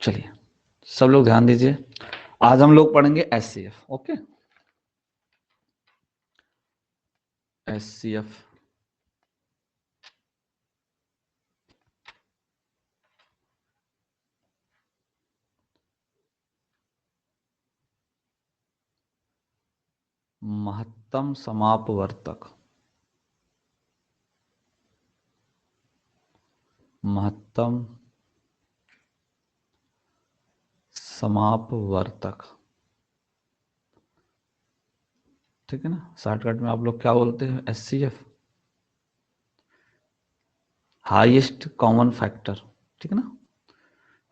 चलिए सब लोग ध्यान दीजिए, आज हम लोग पढ़ेंगे एचसीएफ। ओके, एचसीएफ महत्तम समापवर्तक। महत्तम समापवर्तक, ठीक है ना। शॉर्टकट में आप लोग क्या बोलते हैं? एचसीएफ, हाईएस्ट कॉमन फैक्टर, ठीक है ना,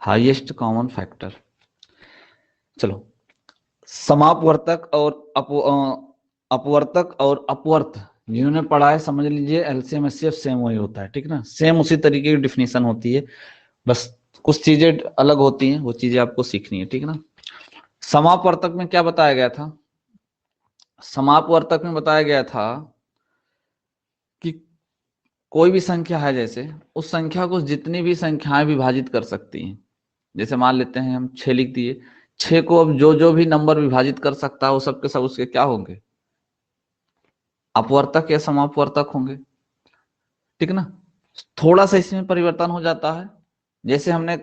हाईएस्ट कॉमन फैक्टर। चलो, समापवर्तक और अपवर्तक और अपवर्त जिन्होंने पढ़ा है समझ लीजिए, एलसीएम एचसीएफ सेम वही होता है, ठीक है ना। सेम उसी तरीके की डिफिनीशन होती है, बस कुछ चीजें अलग होती हैं, वो चीजें आपको सीखनी है, ठीक है ना। समापवर्तक में क्या बताया गया था? समापवर्तक में बताया गया था कि कोई भी संख्या है, जैसे उस संख्या को जितनी भी संख्याएं विभाजित कर सकती हैं, जैसे मान लेते हैं हम 6 लिख दिए, 6 को अब जो जो भी नंबर विभाजित कर सकता है वो सबके सब उसके क्या होंगे? अपवर्तक या समापवर्तक होंगे, ठीक है ना। थोड़ा सा इसमें परिवर्तन हो जाता है, जैसे हमने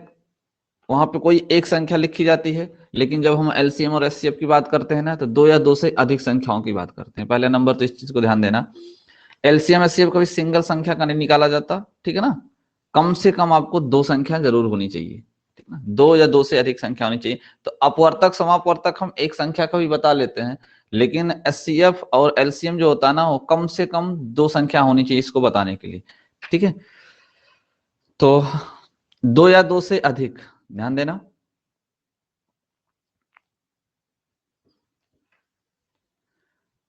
वहां पे कोई एक संख्या लिखी जाती है, लेकिन जब हम एलसीएम और एचसीएफ की बात करते हैं ना, तो दो या दो से अधिक संख्याओं की बात करते हैं। पहले नंबर तो इस चीज को ध्यान देना, एलसीएम एचसीएफ कभी सिंगल संख्या का नहीं निकाला जाता, ठीक है ना। कम से कम आपको दो संख्या जरूर होनी चाहिए, ठीक है ना, दो या दो से अधिक संख्या होनी चाहिए। तो अपवर्तक समापवर्तक हम एक संख्या का भी बता लेते हैं, लेकिन एचसीएफ और एलसीएम जो होता है ना, वो कम से कम दो संख्या होनी चाहिए इसको बताने के लिए, ठीक है। तो दो या दो से अधिक, ध्यान देना,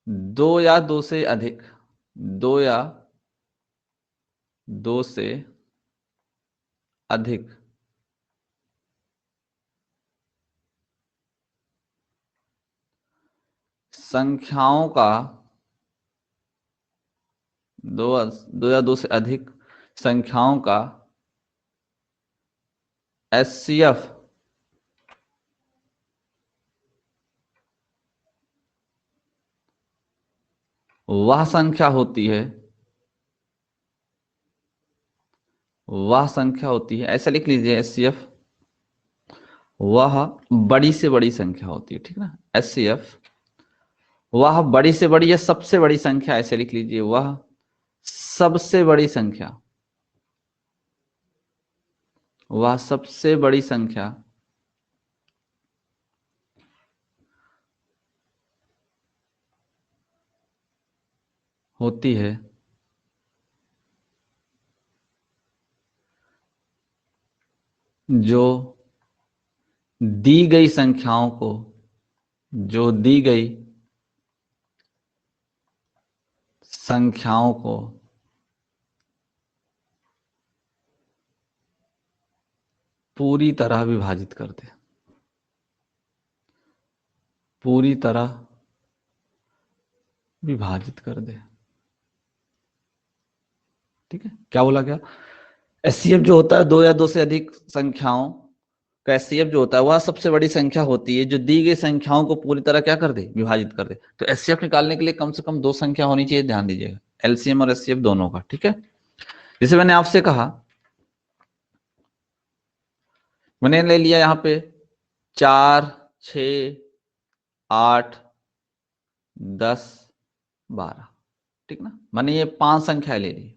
दो या दो से अधिक, दो या दो से अधिक संख्याओं का, दो या दो से अधिक संख्याओं का एचसीएफ वह संख्या होती है, वह संख्या होती है, ऐसा लिख लीजिए, एचसीएफ वह बड़ी से बड़ी संख्या होती है, ठीक है ना। एचसीएफ वह बड़ी से बड़ी या सबसे बड़ी संख्या, ऐसे लिख लीजिए, वह सबसे बड़ी संख्या, वह सबसे बड़ी संख्या होती है जो दी गई संख्याओं को, जो दी गई संख्याओं को पूरी तरह विभाजित कर दे, पूरी तरह विभाजित कर दे, ठीक है। क्या बोला गया? एचसीएफ जो होता है दो या दो से अधिक संख्याओं का एचसीएफ जो होता है वह सबसे बड़ी संख्या होती है जो दी गई संख्याओं को पूरी तरह क्या कर दे? विभाजित कर दे। तो एचसीएफ निकालने के लिए कम से कम दो संख्या होनी चाहिए, ध्यान दीजिएगा, एलसीएम और एचसीएफ दोनों का, ठीक है। जैसे मैंने आपसे कहा, मैंने ले लिया यहाँ पे 4, 6, 8, 10, 12, ठीक ना, मैंने ये 5 संख्या ले ली,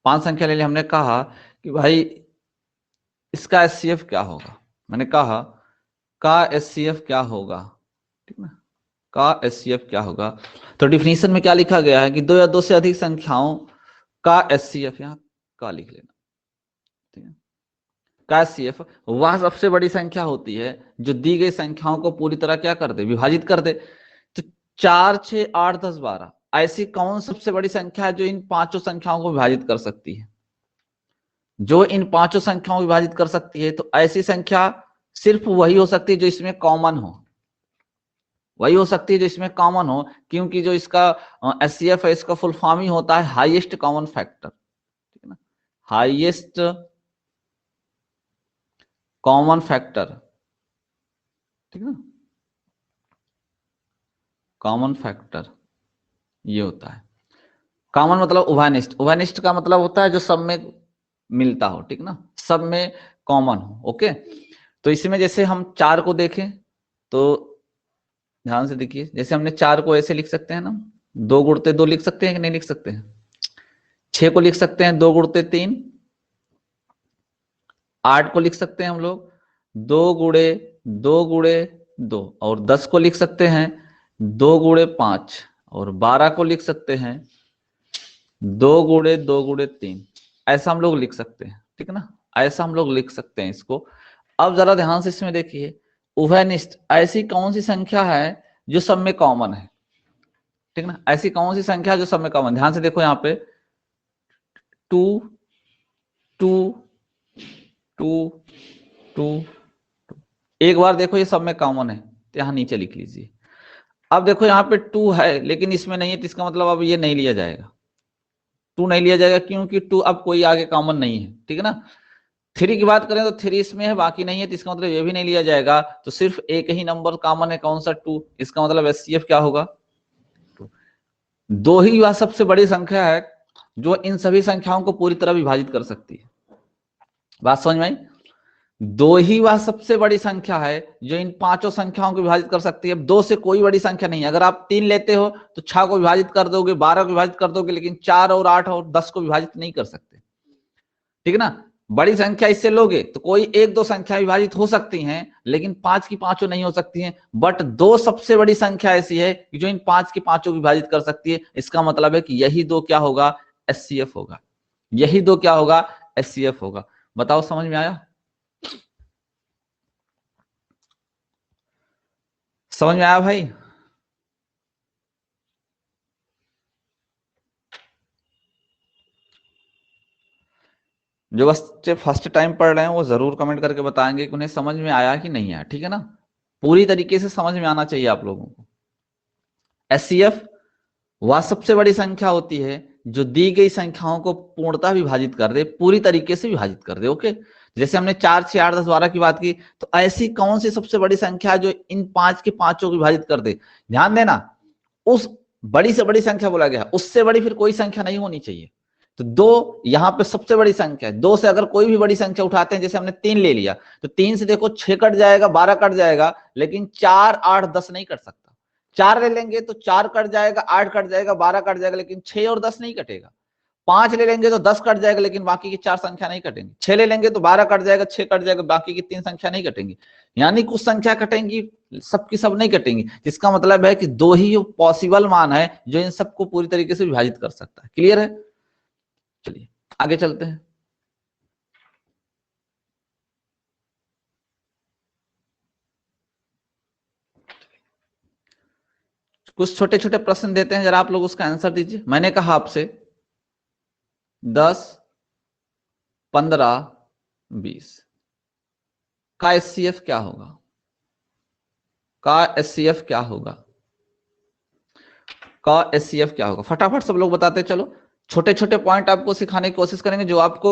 5 संख्या ले ली। हमने कहा कि भाई इसका एचसीएफ क्या होगा, मैंने कहा का एचसीएफ क्या होगा, ठीक ना, का एचसीएफ क्या होगा। तो डिफिनीशन में क्या लिखा गया है कि दो या दो से अधिक संख्याओं का एचसीएफ, यहाँ का लिख लेना, ठीक है। का एचसीएफ वह सबसे बड़ी संख्या होती है जो दी गई संख्याओं को पूरी तरह क्या कर दे? विभाजित कर दे। तो 4, 6, 8, 10, 12 ऐसी कौन सबसे बड़ी संख्या है जो इन पांचों संख्याओं को विभाजित कर सकती है? जो इन पांचों संख्याओं को विभाजित कर सकती है, तो ऐसी संख्या सिर्फ वही हो सकती है जो इसमें कॉमन हो, वही हो सकती है जो इसमें कॉमन हो, क्योंकि जो इसका एचसीएफ है इसका फुल फॉर्म ही होता है हाईएस्ट कॉमन फैक्टर, ठीक है ना, हाईएस्ट कॉमन फैक्टर, ठीक ना, कॉमन फैक्टर ये होता है। कॉमन मतलब उभयनिष्ठ, उभयनिष्ठ का मतलब होता है जो सब में मिलता हो, ठीक ना, सब में कॉमन हो। ओके, तो इसमें जैसे हम 4 को देखें तो ध्यान से देखिए, जैसे हमने 4 को ऐसे लिख सकते हैं ना, 2 गुणते 2 लिख सकते हैं कि नहीं लिख सकते हैं। 6 को लिख सकते हैं 2 गुणते 3। 8 को लिख सकते हैं हम लोग 2 गुणे 2 गुणे 2, और 10 को लिख सकते हैं 2 गुणे 5, और 12 को लिख सकते हैं 2 गुणे 2 गुणे 3। ऐसा हम लोग लिख सकते हैं, ठीक है ना, ऐसा हम लोग लिख सकते हैं इसको। अब जरा ध्यान से इसमें देखिए, उभयनिष्ठ ऐसी कौन सी संख्या है जो सब में कॉमन है, ठीक ना, ऐसी कौन सी संख्या जो सब में कॉमन। ध्यान से देखो यहाँ पे 2 2 2 2, एक बार देखो ये सब में कॉमन है तो यहाँ नीचे लिख लीजिए। अब देखो यहाँ पे 2 है लेकिन इसमें नहीं है, तो इसका मतलब अब ये नहीं लिया जाएगा, 2 नहीं लिया जाएगा क्योंकि 2 अब कोई आगे कॉमन नहीं है, ठीक है ना। 3 की बात करें तो 3 इसमें है, बाकी नहीं है, तो इसका मतलब ये भी नहीं लिया जाएगा। तो सिर्फ एक ही नंबर कॉमन है, कौन सा 2, इसका मतलब एचसीएफ क्या होगा 2। दो ही वह सबसे बड़ी संख्या है जो इन सभी संख्याओं को पूरी तरह विभाजित कर सकती है। बात समझ में आई। दो ही वह सबसे बड़ी संख्या है जो इन पांचों संख्याओं को विभाजित कर सकती है। 2 से कोई बड़ी संख्या नहीं है। अगर आप 3 लेते हो तो 6 को विभाजित कर दोगे, 12 को विभाजित कर दोगे, लेकिन 4 और 8 और 10 को विभाजित नहीं कर सकते, ठीक है ना। बड़ी संख्या इससे लोगे तो कोई 1-2 संख्या विभाजित हो सकती हैं, लेकिन 5 की पांचों नहीं हो सकती हैं। बट 2 सबसे बड़ी संख्या ऐसी है जो इन 5 की पांचों विभाजित कर सकती है। इसका मतलब है कि यही 2 क्या होगा, एचसीएफ होगा। यही 2 क्या होगा, एचसीएफ होगा। बताओ समझ में आया, समझ में आया भाई। जो बच्चे फर्स्ट टाइम पढ़ रहे हैं वो जरूर कमेंट करके बताएंगे कि उन्हें समझ में आया कि नहीं आया, ठीक है ना। पूरी तरीके से समझ में आना चाहिए आप लोगों को। एचसीएफ वह सबसे बड़ी संख्या होती है जो दी गई संख्याओं को पूर्णतः विभाजित कर दे, पूरी तरीके से विभाजित कर दे। ओके, जैसे हमने 4, 6, 8, 10, 12 की बात की, तो ऐसी कौन सी सबसे बड़ी संख्या जो इन 5 के पांचों को विभाजित कर दे। ध्यान देना, उस बड़ी से बड़ी संख्या बोला गया, उससे बड़ी फिर कोई संख्या नहीं होनी चाहिए। तो 2 यहाँ पे सबसे बड़ी संख्या है। 2 से अगर कोई भी बड़ी संख्या उठाते हैं, जैसे हमने 3 ले लिया, तो 3 से देखो 6 कट जाएगा, 12 कट जाएगा, लेकिन 4, 8, 10 नहीं कट सकता। 4 ले लेंगे तो 4 कट जाएगा, 8 कट जाएगा, 12 कट जाएगा, लेकिन 6 और 10 नहीं कटेगा। 5 ले लेंगे तो 10 कट जाएगा, लेकिन बाकी की 4 संख्या नहीं कटेंगी। 6 ले लेंगे तो 12 कट जाएगा, 6 कट जाएगा, बाकी की 3 संख्या नहीं कटेंगी। यानी कुछ संख्या कटेंगी, सबकी सब नहीं कटेंगी। जिसका मतलब है कि 2 ही पॉसिबल मान है जो इन सबको पूरी तरीके से विभाजित कर सकता है। क्लियर है, चलिए आगे चलते हैं। कुछ छोटे छोटे प्रश्न देते हैं, जरा आप लोग उसका आंसर दीजिए। मैंने कहा आपसे 10, 15, 20 का एचसीएफ क्या होगा, का एचसीएफ क्या होगा, का एचसीएफ क्या होगा। फटाफट सब लोग बताते चलो। छोटे छोटे पॉइंट आपको सिखाने की कोशिश करेंगे जो आपको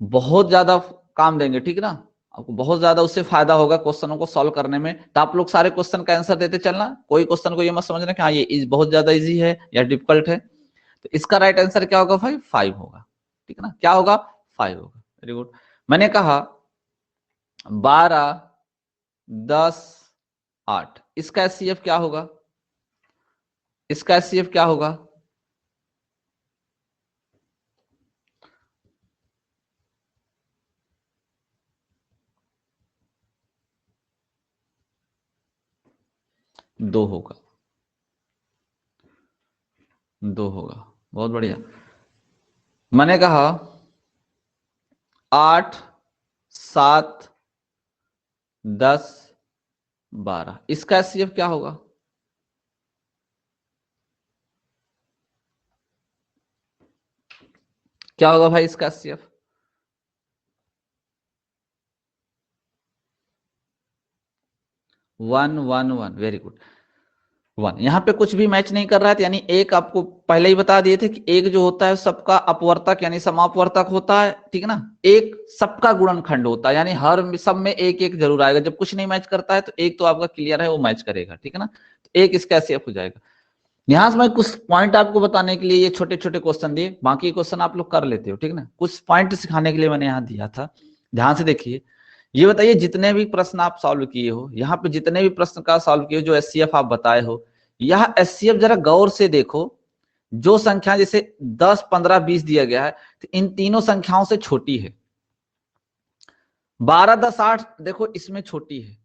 बहुत ज्यादा काम देंगे, ठीक है ना। आपको बहुत ज्यादा उससे फायदा होगा क्वेश्चनों को सॉल्व करने में। तो आप लोग सारे क्वेश्चन का आंसर देते चलना। कोई क्वेश्चन को ये मत समझना कि हाँ ये बहुत ज्यादा इजी है या डिफिकल्ट है। तो इसका राइट आंसर क्या होगा भाई, 5 होगा, ठीक है ना। क्या होगा, 5 होगा। Very good. मैंने कहा 12, 10, 8, इसका एचसीएफ क्या होगा, इसका एचसीएफ क्या होगा। दो होगा, 2 होगा। बहुत बढ़िया। मैंने कहा 8, 7, 10, 12, इसका एचसीएफ क्या होगा। क्या होगा भाई इसका एचसीएफ। 1, 1, 1, very good. 1। यहाँ पे कुछ भी मैच नहीं कर रहा है, यानी एक आपको पहले ही बता दिए थे कि एक जो होता है सबका अपवर्तक यानी समापवर्तक होता है, ठीक है ना। एक सबका गुणनखंड होता है, यानी हर सब में एक एक जरूर आएगा। जब कुछ नहीं मैच करता है तो एक तो आपका क्लियर है वो मैच करेगा, ठीक है ना। तो एक इसका सेफ हो जाएगा। यहां से मैं कुछ पॉइंट आपको बताने के लिए ये छोटे छोटे क्वेश्चन दिए, बाकी क्वेश्चन आप लोग कर लेते हो, ठीक है ना। कुछ पॉइंट सिखाने के लिए मैंने यहाँ दिया था, ध्यान से देखिए। ये बताइए जितने भी प्रश्न आप सॉल्व किए हो, यहाँ पे जितने भी प्रश्न का सॉल्व किए हो, जो एचसीएफ आप बताए हो, यह एचसीएफ जरा गौर से देखो। जो संख्या जैसे 10, 15, 20 दिया गया है, तो इन तीनों संख्याओं से छोटी है। 12, 10, 8 देखो इसमें छोटी है,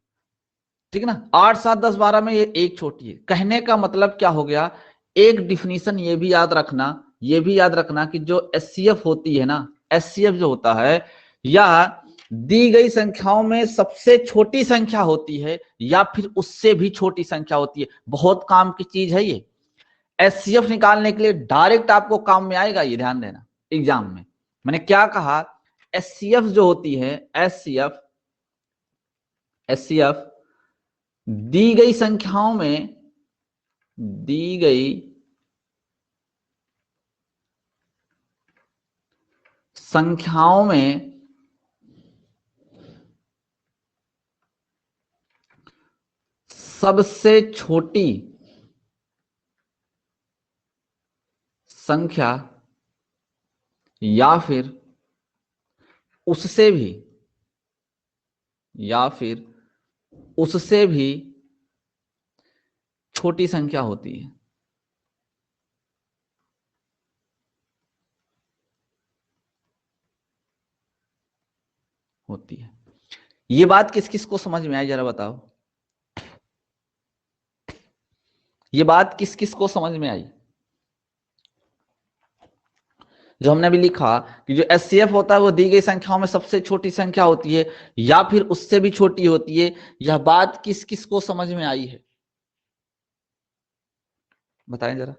ठीक है ना। 8, 7, 10, 12 में ये एक छोटी है। कहने का मतलब क्या हो गया, एक डिफिनीशन ये भी याद रखना, ये भी याद रखना कि जो एचसीएफ होती है ना, एचसीएफ जो होता है या दी गई संख्याओं में सबसे छोटी संख्या होती है या फिर उससे भी छोटी संख्या होती है। बहुत काम की चीज है ये। एचसीएफ निकालने के लिए डायरेक्ट आपको काम में आएगा, ये ध्यान देना एग्जाम में। मैंने क्या कहा, एचसीएफ जो होती है, एचसीएफ दी गई संख्याओं में, दी गई संख्याओं में सबसे छोटी संख्या या फिर उससे भी छोटी संख्या होती है। ये बात किस किस को समझ में आई जरा बताओ, ये बात किस किस को समझ में आई। जो हमने अभी लिखा कि जो एचसीएफ होता है वो दी गई संख्याओं में सबसे छोटी संख्या होती है या फिर उससे भी छोटी होती है, यह बात किस किस को समझ में आई है, बताएं जरा।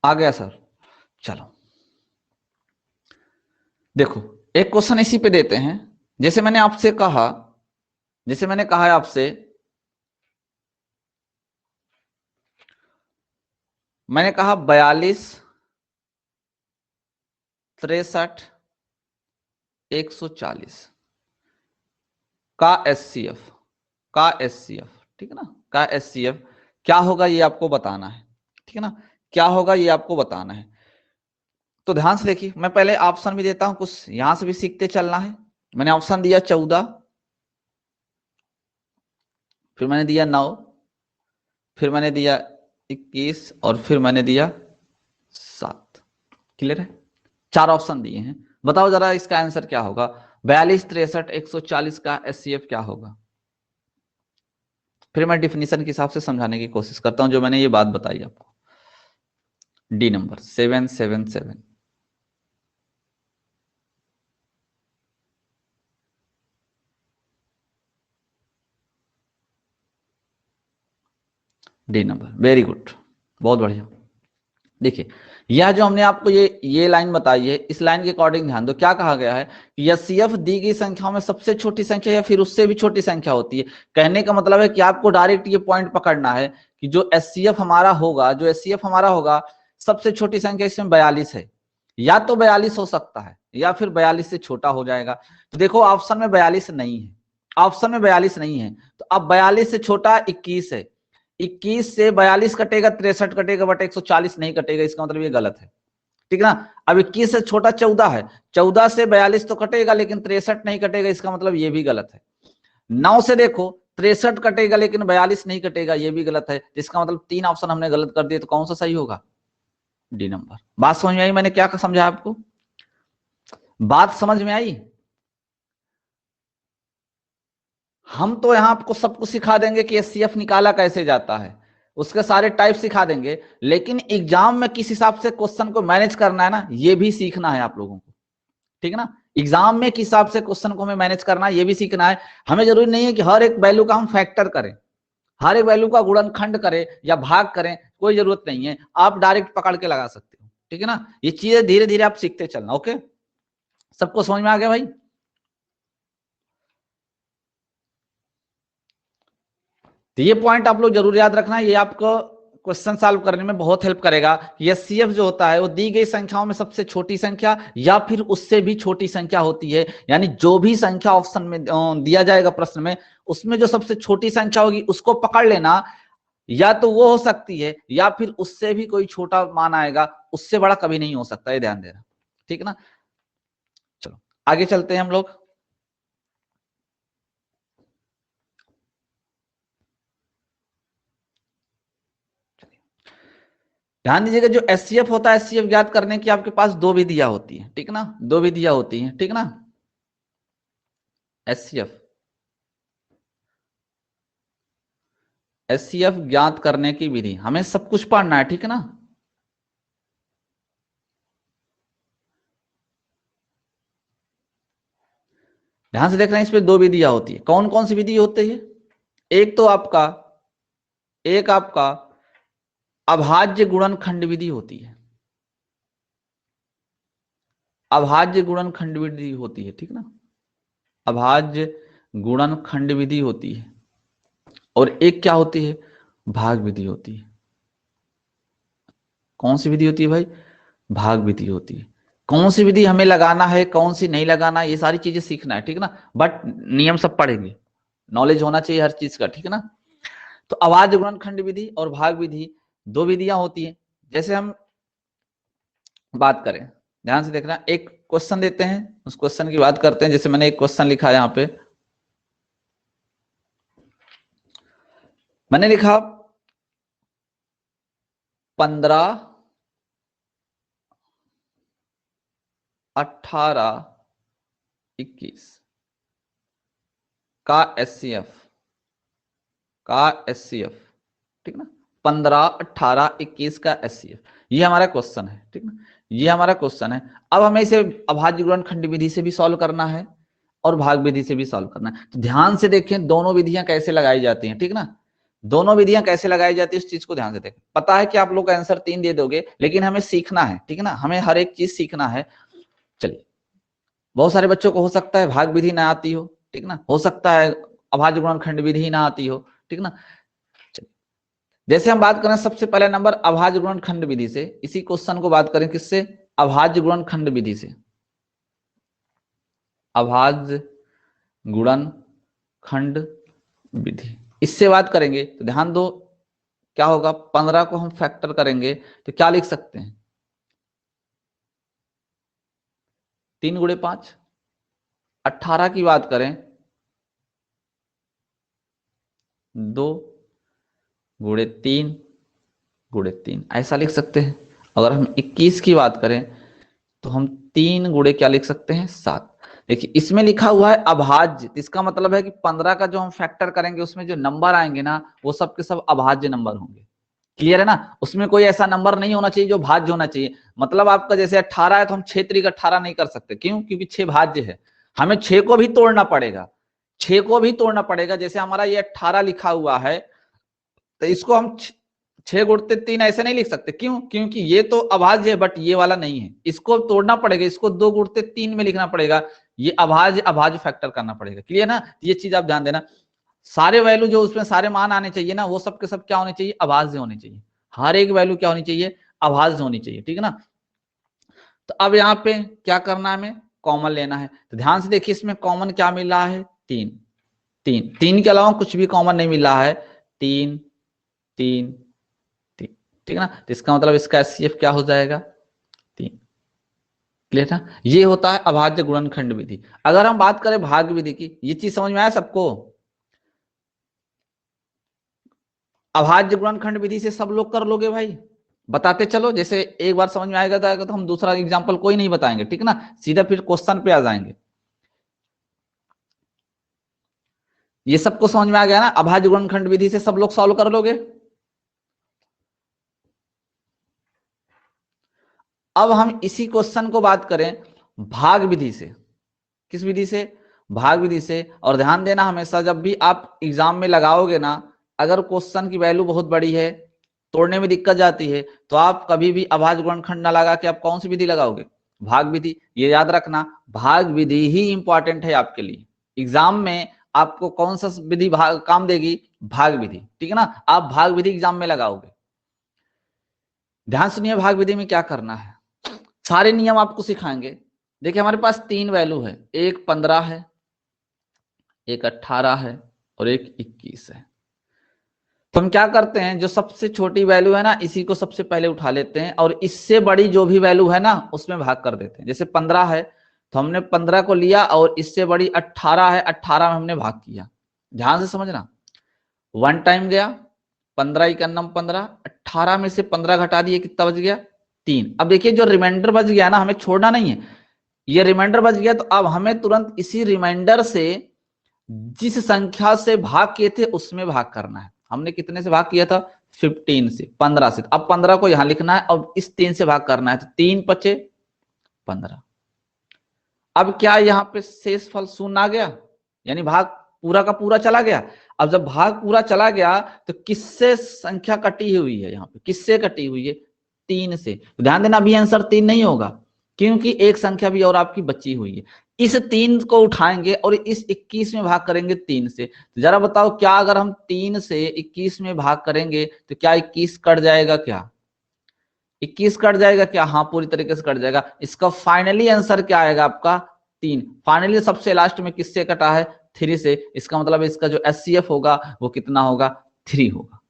आ गया सर, चलो देखो एक क्वेश्चन इसी पे देते हैं। जैसे मैंने कहा है आपसे, मैंने कहा 42, 63, 140 का एचसीएफ, ठीक है ना, का एचसीएफ क्या होगा ये आपको बताना है, ठीक है ना, क्या होगा ये आपको बताना है। तो ध्यान से देखिए, मैं पहले ऑप्शन भी देता हूं, कुछ यहां से भी सीखते चलना है। मैंने ऑप्शन दिया 14, फिर मैंने दिया 9, फिर मैंने दिया 21 और फिर मैंने दिया 7। क्लियर है, 4 ऑप्शन दिए हैं। बताओ जरा इसका आंसर क्या होगा। 42, 63, 140 का एचसीएफ क्या होगा। फिर मैं डिफिनीशन के हिसाब से समझाने की कोशिश करता हूं जो मैंने ये बात बताई आपको। D number 777, D number, very good, बहुत बढ़िया। देखिए यह जो हमने आपको ये लाइन बताई है, इस लाइन के अकॉर्डिंग ध्यान दो। क्या कहा गया है कि एचसीएफ दी गई संख्याओं में सबसे छोटी संख्या या फिर उससे भी छोटी संख्या होती है। कहने का मतलब है कि आपको डायरेक्ट ये पॉइंट पकड़ना है कि जो एचसीएफ हमारा होगा, सबसे छोटी संख्या इसमें 42 है, या तो 42 हो सकता है या फिर 42 से छोटा हो जाएगा। तो देखो ऑप्शन में 42 नहीं है, तो अब 42 से छोटा 21 है। 21 से 42 कटेगा, 63 कटेगा बट 140 नहीं कटेगा, इसका मतलब ये गलत है, ठीक है ना। अब 21 से छोटा 14 है, 14 से 42 तो कटेगा लेकिन 63 नहीं कटेगा, इसका मतलब ये भी गलत है। 9 से देखो 63 कटेगा लेकिन 42 नहीं कटेगा, ये भी गलत है। इसका मतलब 3 ऑप्शन हमने गलत कर दिए, तो कौन सा सही होगा, डी नंबर। बात समझ में आई मैंने क्या समझा आपको, बात समझ में आई। हम तो यहां आपको सब कुछ सिखा देंगे कि एचसीएफ निकाला कैसे जाता है, उसके सारे टाइप सिखा देंगे, लेकिन एग्जाम में किस हिसाब से क्वेश्चन को मैनेज करना है ना, ये भी सीखना है आप लोगों को, ठीक है ना। एग्जाम में किस हिसाब से क्वेश्चन को हमें मैनेज करना है ये भी सीखना है। हमें जरूरी नहीं है कि हर एक वैल्यू का हम फैक्टर करें, हर एक वैल्यू का गुणनखंड करें या भाग करें, कोई जरूरत नहीं है। आप डायरेक्ट पकड़ के लगा सकते हो, ठीक है ना। ये चीजें धीरे धीरे आप सीखते चलना। ओके, सबको समझ में आ गया भाई? तो ये पॉइंट आप लोग जरूर याद रखना, ये आपको क्वेश्चन सॉल्व करने में बहुत हेल्प करेगा कि एचसीएफ जो होता है वो दी गई संख्याओं में सबसे छोटी संख्या या फिर उससे भी छोटी संख्या होती है। यानी जो भी संख्या ऑप्शन में दिया जाएगा प्रश्न में, उसमें जो सबसे छोटी संख्या होगी उसको पकड़ लेना। या तो वो हो सकती है या फिर उससे भी कोई छोटा मान आएगा, उससे बड़ा कभी नहीं हो सकता, ये ध्यान देना। ठीक है ना, चलो आगे चलते हैं हम लोग। ध्यान दीजिएगा, जो एचसीएफ होता है, एचसीएफ ज्ञात करने की आपके पास दो विधियां होती है। ठीक है ना, दो विधियां होती हैं। ठीक है ना, एचसीएफ एचसीएफ ज्ञात करने की विधि, हमें सब कुछ पढ़ना है। ठीक है ना, ध्यान से देखना, इसमें दो विधियां होती है। कौन कौन सी विधि होती है? एक तो आपका अभाज्य गुणनखंड विधि होती है। अभाज्य गुणनखंड विधि होती है। ठीक ना, अभाज्य गुणनखंड विधि होती है। और एक क्या होती है? भाग विधि होती है। कौन सी विधि होती है भाई? भाग विधि होती है। कौन सी विधि हमें लगाना है, कौन सी नहीं लगाना, ये सारी चीजें सीखना है। ठीक है ना, बट नियम सब पढ़ेंगे, नॉलेज होना चाहिए हर चीज का। ठीक है ना, तो अभाज्य गुणनखंड विधि और भाग विधि दो विधियां होती हैं। जैसे हम बात करें, ध्यान से देखना, एक क्वेश्चन देते हैं, उस क्वेश्चन की बात करते हैं। जैसे मैंने एक क्वेश्चन लिखा है, यहां पे मैंने लिखा 15, 18, 21 का एचसीएफ। ठीक ना, 15, 18, 21 का एचसीएफ, ये हमारा क्वेश्चन है। ठीक ना, ये हमारा क्वेश्चन है। अब हमें इसे अभाज्य गुणनखंड विधि से भी सॉल्व करना है और भाग विधि से भी सॉल्व करना है। तो ध्यान से देखें दोनों विधियां कैसे लगाई जाती हैं। ठीक ना, दोनों विधियां कैसे लगाई जाती है, इस चीज को ध्यान से देखें। पता है कि आप लोग आंसर 3 दे दोगे, लेकिन हमें सीखना है। ठीक है ना, हमें हर एक चीज सीखना है। चलिए, बहुत सारे बच्चों को हो सकता है भाग विधि ना आती हो। ठीक ना, हो सकता है अभाज्य गुणनखंड विधि ना आती हो। ठीक ना, जैसे हम बात करें सबसे पहले नंबर अभाज्य गुणनखंड विधि से, इसी क्वेश्चन को बात करें किससे? अभाज्य गुणनखंड विधि से। अभाज्य गुणनखंड विधि, इससे बात करेंगे तो ध्यान दो, क्या होगा? 15 को हम फैक्टर करेंगे तो क्या लिख सकते हैं? 3 गुणे 5। 18 की बात करें 2 गुणे 3 गुणे 3, ऐसा लिख सकते हैं। अगर हम 21 की बात करें तो हम 3 गुणे क्या लिख सकते हैं? 7। देखिए, इसमें लिखा हुआ है अभाज्य, इसका मतलब है कि 15 का जो हम फैक्टर करेंगे उसमें जो नंबर आएंगे ना, वो सब के सब अभाज्य नंबर होंगे। क्लियर है ना, उसमें कोई ऐसा नंबर नहीं होना चाहिए जो भाज्य होना चाहिए। मतलब आपका जैसे 18 है तो हम 6 3 18 नहीं कर सकते। क्यों? क्योंकि 6 भाज्य है, हमें 6 को भी तोड़ना पड़ेगा। 6 को भी तोड़ना पड़ेगा। जैसे हमारा ये 18 लिखा हुआ है, तो इसको हम 6 गुणते 3 ऐसे नहीं लिख सकते। क्यों? क्योंकि ये तो अभाज्य है बट ये वाला नहीं है, इसको तोड़ना पड़ेगा, इसको 2 गुणते 3 में लिखना पड़ेगा। ये अभाज्य अभाज्य फैक्टर करना पड़ेगा। क्लियर ना, ये चीज आप ध्यान देना। सारे वैल्यू जो उसमें सारे मान आने चाहिए ना, वो सब के सब क्या होने चाहिए? अभाज्य होने चाहिए। हर एक वैल्यू क्या होनी चाहिए? अभाज्य होनी चाहिए। ठीक है ना, तो अब यहाँ पे क्या करना है? हमें कॉमन लेना है। तो ध्यान से देखिए, इसमें कॉमन क्या मिल रहा है? 3। 3 के अलावा कुछ भी कॉमन नहीं मिल रहा है। 3 3 3। ठीक है ना, तो इसका मतलब इसका एचसीएफ क्या हो जाएगा? 3। क्लियर था, ये होता है अभाज्य गुणनखंड विधि। अगर हम बात करें भाग विधि की, ये चीज समझ में आया सबको? अभाज्य गुणनखंड विधि से सब लोग कर लोगे भाई? बताते चलो, जैसे एक बार समझ में आएगा तो हम दूसरा एग्जांपल कोई नहीं बताएंगे। ठीक है ना, सीधा फिर क्वेश्चन पे आ जाएंगे। ये सबको समझ में आ गया ना? अभाज्य गुणनखंड विधि से सब लोग सॉल्व कर लोगे। अब हम इसी क्वेश्चन को बात करें भाग विधि से। किस विधि से? भाग विधि से। और ध्यान देना, हमेशा जब भी आप एग्जाम में लगाओगे ना, अगर क्वेश्चन की वैल्यू बहुत बड़ी है तोड़ने में दिक्कत जाती है, तो आप कभी भी अभाज्य गुणनखंड ना लगा के आप कौन सी विधि लगाओगे? भाग विधि। ये याद रखना, भाग विधि ही इंपॉर्टेंट है आपके लिए। एग्जाम में आपको कौन सा विधि काम देगी? भाग विधि, ठीक है ना। आप भाग विधि एग्जाम में लगाओगे। ध्यान सुनिए, भाग विधि में क्या करना है, सारे नियम आपको सिखाएंगे। देखिए हमारे पास 3 वैल्यू है, एक 15 है, एक 18 है और एक 21 है। तो हम क्या करते हैं, जो सबसे छोटी वैल्यू है ना, इसी को सबसे पहले उठा लेते हैं और इससे बड़ी जो भी वैल्यू है ना उसमें भाग कर देते हैं। जैसे 15 है तो हमने 15 को लिया और इससे बड़ी 18 है, 18 में हमने भाग किया। ध्यान से समझना, 1 टाइम गया, 15 एक अन्नम 15, 18 में से 15 घटा दिए, कितना बच गया? 3। अब देखिए जो रिमाइंडर बच गया ना, हमें छोड़ना नहीं है। ये रिमाइंडर बच गया तो अब हमें तुरंत इसी रिमाइंडर से जिस संख्या से भाग किए थे उसमें भाग करना है। हमने कितने से भाग किया था? 15 से, 15 से। अब 15 को यहां लिखना है और इस 3 से भाग करना है, तो 3 पचे 15। अब क्या यहाँ पे शेष फल शून्य आ गया, यानी भाग पूरा का पूरा चला गया। अब जब भाग पूरा चला गया तो किससे संख्या कटी हुई है? यहाँ पे किससे कटी हुई है? 3 से। ध्यान देना, अभी आंसर 3 नहीं होगा क्योंकि एक संख्या भी और आपकी बची हुई है। इस 3 को उठाएंगे और इस 21 में भाग करेंगे 3 से। तो जरा बताओ, क्या अगर हम 3 से 21 में भाग करेंगे तो क्या 21 कट जाएगा? क्या 21 कट जाएगा? क्या हाँ, पूरी तरीके से कट जाएगा। इसका फाइनली आंसर क्या आएगा आपका? 3। फाइनली सबसे लास्ट में किससे कटा है? 3 से। इसका मतलब इसका जो एचसीएफ होगा वो कितना होगा? 3 होगा।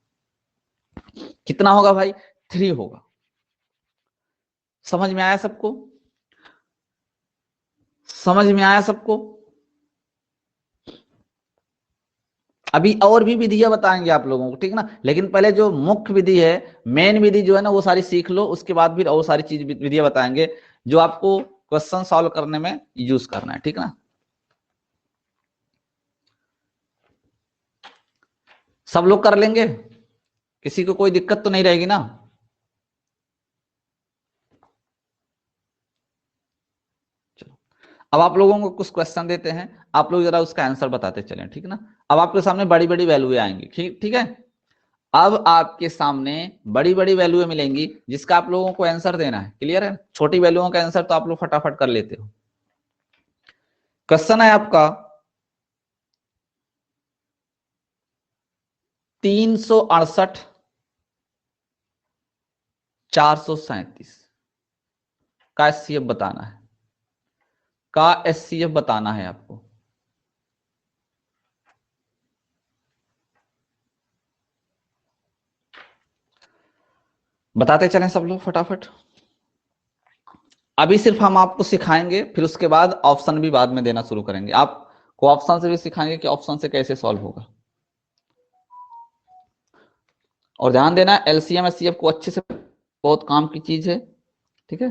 कितना होगा भाई? 3 होगा। समझ में आया सबको? समझ में आया सबको? अभी और भी विधियां बताएंगे आप लोगों को, ठीक है ना। लेकिन पहले जो मुख्य विधि है, मेन विधि जो है ना, वो सारी सीख लो। उसके बाद फिर और सारी चीज विधियां बताएंगे जो आपको क्वेश्चन सॉल्व करने में यूज करना है, ठीक है ना। सब लोग कर लेंगे? किसी को कोई दिक्कत तो नहीं रहेगी ना? चलो, अब आप लोगों को कुछ क्वेश्चन देते हैं, आप लोग जरा उसका आंसर बताते चलें, ठीक है ना। अब आपके सामने बड़ी बड़ी वैल्यूएं आएंगी, ठीक ठीक है। अब आपके सामने बड़ी बड़ी वैल्यूएं मिलेंगी जिसका आप लोगों को आंसर देना है। क्लियर है? छोटी वैल्यूओं का आंसर तो आप लोग फटाफट कर लेते हो। क्वेश्चन है आपका 368 437 का एचसीएफ बताना है। का एचसीएफ बताना है आपको। बताते चलें सब लोग फटाफट। अभी सिर्फ हम आपको सिखाएंगे, फिर उसके बाद ऑप्शन भी बाद में देना शुरू करेंगे। आपको ऑप्शन से भी सिखाएंगे कि ऑप्शन से कैसे सॉल्व होगा। और ध्यान देना, एलसीएम एचसीएफ को अच्छे से, बहुत काम की चीज है, ठीक है।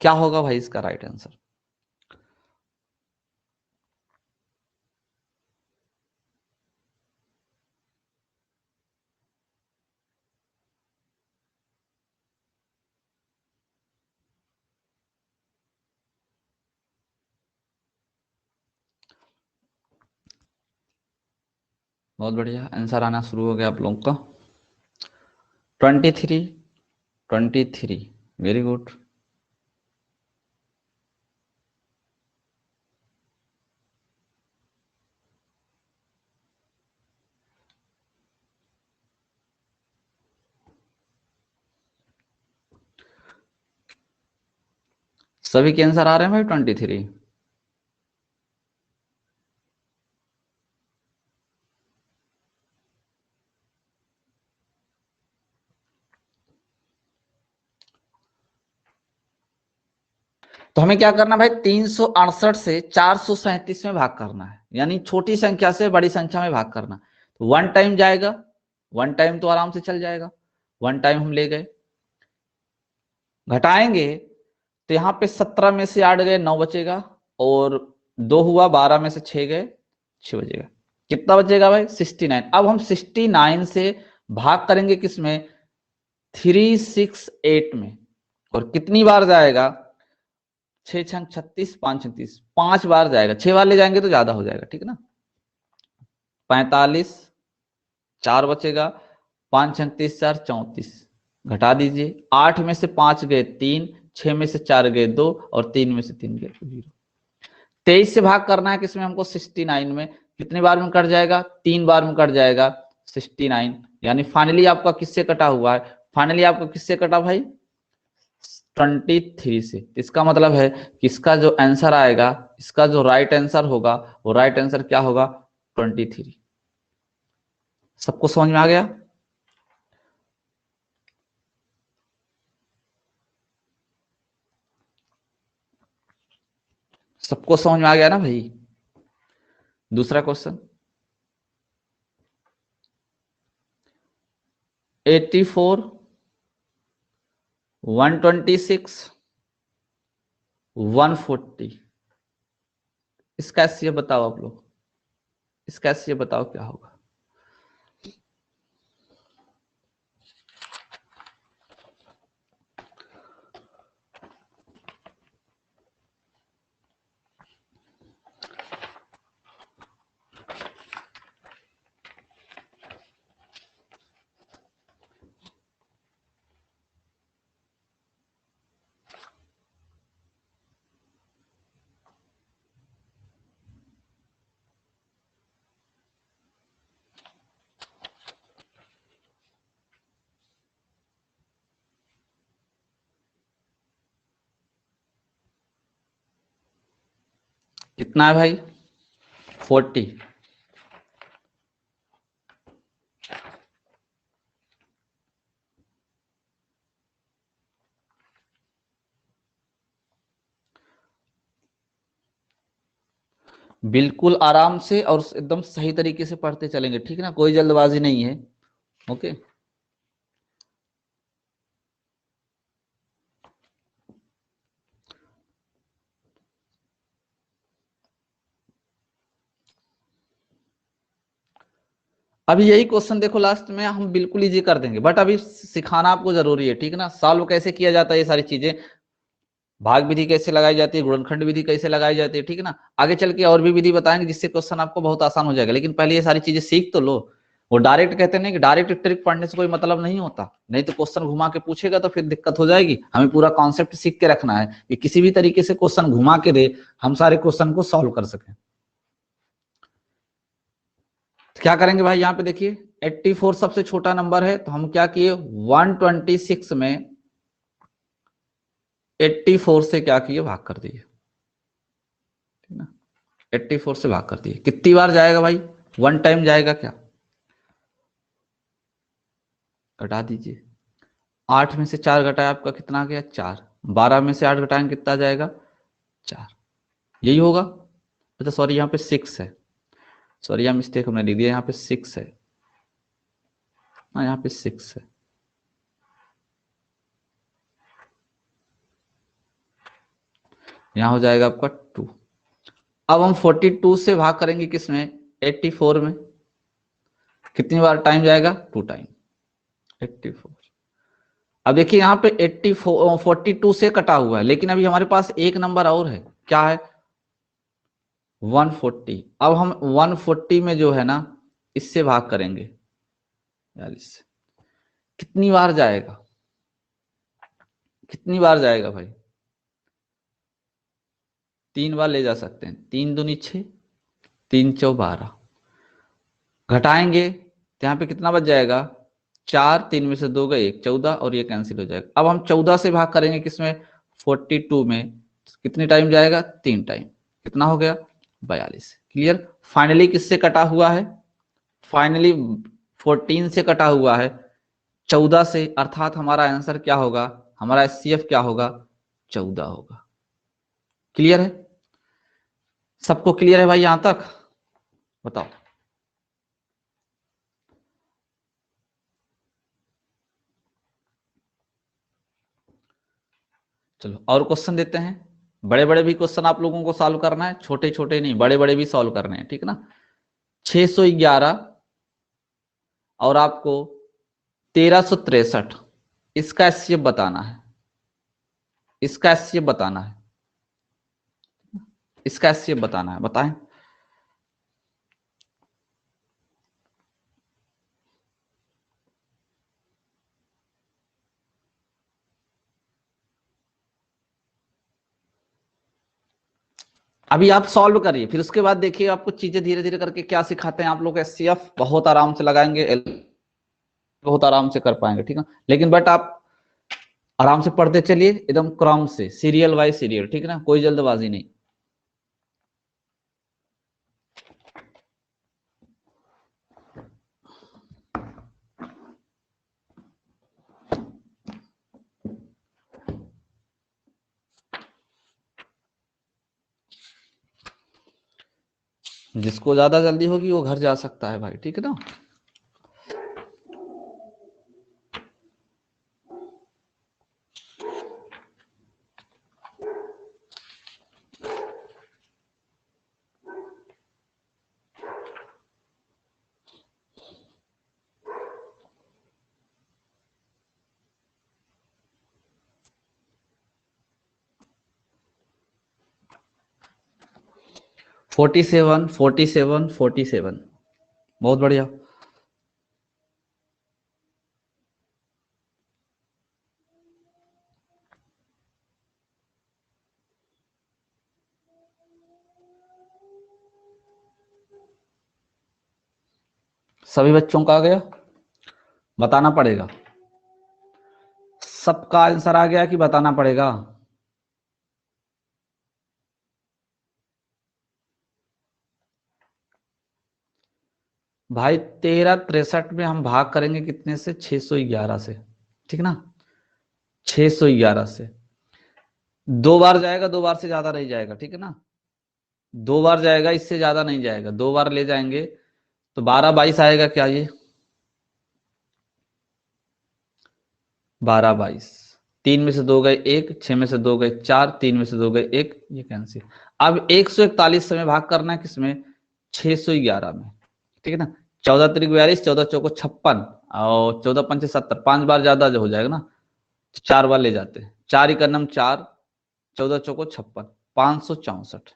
क्या होगा भाई इसका राइट आंसर? बहुत बढ़िया, आंसर आना शुरू हो गया आप लोगों का। 23, 23, वेरी गुड। सभी के आंसर आ रहे हैं भाई? 23। तो हमें क्या करना भाई, 368 से 437 में भाग करना है, यानी छोटी संख्या से बड़ी संख्या में भाग करना। तो 1 टाइम जाएगा, 1 टाइम तो आराम से चल जाएगा, 1 टाइम हम ले गए। घटाएंगे तो यहाँ पे 17 में से 8 गए, 9 बचेगा, और 2 हुआ, 12 में से 6 गए, 6 बचेगा। कितना बचेगा भाई? 69। अब हम 69 से भाग करेंगे किसमें? 368 में। और कितनी बार जाएगा? 6 छंग 36, 5 36, 5 बार जाएगा, 6 बार ले जाएंगे तो ज्यादा हो जाएगा, ठीक है ना। 45, 4 बचेगा, 5 छंग 30, 4 34, घटा दीजिए, 8 में से 5 गए 3, 6 में से 4 गए 2 और 3 में से 3 गए 0। 23 से भाग करना है किसमें हमको, 69 में। कितनी बार में कट जाएगा, 3 बार में कट जाएगा 69, यानी फाइनली आपका किससे कटा हुआ है, फाइनली आपका किससे कटा भाई, 23 से। इसका मतलब है कि इसका जो आंसर आएगा, इसका जो राइट आंसर होगा, वो राइट आंसर क्या होगा, 23। सबको समझ में आ गया। सबको समझ में आ गया ना भाई। दूसरा क्वेश्चन, 84, 126, 140, इसका एससीएफ बताओ आप लोग, इसका एससीएफ बताओ क्या होगा। कितना है भाई, 40। बिल्कुल आराम से और एकदम सही तरीके से पढ़ते चलेंगे, ठीक है ना, कोई जल्दबाजी नहीं है। ओके, अभी यही क्वेश्चन देखो लास्ट में हम बिल्कुल इजी कर देंगे, बट अभी सिखाना आपको जरूरी है, ठीक है ना। सॉल्व कैसे किया जाता है ये सारी चीजें, भाग विधि कैसे लगाई जाती है, गुणनखंड विधि कैसे लगाई जाती है, ठीक है ना। आगे चल के और भी विधि बताएंगे जिससे क्वेश्चन आपको बहुत आसान हो जाएगा, लेकिन पहले ये सारी चीजें सीख तो लो। वो डायरेक्ट कहते नहीं कि डायरेक्ट ट्रिक पढ़ने से कोई मतलब नहीं होता, नहीं तो क्वेश्चन घुमा के पूछेगा तो फिर दिक्कत हो जाएगी। हमें पूरा कॉन्सेप्ट सीख के रखना है कि किसी भी तरीके से क्वेश्चन घुमा के दे, हम सारे क्वेश्चन को सॉल्व कर सकें। तो क्या करेंगे भाई, यहाँ पे देखिए 84 सबसे छोटा नंबर है, तो हम क्या किए, 126 में 84 से क्या किए, भाग कर दिए, ठीक ना। 84 से भाग कर दिए, कितनी बार जाएगा भाई, 1 टाइम जाएगा क्या, घटा दीजिए। 8 में से 4 घटाया आपका कितना आ गया, 4। 12 में से 8 घटाएंगे कितना जाएगा, 4। यही होगा। अच्छा सॉरी, यहाँ पे 6 है, सॉरी यहाँ मिस्टेक हमने लिख दिया, यहाँ पे 6 है, हाँ यहाँ पे 6 है। यहाँ हो जाएगा आपका 2। अब हम 42 से भाग करेंगे किसमें, 84 में। कितनी बार टाइम जाएगा, 2 टाइम, 84। अब देखिए यहाँ पे 84 42 से कटा हुआ है, लेकिन अभी हमारे पास एक नंबर और है, क्या है, 140। अब हम 140 में जो है ना, इससे भाग करेंगे यार, इससे कितनी बार जाएगा, कितनी बार जाएगा भाई, 3 बार ले जा सकते हैं, 3 दूनी 6, 3 चौ 12, घटाएंगे तो यहाँ पे कितना बच जाएगा, 4, 3 में से 2 गए 1, 14 और ये कैंसिल हो जाएगा। अब हम 14 से भाग करेंगे किसमें, 42 में, कितने टाइम जाएगा, 3 टाइम, कितना हो गया, 42। क्लियर। फाइनली किससे कटा हुआ है, फाइनली 14 से कटा हुआ है, 14 से, अर्थात हमारा आंसर क्या होगा, हमारा एचसीएफ क्या होगा, 14 होगा। क्लियर है, सबको क्लियर है भाई यहां तक, बताओ। चलो और क्वेश्चन देते हैं, बड़े बड़े भी क्वेश्चन आप लोगों को सॉल्व करना है, छोटे छोटे नहीं, बड़े बड़े भी सॉल्व करने हैं, ठीक है ना। 611 और आपको 1363, इसका एचसीएफ बताना है, इसका एचसीएफ बताना है। इसका एचसीएफ बताना है, बताएं। अभी आप सॉल्व करिए, फिर उसके बाद देखिए आपको चीजें धीरे धीरे करके क्या सिखाते हैं आप लोग। एचसीएफ बहुत आराम से लगाएंगे, बहुत आराम से कर पाएंगे, ठीक है। लेकिन बट आप आराम से पढ़ते चलिए, एकदम क्रम से, सीरियल बाय सीरियल, ठीक है ना, कोई जल्दबाजी नहीं। जिसको ज्यादा जल्दी होगी वो घर जा सकता है भाई, ठीक है ना। फोर्टी सेवन, 47, 47, बहुत बढ़िया। सभी बच्चों का आ गया, बताना पड़ेगा। सबका आंसर आ गया कि बताना पड़ेगा? भाई 1363 में हम भाग करेंगे कितने से? 611 से, ठीक ना। 611 से 2 बार जाएगा, 2 बार से ज्यादा नहीं जाएगा, ठीक है ना। 2 बार जाएगा, इससे ज्यादा नहीं जाएगा, 2 बार ले जाएंगे तो 12 22 आएगा क्या ये? 12 22, 3 में से 2 गए 1, 6 में से 2 गए 4, 3 में से 2 गए 1, ये कैंसिल। अब 141 से में भाग करना है, किसमें? 611 में, ठीक है ना। 14 त्रिक 42, 14 चौको 56 और 14 पंचे 70, 5 बार ज्यादा जो हो जाएगा ना, 4 बार ले जाते हैं। 4 ही का नम 4, 14 चौको 56, 564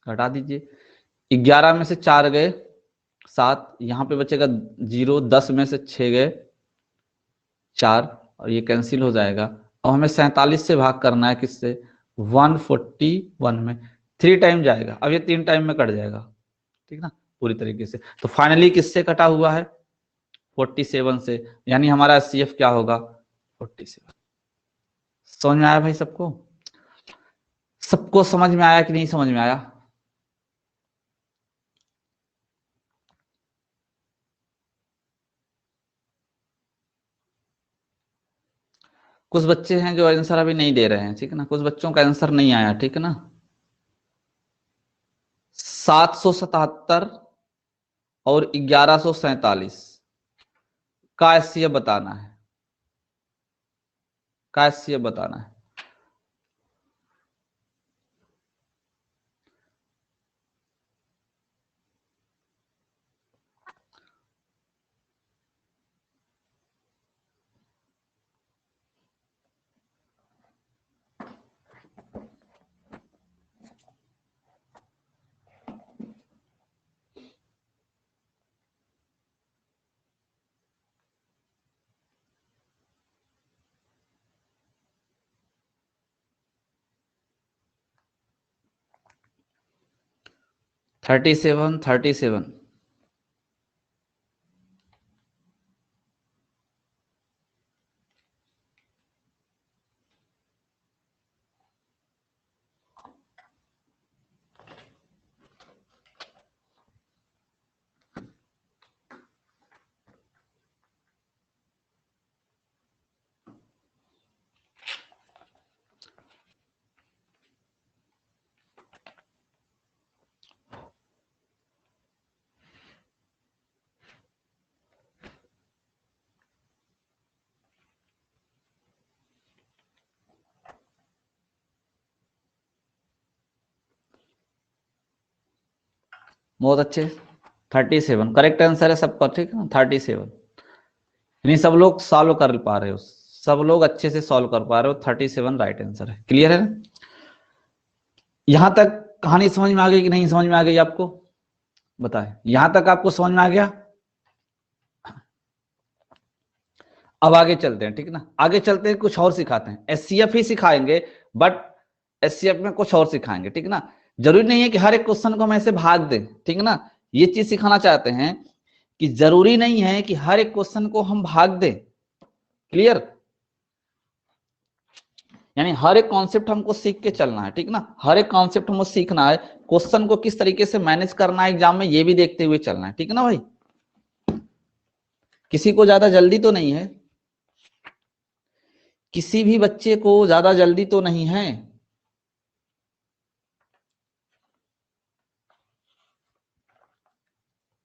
घटा दीजिए। 11 में से 4 गए 7, यहाँ पे बचेगा 0, 10 में से 6 गए 4 और ये कैंसिल हो जाएगा। और हमें 47 से भाग करना है, किससे? 141 में। 3 टाइम जाएगा, अब ये 3 टाइम में कट जाएगा, ठीक ना, पूरी तरीके से। तो फाइनली किससे कटा हुआ है? 47 से, यानी हमारा एचसीएफ क्या होगा? 47। समझ में आया भाई सबको? सबको समझ में आया कि नहीं समझ में आया? कुछ बच्चे हैं जो आंसर अभी नहीं दे रहे हैं, ठीक है ना, कुछ बच्चों का आंसर नहीं आया, ठीक है ना। 777 और 1147 का एचसीएफ बताना है, का एचसीएफ बताना है। Thirty seven, 37। बहुत अच्छे, 37 करेक्ट आंसर है सबका, ठीक है ना, 37। यानी सब लोग सॉल्व कर पा रहे हो, सब लोग अच्छे से सॉल्व कर पा रहे हो, 37 राइट आंसर है। क्लियर है ना? यहां तक कहानी समझ में आ गई कि नहीं समझ में आ गई आपको? बताएं, यहां तक आपको समझ में आ गया? अब आगे चलते हैं, ठीक है ना। आगे चलते हैं, कुछ और सिखाते हैं। एचसीएफ ही सिखाएंगे, बट एचसीएफ में कुछ और सिखाएंगे, ठीक है ना। जरूरी नहीं है कि हर एक क्वेश्चन को हम ऐसे भाग दें, ठीक है ना। ये चीज सिखाना चाहते हैं कि जरूरी नहीं है कि हर एक क्वेश्चन को हम भाग दें। क्लियर? यानी हर एक कॉन्सेप्ट हमको सीख के चलना है, ठीक ना। हर एक कॉन्सेप्ट हमको सीखना है, क्वेश्चन को किस तरीके से मैनेज करना है एग्जाम में, ये भी देखते हुए चलना है, ठीक है ना भाई। किसी को ज्यादा जल्दी तो नहीं है, किसी भी बच्चे को ज्यादा जल्दी तो नहीं है।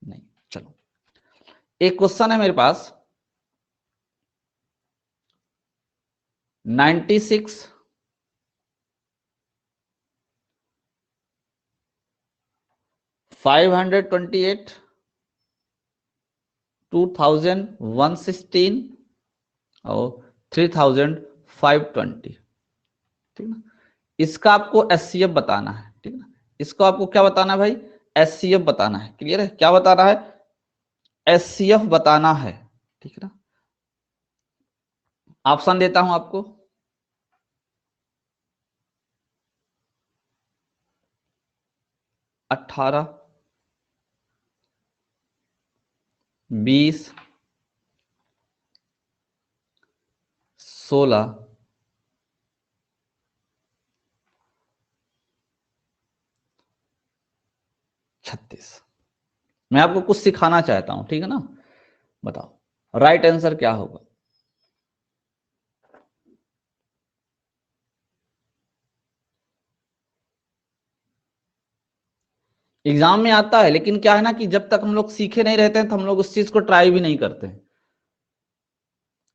नहीं, चलो एक क्वेश्चन है मेरे पास 96 528 2116 और 3520, ठीक ना। इसका आपको एचसीएफ बताना है, ठीक ना। इसको आपको क्या बताना है भाई? एचसीएफ बताना है। क्लियर है? क्या बताना है? एचसीएफ बताना है, ठीक है ना। ऑप्शन देता हूं आपको, 18, 20, 16, 36। मैं आपको कुछ सिखाना चाहता हूं, ठीक है ना। बताओ राइट आंसर क्या होगा? एग्जाम में आता है, लेकिन क्या है ना कि जब तक हम लोग सीखे नहीं रहते हैं तो हम लोग उस चीज को ट्राई भी नहीं करते हैं,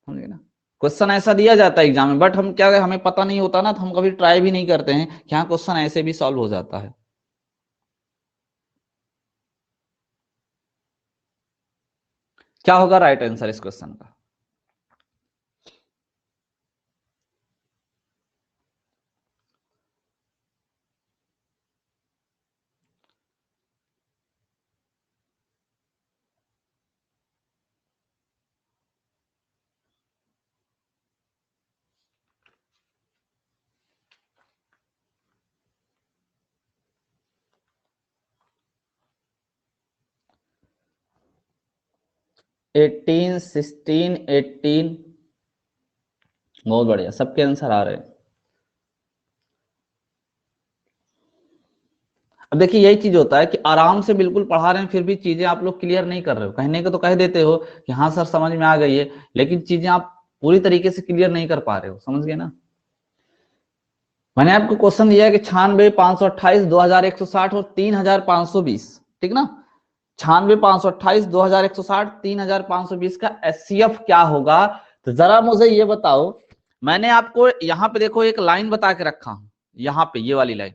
समझे ना। क्वेश्चन ऐसा दिया जाता है एग्जाम में, बट हम क्या हमें पता नहीं होता ना, तो हम कभी ट्राई भी नहीं करते हैं कि हाँ क्वेश्चन ऐसे भी सॉल्व हो जाता है। क्या होगा राइट आंसर इस क्वेश्चन का? एटीन, 16, 18। बहुत बढ़िया, सबके आंसर आ रहे हैं। अब देखिए यही चीज होता है कि आराम से बिल्कुल पढ़ा रहे हैं, फिर भी चीजें आप लोग क्लियर नहीं कर रहे हो। कहने को तो कह देते हो कि हाँ सर समझ में आ गई है, लेकिन चीजें आप पूरी तरीके से क्लियर नहीं कर पा रहे हो, समझ गए ना। मैंने आपको क्वेश्चन दिया है कि 96, 528, 2160 और 3520, ठीक ना। 96, 528, 2160, 3520 का एचसीएफ क्या होगा? तो जरा मुझे ये बताओ। मैंने आपको यहां पे देखो एक लाइन बता के रखा हूं, यहां पे ये वाली लाइन,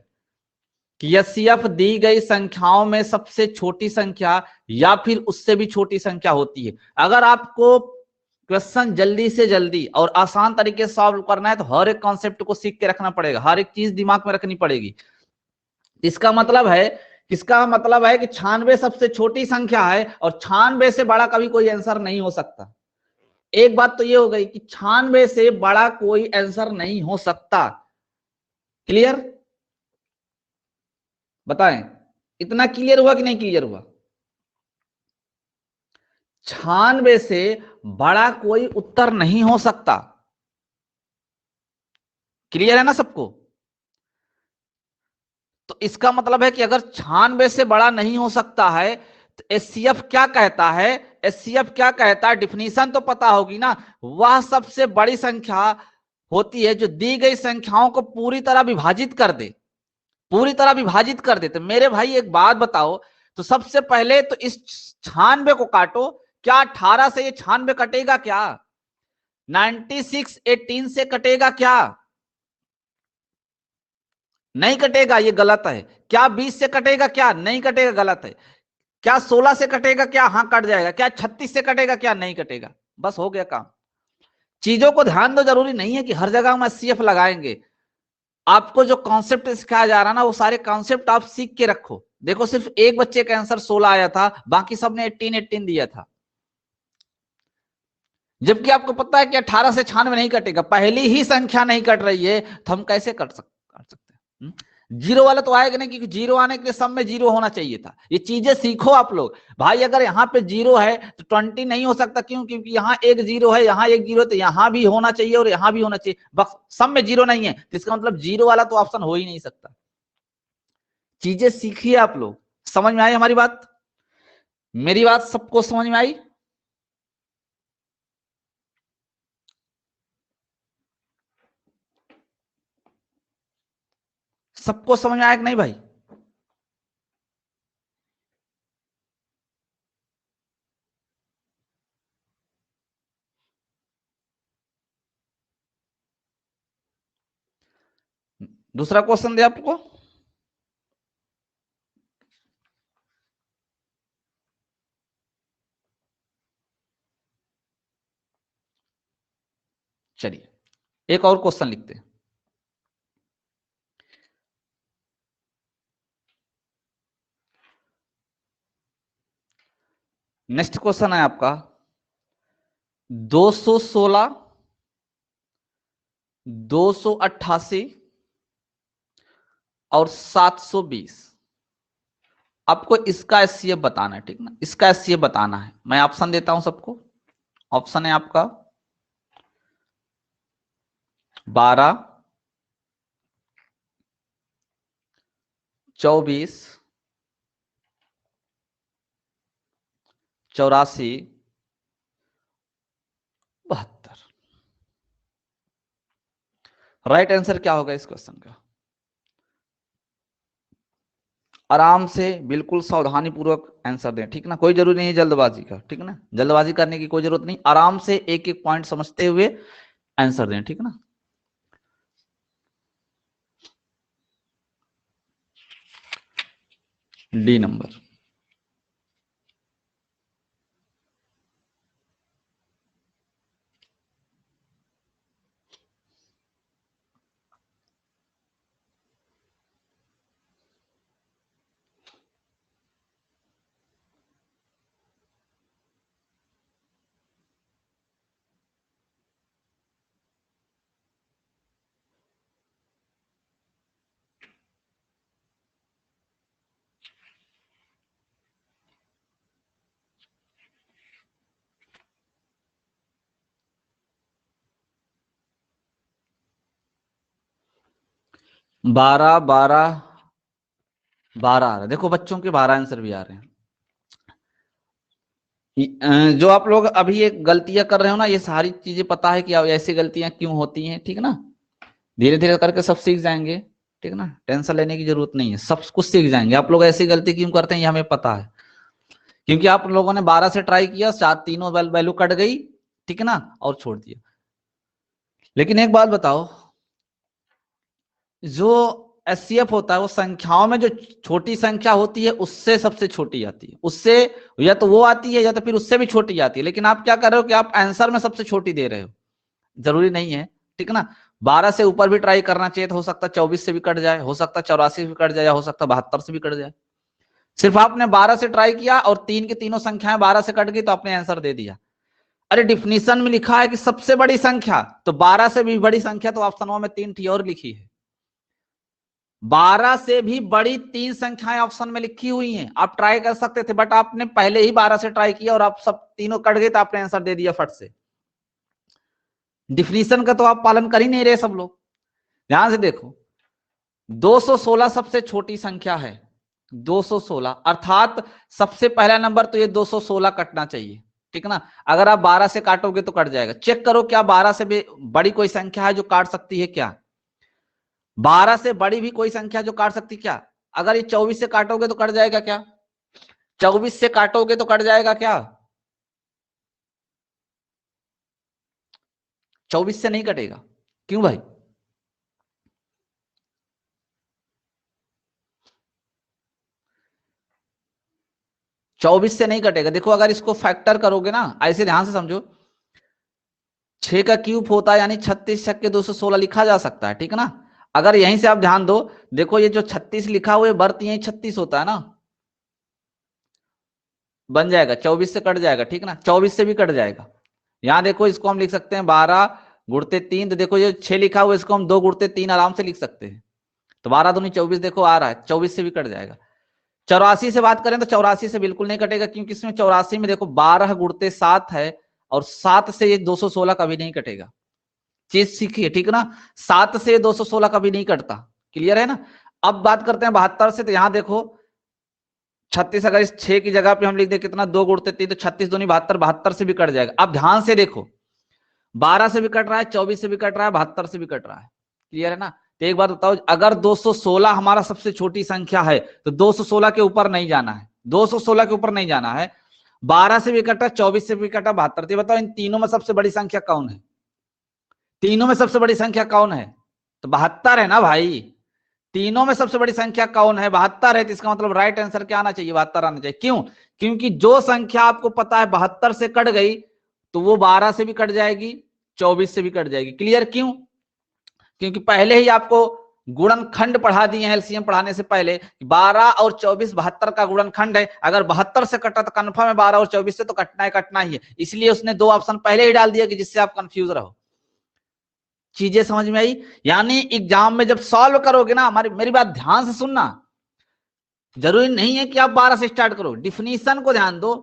कि एचसीएफ दी गई संख्याओं में सबसे छोटी संख्या या फिर उससे भी छोटी संख्या होती है। अगर आपको क्वेश्चन जल्दी से जल्दी और आसान तरीके से सॉल्व करना है तो हर एक कॉन्सेप्ट को सीख के रखना पड़ेगा, हर एक चीज दिमाग में रखनी पड़ेगी। इसका मतलब है, किसका मतलब है कि 96 सबसे छोटी संख्या है और 96 से बड़ा कभी कोई आंसर नहीं हो सकता। एक बात तो ये हो गई कि 96 से बड़ा कोई आंसर नहीं हो सकता। क्लियर? बताएं, इतना क्लियर हुआ कि नहीं क्लियर हुआ? 96 से बड़ा कोई उत्तर नहीं हो सकता। क्लियर है ना सबको? तो इसका मतलब है कि अगर 96 से बड़ा नहीं हो सकता है तो एचसीएफ क्या कहता है? एचसीएफ क्या कहता है? डिफिनीशन तो पता होगी ना। वह सबसे बड़ी संख्या होती है जो दी गई संख्याओं को पूरी तरह विभाजित कर दे, पूरी तरह विभाजित कर दे। तो मेरे भाई एक बात बताओ, तो सबसे पहले तो इस 96 को काटो। क्या 18 से ये 96 कटेगा क्या? 96 18 से कटेगा क्या? नहीं कटेगा, ये गलत है। क्या 20 से कटेगा क्या? नहीं कटेगा, गलत है। क्या 16 से कटेगा क्या? हाँ कट जाएगा। क्या 36 से कटेगा क्या? नहीं कटेगा। बस हो गया काम। चीजों को ध्यान दो, जरूरी नहीं है कि हर जगह हम एचसीएफ लगाएंगे। आपको जो कॉन्सेप्ट सिखाया जा रहा है ना, वो सारे कॉन्सेप्ट आप सीख के रखो। देखो सिर्फ एक बच्चे का आंसर 16 आया था, बाकी सबने 18 दिया था, जबकि आपको पता है कि 18 से 96 नहीं कटेगा, पहली ही संख्या नहीं कट रही है, तो हम कैसे कर सकते हैं? जीरो वाला तो आएगा नहीं, क्योंकि जीरो आने के लिए सब में जीरो होना चाहिए था। ये चीजें सीखो आप लोग भाई। अगर यहाँ पे जीरो है तो 20 नहीं हो सकता, क्यों? क्योंकि यहाँ एक जीरो है, यहाँ एक जीरो, तो यहाँ भी होना चाहिए और यहाँ भी होना चाहिए, बस सब में जीरो नहीं है, तो इसका मतलब जीरो वाला तो ऑप्शन हो ही नहीं सकता। चीजें सीखिए आप लोग। समझ में आई हमारी बात? मेरी बात सबको समझ में आई? सबको समझ में आया कि नहीं भाई? दूसरा क्वेश्चन दे आपको। चलिए एक और क्वेश्चन लिखते हैं। नेक्स्ट क्वेश्चन है आपका 216, 288 और 720। आपको इसका एचसीएफ बताना है, ठीक ना? इसका एचसीएफ बताना है। मैं ऑप्शन देता हूं सबको। ऑप्शन है आपका 12, 24, 84, 72। राइट आंसर क्या होगा इस क्वेश्चन का? आराम से बिल्कुल सावधानी पूर्वक आंसर दें, ठीक ना? कोई जरूरी नहीं है जल्दबाजी का, ठीक ना? जल्दबाजी करने की कोई जरूरत नहीं, आराम से एक एक पॉइंट समझते हुए आंसर दें, ठीक ना? D number. बारह, 12, 12 आ रहा है। देखो बच्चों के 12 आंसर भी आ रहे हैं। जो आप लोग अभी ये गलतियां कर रहे हो ना, ये सारी चीजें पता है कि ऐसी गलतियां क्यों होती हैं, ठीक ना? धीरे धीरे करके सब सीख जाएंगे, ठीक ना? टेंशन लेने की जरूरत नहीं है, सब कुछ सीख जाएंगे। आप लोग ऐसी गलती क्यों करते हैं ये हमें पता है, क्योंकि आप लोगों ने 12 से ट्राई किया, चार तीनों वैल्यू कट गई, ठीक है ना, और छोड़ दिया। लेकिन एक बात बताओ, जो एचसीएफ होता है वो संख्याओं में जो छोटी संख्या होती है उससे सबसे छोटी आती है, उससे या तो वो आती है या तो फिर उससे भी छोटी आती है। लेकिन आप क्या कर रहे हो कि आप आंसर में सबसे छोटी दे रहे हो, जरूरी नहीं है, ठीक ना? 12 से ऊपर भी ट्राई करना चाहिए, तो हो सकता है 24 से भी कट जाए, हो सकता है 84 से भी कट जाए, या हो सकता है 72 से भी कट जाए। सिर्फ आपने 12 से ट्राई किया और तीन की तीनों संख्याएं 12 से कट गई तो आपने आंसर दे दिया। अरे डिफिनीशन में लिखा है कि सबसे बड़ी संख्या, तो 12 से भी बड़ी संख्या तो ऑप्शन में 3 थी और लिखी है। 12 से भी बड़ी 3 संख्याएं ऑप्शन में लिखी हुई हैं, आप ट्राई कर सकते थे, बट आपने पहले ही 12 से ट्राई किया और आप सब तीनों कट गए तो आपने आंसर दे दिया फट से। डिफिनीशन का तो आप पालन कर ही नहीं रहे सब लोग। ध्यान से देखो, 216 सबसे छोटी संख्या है, 216, अर्थात सबसे पहला नंबर तो ये 216 कटना चाहिए, ठीक ना? अगर आप 12 से काटोगे तो कट जाएगा। चेक करो क्या 12 से भी बड़ी कोई संख्या है जो काट सकती है क्या? 12 से बड़ी भी कोई संख्या जो काट सकती क्या? अगर ये 24 से काटोगे तो कट जाएगा क्या? 24 से काटोगे तो कट जाएगा क्या? 24 से नहीं कटेगा, क्यों भाई? चौबीस से नहीं कटेगा। देखो अगर इसको फैक्टर करोगे ना, ऐसे ध्यान से समझो, 6 का क्यूब होता है यानी 36 छक्के 216 लिखा जा सकता है, ठीक है ना? अगर यहीं से आप ध्यान दो, देखो ये जो 36 लिखा हुआ है बर्थ यहीं 36 होता है ना, बन जाएगा 24 से कट जाएगा, ठीक ना, 24 से भी कट जाएगा। यहां देखो इसको हम लिख सकते हैं 12 गुणते 3, तो देखो ये 6 लिखा हुआ है इसको हम 2 गुणते 3 आराम से लिख सकते हैं। तो 12 दूनी 24 देखो आ रहा है, 24 से भी कट जाएगा। 84 से बात करें तो 84 से बिल्कुल नहीं कटेगा, क्योंकि इसमें 84 में देखो 12 गुणते 7 है, और 7 से ये 216 कभी नहीं कटेगा। चीज सीखिए, ठीक ना, 7 से 216 कभी नहीं कटता। क्लियर है ना। अब बात करते हैं 72 से, तो यहां देखो 36, अगर इस 6 की जगह पे हम लिख दे कितना 2 गुणते 3, तो 36 दूनी 72, 72 से भी कट जाएगा। अब ध्यान से देखो 12 से भी कट रहा है, 24 से भी कट रहा है, 72 से भी कट रहा है। क्लियर है ना। तो एक बात बताओ, अगर 216 हमारा सबसे छोटी संख्या है तो 216 के ऊपर नहीं जाना है, 216 के ऊपर नहीं जाना है। 12 से भी कटा, 24 से भी कटा, 72 से। बताओ इन तीनों में सबसे बड़ी संख्या कौन है, तीनों में सबसे बड़ी संख्या कौन है, तो 72 है ना भाई। तीनों में सबसे बड़ी संख्या कौन है, 72 है, तो इसका मतलब राइट आंसर क्या आना चाहिए, 72 आना चाहिए। क्यों, क्योंकि जो संख्या आपको पता है 72 से कट गई तो वो 12 से भी कट जाएगी, 24 से भी कट जाएगी। क्लियर, क्यों, क्योंकि पहले ही आपको गुणनखंड पढ़ा दिए हैं एलसीएम पढ़ाने से पहले, 12 और 24 72 का गुणनखंड है। अगर 72 से कटा तो कन्फर्म है 12 और 24 से तो कटना ही है, इसलिए उसने 2 ऑप्शन पहले ही डाल दिया कि जिससे आप कंफ्यूज रहो। चीजें समझ में आई। यानी एग्जाम में जब सॉल्व करोगे ना, हमारी मेरी बात ध्यान से सुनना, जरूरी नहीं है कि आप 12 से स्टार्ट करो, डिफिनीशन को ध्यान दो।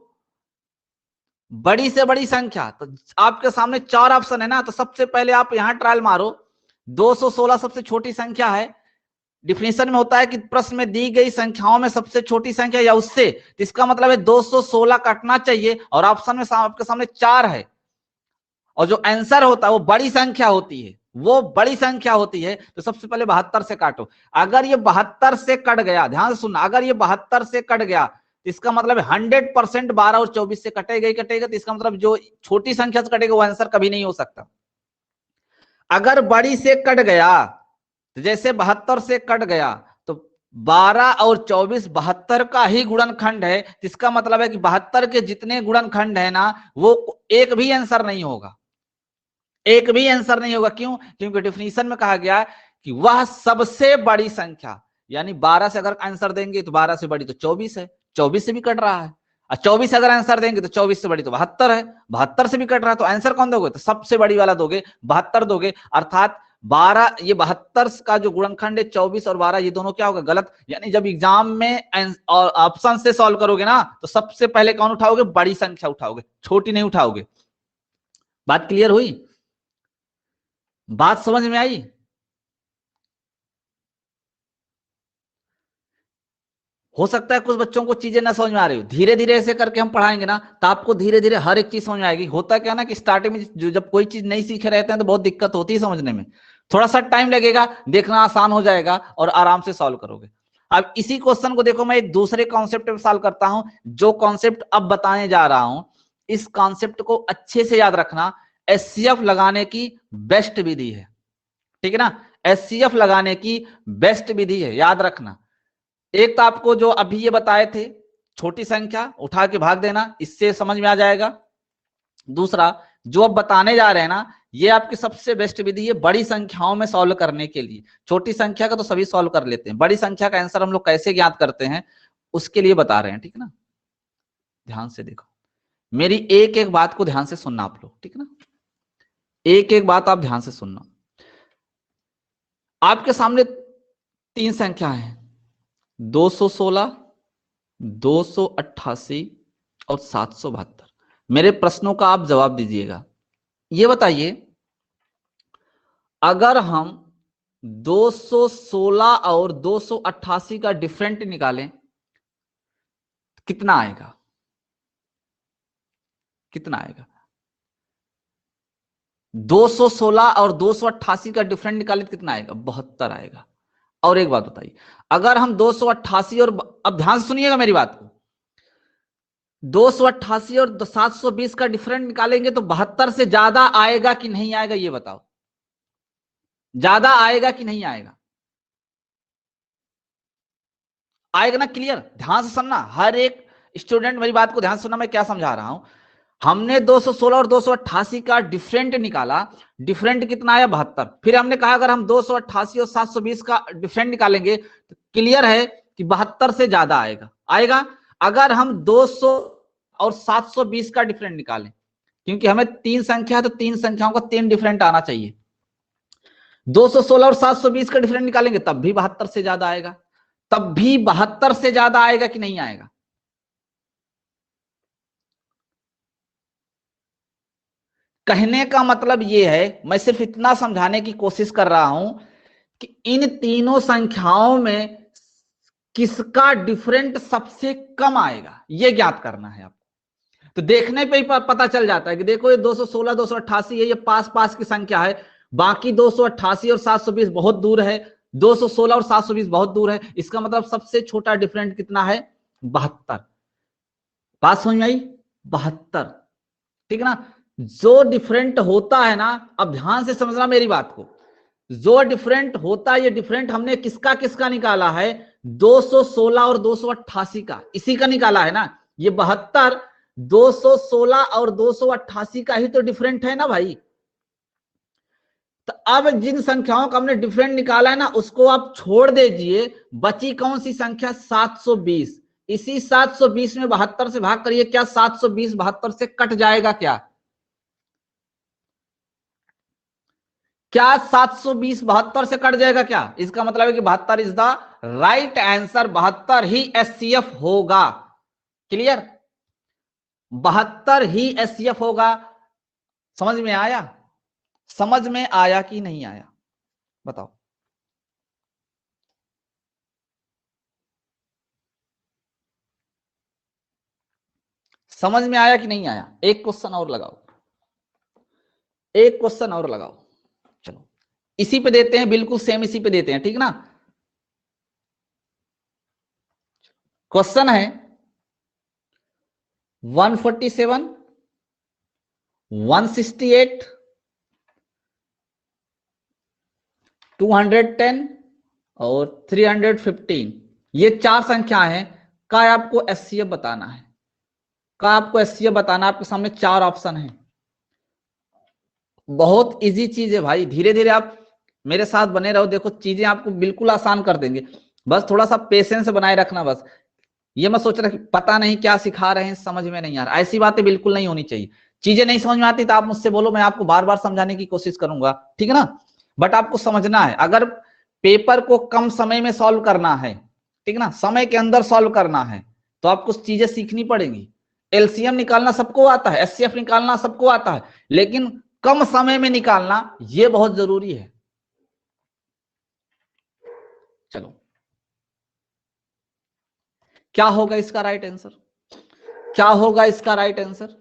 बड़ी से बड़ी संख्या, तो आपके सामने 4 ऑप्शन है ना, तो सबसे पहले आप यहां ट्रायल मारो। 216 सबसे छोटी संख्या है, डिफिनीशन में होता है कि प्रश्न में दी गई संख्याओं में सबसे छोटी संख्या या उससे, तो इसका मतलब है 216 कटना चाहिए, और ऑप्शन में आपके सामने 4 है, और जो आंसर होता है वो बड़ी संख्या होती है, वो बड़ी संख्या होती है। तो सबसे पहले 72 से काटो। अगर ये 72 से कट गया, ध्यान से सुनना, अगर ये 72 से कट गया तो इसका मतलब 100% 12 और 24 से कटेगा ही कटेगा, तो इसका मतलब जो छोटी संख्या से कटेगा वो आंसर कभी नहीं हो सकता। अगर बड़ी से कट गया, तो जैसे 72 से कट गया, तो 12 और 24 72 का ही गुणनखंड है, इसका मतलब है कि 72 के जितने गुणनखंड है ना, वो एक भी आंसर नहीं होगा, एक भी आंसर नहीं होगा। क्यों, क्योंकि डिफिनीशन में कहा गया कि वह सबसे बड़ी संख्या, यानी 12 से अगर आंसर देंगे तो 12 से बड़ी तो 24 है, 24 से भी कट रहा है, और 24 से अगर आंसर देंगे तो 24 से बड़ी तो 72 है, 72 से भी कट रहा है, तो आंसर कौन दोगे, तो सबसे बड़ी वाला दोगे, 72 दोगे। अर्थात 12, ये 72 का जो गुणनखंड है 24 और 12, ये दोनों क्या होगा, गलत। यानी जब एग्जाम में ऑप्शन से सॉल्व करोगे ना, तो सबसे पहले कौन उठाओगे, बड़ी संख्या उठाओगे, छोटी नहीं उठाओगे। बात क्लियर हुई, बात समझ में आई। हो सकता है कुछ बच्चों को चीजें ना समझ में आ रही हो, धीरे धीरे ऐसे करके हम पढ़ाएंगे ना, तो आपको धीरे धीरे हर एक चीज समझ में आएगी। होता क्या ना कि स्टार्टिंग में जब कोई चीज नहीं सीखे रहते हैं तो बहुत दिक्कत होती है समझने में, थोड़ा सा टाइम लगेगा, देखना आसान हो जाएगा और आराम से सॉल्व करोगे। अब इसी क्वेश्चन को देखो, मैं एक दूसरे कॉन्सेप्ट में सॉल्व करता हूं। जो कॉन्सेप्ट अब बताने जा रहा हूं, इस कॉन्सेप्ट को अच्छे से याद रखना। एचसीएफ लगाने की बेस्ट विधि है, ठीक है ना, एचसीएफ लगाने की बेस्ट विधि है, याद रखना। एक तो आपको जो अभी ये बताए थे, छोटी संख्या उठा के भाग देना, इससे समझ में आ जाएगा। दूसरा जो अब बताने जा रहे हैं ना, ये आपकी सबसे बेस्ट विधि है बड़ी संख्याओं में सॉल्व करने के लिए। छोटी संख्या का तो सभी सॉल्व कर लेते हैं, बड़ी संख्या का आंसर हम लोग कैसे ज्ञात करते हैं उसके लिए बता रहे हैं, ठीक है ना। ध्यान से देखो, मेरी एक एक बात को ध्यान से सुनना आप लोग, ठीक है ना, एक एक बात आप ध्यान से सुनना। आपके सामने 3 संख्या है, 216, 288 और 772। मेरे प्रश्नों का आप जवाब दीजिएगा। ये बताइए, अगर हम 216 और 288 का डिफरेंट निकालें कितना आएगा, कितना आएगा। 216 और 288 का डिफरेंट निकालें कितना आएगा, 72 आएगा। और एक बात बताइए, अगर हम 288 और, अब ध्यान से सुनिएगा मेरी बात को, 288 और 720 का डिफरेंट निकालेंगे तो 72 से ज्यादा आएगा कि नहीं आएगा, ये बताओ, ज्यादा आएगा कि नहीं आएगा, आएगा ना। क्लियर, ध्यान से सुनना, हर एक स्टूडेंट मेरी बात को ध्यान से सुनना, मैं क्या समझा रहा हूं। हमने 216 और 288 का डिफरेंट निकाला, डिफरेंट कितना आया 72। फिर हमने कहा अगर हम 288 और 720 का डिफरेंट निकालेंगे तो क्लियर है कि 72 से ज्यादा आएगा। अगर हम 200 और 720 का डिफरेंट निकालें, क्योंकि हमें 3 संख्या है तो 3 संख्याओं का 3 डिफरेंट आना चाहिए। 216 और 720 का डिफरेंट निकालेंगे तब भी 72 से ज्यादा आएगा। तब भी 72 से ज्यादा आएगा कि नहीं आएगा? कहने का मतलब यह है, मैं सिर्फ इतना समझाने की कोशिश कर रहा हूं कि इन तीनों संख्याओं में किसका डिफरेंट सबसे कम आएगा, यह ज्ञात करना है आपको। तो देखने पे ही पता चल जाता है कि देखो ये 216 288 है, ये पास पास की संख्या है, बाकी 288 और 720 बहुत दूर है, 216 और 720 बहुत दूर है। इसका मतलब सबसे छोटा डिफरेंट कितना है? 72। बात समझ में आई? 72, ठीक ना। जो डिफरेंट होता है ना, अब ध्यान से समझना मेरी बात को, जो डिफरेंट होता है, ये डिफरेंट हमने किसका किसका निकाला है? 216 और 288 का, इसी का निकाला है ना। ये 72 216 और 288 का ही तो डिफरेंट है ना भाई। तो अब जिन संख्याओं का हमने डिफरेंट निकाला है ना, उसको आप छोड़ दीजिए, बची कौन सी संख्या? 720। इसी 720 में 72 से भाग करिए, क्या 720 72 से कट जाएगा? क्या 720 72 से कट जाएगा? क्या इसका मतलब है कि 72 is the right answer, 72 he HCF होगा। क्लियर? 72 ही एचसीएफ होगा। समझ में आया? समझ में आया कि नहीं आया? बताओ। समझ में आया कि नहीं आया? एक क्वेश्चन और लगाओ, एक क्वेश्चन और लगाओ। चलो इसी पे देते हैं, बिल्कुल सेम इसी पे देते हैं, ठीक ना। क्वेश्चन है 147 168 210 और 315, ये 4 संख्या है का आपको एचसीएफ बताना है। आपके सामने 4 ऑप्शन है। बहुत इजी चीज है भाई, धीरे धीरे आप मेरे साथ बने रहो, देखो चीजें आपको बिल्कुल आसान कर देंगे। बस थोड़ा सा पेशेंस बनाए रखना। बस ये मत सोच रहे कि पता नहीं क्या सिखा रहे हैं, समझ में नहीं आ रहा, ऐसी बातें बिल्कुल नहीं होनी चाहिए। चीजें नहीं समझ में आती तो आप मुझसे बोलो, मैं आपको बार बार समझाने की कोशिश करूंगा, ठीक है ना। बट आपको समझना है, अगर पेपर को कम समय में सॉल्व करना है, ठीक ना, समय के अंदर सॉल्व करना है, तो आपको चीजें सीखनी पड़ेंगी। एलसीएम निकालना सबको आता है, एचसीएफ निकालना सबको आता है, लेकिन कम समय में निकालना यह बहुत जरूरी है। चलो क्या होगा इसका राइट आंसर? क्या होगा इसका right answer?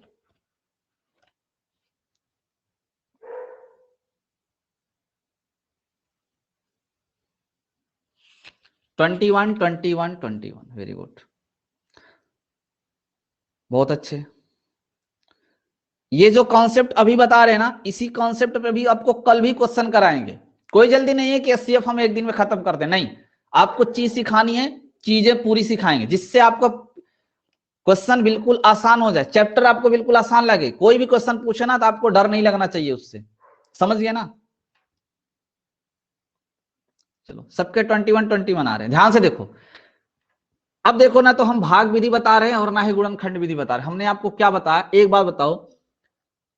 Twenty one 21 very good, बहुत अच्छे। ये जो कॉन्सेप्ट अभी बता रहे हैं ना, इसी कॉन्सेप्ट पे भी आपको कल भी क्वेश्चन कराएंगे। कोई जल्दी नहीं है कि एचसीएफ हम एक दिन में खत्म कर दें, नहीं। आपको चीज सिखानी है, चीजें पूरी सिखाएंगे, जिससे आपको क्वेश्चन बिल्कुल आसान हो जाए, चैप्टर आपको बिल्कुल आसान लगे। कोई भी क्वेश्चन पूछे ना तो आपको डर नहीं लगना चाहिए उससे, समझ गया ना। चलो सबके 21 आ रहे हैं, ध्यान से देखो। अब देखो ना, तो हम भाग विधि बता रहे हैं और ना ही गुणनखंड विधि बता रहे हैं। हमने आपको क्या बताया, एक बात बताओ,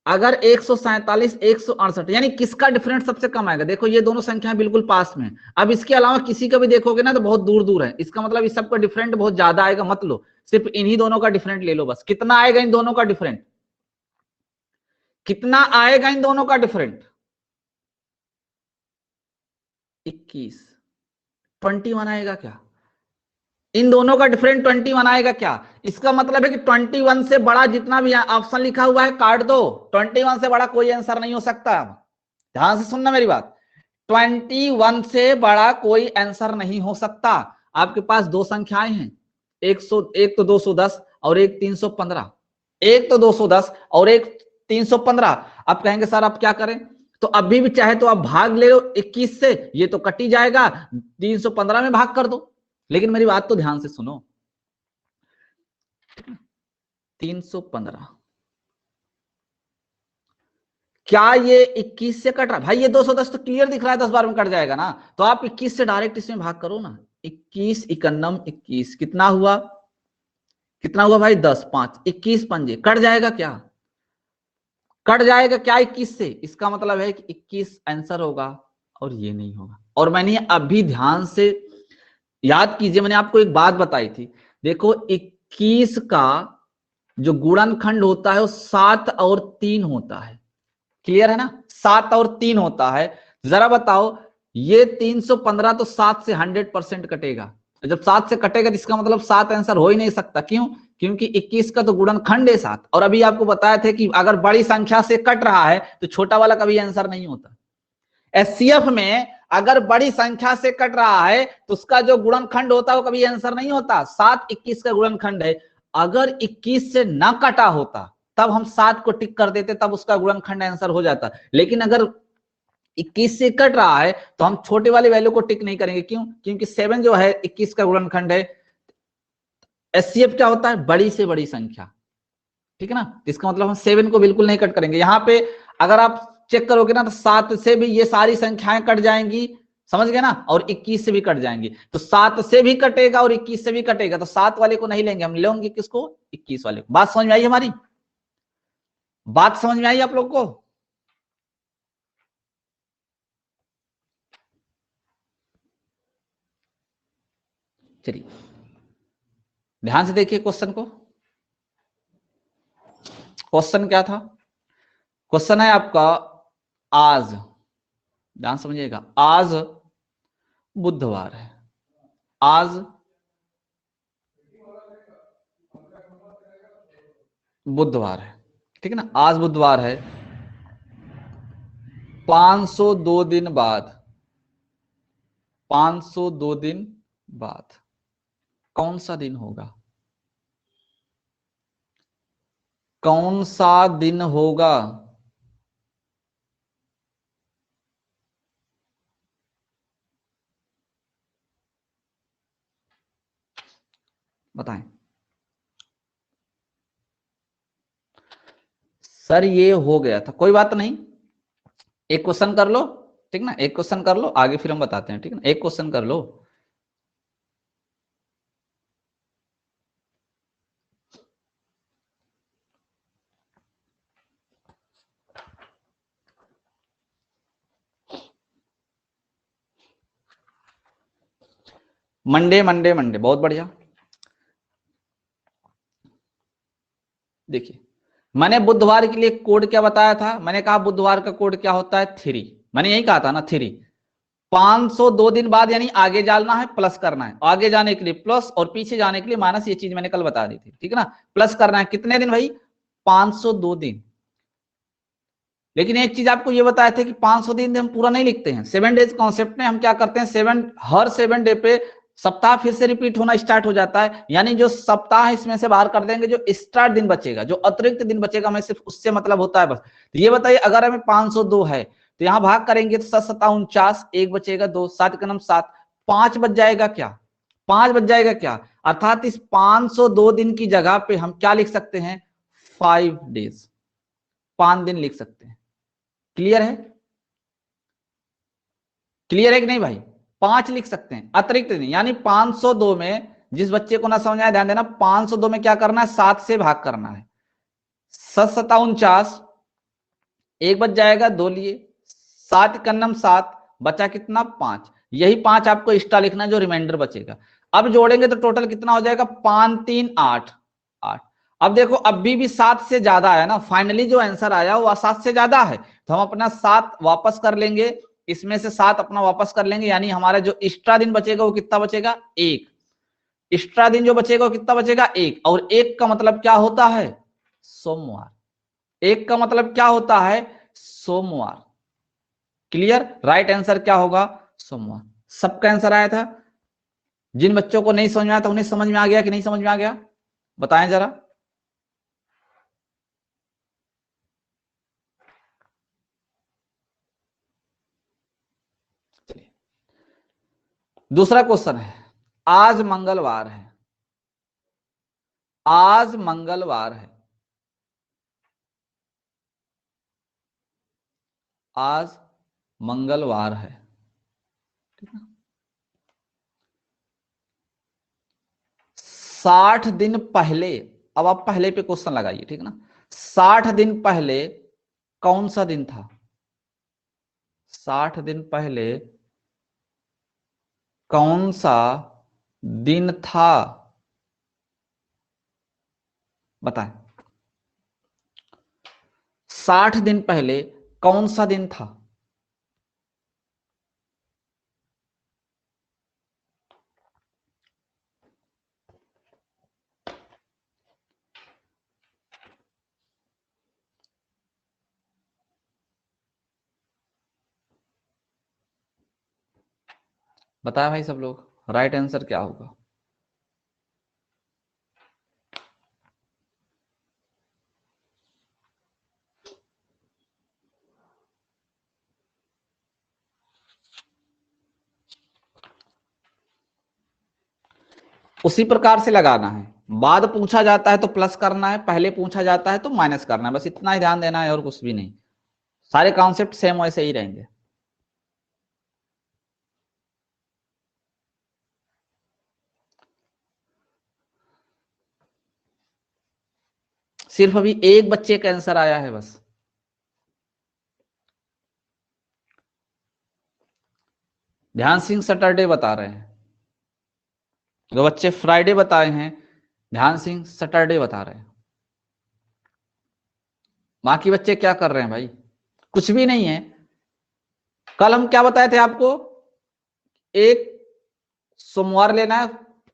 अगर 147 168 यानी किसका डिफरेंस सबसे कम आएगा? देखो ये दोनों संख्याएं बिल्कुल पास में। अब इसके अलावा किसी का भी देखोगे ना तो बहुत दूर दूर है, इसका मतलब इस सबका डिफरेंट बहुत ज्यादा आएगा, मत लो, सिर्फ इन्हीं दोनों का डिफरेंट ले लो। बस कितना आएगा इन दोनों का डिफरेंट? कितना आएगा इन दोनों का डिफरेंट? 21। 21 आएगा क्या? इन दोनों का डिफरेंट 21 आएगा क्या? इसका मतलब है कि 21 से बड़ा जितना भी ऑप्शन लिखा हुआ है काट दो, 21 से बड़ा कोई आंसर नहीं हो सकता। ध्यान से सुनना मेरी बात, 21 से बड़ा कोई आंसर नहीं हो सकता। आपके पास दो संख्याएं हैं, एक तो 210 और एक 315, एक तो 210 और एक 315। आप कहेंगे सर आप क्या करें? तो अभी भी चाहे तो आप भाग ले लो 21 से, ये तो कट ही जाएगा, 315 में भाग कर दो। लेकिन मेरी बात तो ध्यान से सुनो, 315 क्या ये 21 से कट रहा है? भाई ये 210 तो क्लियर दिख रहा है, 10 बार में कट जाएगा ना, तो आप 21 से डायरेक्ट इसमें भाग करो ना। 21 इकन्नम 21 कितना हुआ, कितना हुआ भाई 10, 5 21 पंजे कट जाएगा क्या, कट जाएगा क्या 21 से, इसका मतलब है कि 21 आंसर होगा और ये नहीं होगा। और मैंने अभी ध्यान से याद कीजिए, मैंने आपको एक बात बताई थी, देखो 21 का जो गुणनखंड होता है वो 7 और 3 होता है, क्लियर है ना, 7 और 3 होता है। जरा बताओ ये 315 तो 7 से 100% कटेगा, जब 7 से कटेगा तो इसका मतलब 7 आंसर हो ही नहीं सकता, क्यों, क्योंकि 21 का तो गुणनखंड है 7, और अभी आपको बताया था कि अगर बड़ी संख्या से कट रहा है तो छोटा वाला कभी आंसर नहीं होता। एचसीएफ में अगर बड़ी संख्या से कट रहा है तो उसका जो गुणनखंड होता है वो कभी आंसर नहीं होता, 7 21 का गुणनखंड है। अगर 21 से ना कटा होता तब हम 7 को टिक कर देते, तब उसका गुणनखंड आंसर हो जाता, लेकिन अगर 21 से कट रहा है तो हम छोटे वाले वैल्यू को टिक नहीं करेंगे, क्यों, क्योंकि 7 जो है 21 का गुणनखंड है। एचसीएफ क्या होता है, बड़ी से बड़ी संख्या, ठीक है ना, इसका मतलब हम 7 को बिल्कुल नहीं कट करेंगे। यहाँ पे अगर आप चेक करोगे ना तो 7 से भी ये सारी संख्याएं कट जाएंगी, समझ गए ना, और 21 से भी कट जाएंगी, तो 7 से भी कटेगा और 21 से भी कटेगा, तो 7 वाले को नहीं लेंगे, हम लेंगे किसको, 21 वाले को। बात समझ में आई हमारी, बात समझ में आई आप लोग को? चलिए ध्यान से देखिए क्वेश्चन को, क्वेश्चन क्या था, क्वेश्चन है आपका आज, ध्यान समझिएगा, आज बुधवार है, आज बुधवार है, ठीक है ना, आज बुधवार है, 502 दिन बाद, 502 दिन बाद कौन सा दिन होगा, कौन सा दिन होगा, बताएं। सर ये हो गया था, कोई बात नहीं, एक क्वेश्चन कर लो, ठीक ना, एक क्वेश्चन कर लो, आगे फिर हम बताते हैं, ठीक ना, एक क्वेश्चन कर लो। मंडे मंडे मंडे, बहुत बढ़िया। देखिए मैंने बुधवार के लिए कोड क्या बताया था, मैंने कहा बुधवार का कोड क्या होता है, 3, मैंने यही कहा था ना 3। 502 दिन बाद यानी आगे जाना है, प्लस करना है, आगे जाने के लिए प्लस और पीछे जाने के लिए माइनस, ये चीज मैंने कल बता दी थी, ठीक है ना, प्लस करना है कितने दिन भाई, 502 दिन। लेकिन एक चीज आपको ये बताया था कि 500 दिन हम पूरा नहीं लिखते हैं, 7 डेज कॉन्सेप्ट में हम क्या करते हैं, हर 7 डे पे सप्ताह फिर से रिपीट होना स्टार्ट हो जाता है, यानी जो सप्ताह है इसमें से बाहर कर देंगे, जो एक्स्ट्रा दिन बचेगा, जो अतिरिक्त दिन बचेगा, हमें सिर्फ उससे मतलब होता है बस। तो ये बताइए अगर हमें 502 है तो यहाँ भाग करेंगे तो 7 7 49, एक बचेगा 2, 7 का नाम 7, 5 बच जाएगा क्या, 5 बच जाएगा क्या, अर्थात इस 502 दिन की जगह पे हम क्या लिख सकते हैं, 5 डेज, 5 दिन लिख सकते हैं। क्लियर है, क्लियर है कि नहीं भाई, 5 लिख सकते हैं, अतिरिक्त नहीं, यानी 502 में, जिस बच्चे को ना समझ आए ध्यान देना, 502 में क्या करना है, 7 से भाग करना है, 7 7 49, एक बच जाएगा, 2 लिए, 7 का नम 7, बचा कितना 5, यही 5 आपको एक्स्ट्रा लिखना है जो रिमाइंडर बचेगा। अब जोड़ेंगे तो टोटल कितना हो जाएगा, 5 3 8 8। अब देखो अभी भी 7 से ज्यादा है ना, फाइनली जो आंसर आया वो 7 से ज्यादा है, तो हम अपना 7 वापस कर लेंगे, इसमें से 7 अपना वापस कर लेंगे, यानी हमारा जो एक्स्ट्रा दिन बचेगा वो कितना बचेगा, 1, एक्स्ट्रा दिन जो बचेगा वो कितना बचेगा, 1, और 1 का मतलब क्या होता है, सोमवार, 1 का मतलब क्या होता है, सोमवार। क्लियर, राइट आंसर क्या होगा, सोमवार। सबका आंसर आया था, जिन बच्चों को नहीं समझ में आया था उन्हें समझ में आ गया कि नहीं समझ में आ गया, बताएं जरा। चलिए दूसरा क्वेश्चन है, आज मंगलवार है, आज मंगलवार है, आज मंगलवार है, ठीक है। 60 दिन पहले, अब आप पहले पे क्वेश्चन लगाइए, ठीक है ना। 60 दिन पहले कौन सा दिन था? 60 दिन पहले कौन सा दिन था, बताएं। 60 दिन पहले कौन सा दिन था? बताया भाई सब लोग, राइट आंसर क्या होगा? उसी प्रकार से लगाना है, बाद पूछा जाता है तो प्लस करना है, पहले पूछा जाता है तो माइनस करना है, बस इतना ही ध्यान देना है और कुछ भी नहीं। सारे कॉन्सेप्ट सेम वैसे ही रहेंगे। सिर्फ अभी एक बच्चे का आंसर आया है बस। ध्यान सिंह सैटरडे बता रहे हैं, जो बच्चे फ्राइडे बताए हैं ध्यान सिंह सैटरडे बता रहे हैं। बाकी बच्चे क्या कर रहे हैं भाई? कुछ भी नहीं है। कल हम क्या बताए थे आपको? एक सोमवार लेना है,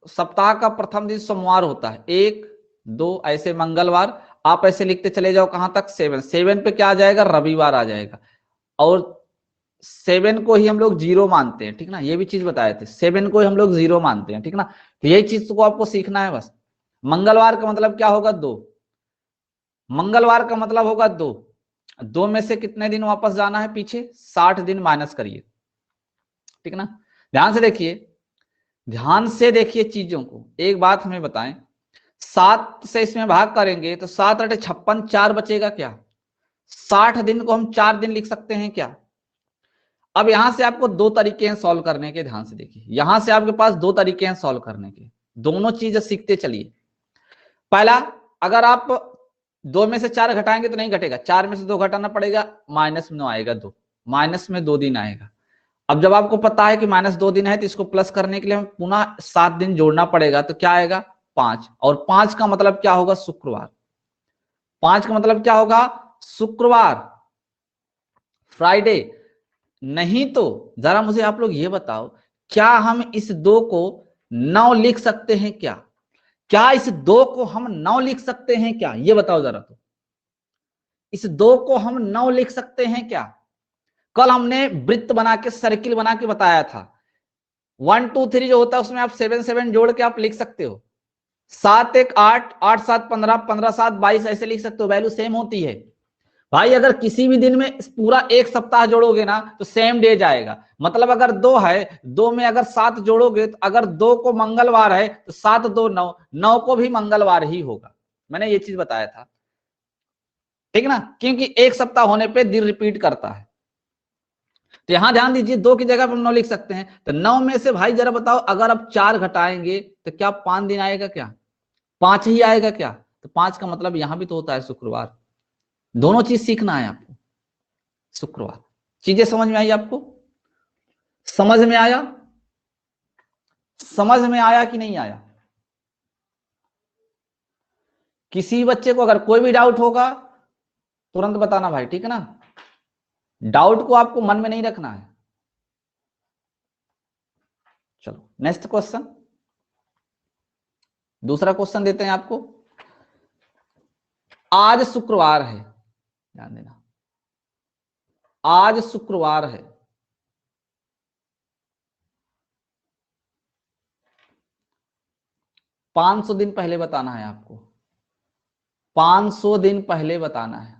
सप्ताह का प्रथम दिन सोमवार होता है, 1 2 ऐसे मंगलवार, आप ऐसे लिखते चले जाओ कहां तक, 7 7 पे क्या आ जाएगा, रविवार आ जाएगा। और 7 को ही हम लोग 0 मानते हैं, ठीक ना, ये भी चीज बताए थे, 7 को ही हम लोग 0 मानते हैं, ठीक ना। तो यही चीज को आपको सीखना है बस। मंगलवार का मतलब क्या होगा, 2। मंगलवार का मतलब होगा 2, 2 में से कितने दिन वापस जाना है पीछे, 60 दिन माइनस करिए, ठीक ना। ध्यान से देखिए, ध्यान से देखिए चीजों को। एक बात हमें बताएं, 7 से इसमें भाग करेंगे तो 7 8 56, 4 बचेगा क्या? 60 दिन को हम 4 दिन लिख सकते हैं क्या? अब यहां से आपको दो तरीके हैं सॉल्व करने के, ध्यान से देखिए, यहां से आपके पास दो तरीके हैं सॉल्व करने के, दोनों चीजें सीखते चलिए। पहला, अगर आप 2 में से 4 घटाएंगे तो नहीं घटेगा, 4 में से 2 घटाना पड़ेगा, माइनस में 9 आएगा, 2 माइनस में 2 दिन आएगा। अब जब आपको पता है कि -2 दिन है तो इसको प्लस करने के लिए हमें पुनः 7 दिन जोड़ना पड़ेगा, तो क्या आएगा, 5। और 5 का मतलब क्या होगा, शुक्रवार। 5 का मतलब क्या होगा, शुक्रवार, फ्राइडे। नहीं तो जरा मुझे आप लोग ये बताओ, क्या हम इस 2 को 9 लिख सकते हैं क्या? क्या इस 2 को हम 9 लिख सकते हैं क्या, ये बताओ जरा। तो इस 2 को हम 9 लिख सकते हैं क्या? कल हमने वृत्त बना के, सर्किल बना के बताया था, 1 2 3 जो होता है उसमें आप 7 7 जोड़ के आप लिख सकते हो, 7 1 8 8 7 15 15 7 22 ऐसे लिख सकते हो, वैल्यू सेम होती है भाई। अगर किसी भी दिन में पूरा एक सप्ताह जोड़ोगे ना तो सेम डे जाएगा, मतलब अगर 2 है, 2 में अगर 7 जोड़ोगे तो अगर 2 को मंगलवार है तो 7 2 9, 9 को भी मंगलवार ही होगा। मैंने ये चीज बताया था, ठीक ना, क्योंकि एक सप्ताह होने पे दिन रिपीट करता है। तो यहां ध्यान दीजिए, 2 की जगह पर 9 लिख सकते हैं, तो 9 में से भाई जरा बताओ, अगर आप 4 घटाएंगे तो क्या 5 दिन आएगा क्या, 5 ही आएगा क्या? तो 5 का मतलब यहां भी तो होता है शुक्रवार। दोनों चीज सीखना है आपको, शुक्रवार। चीजें समझ में आई आपको? समझ में आया? समझ में आया कि नहीं आया? किसी बच्चे को अगर कोई भी डाउट होगा तुरंत बताना भाई, ठीक है ना। डाउट को आपको मन में नहीं रखना है। चलो नेक्स्ट क्वेश्चन, दूसरा क्वेश्चन देते हैं आपको। आज शुक्रवार है, ध्यान देना, आज शुक्रवार है, 500 दिन पहले बताना है आपको, 500 दिन पहले बताना है।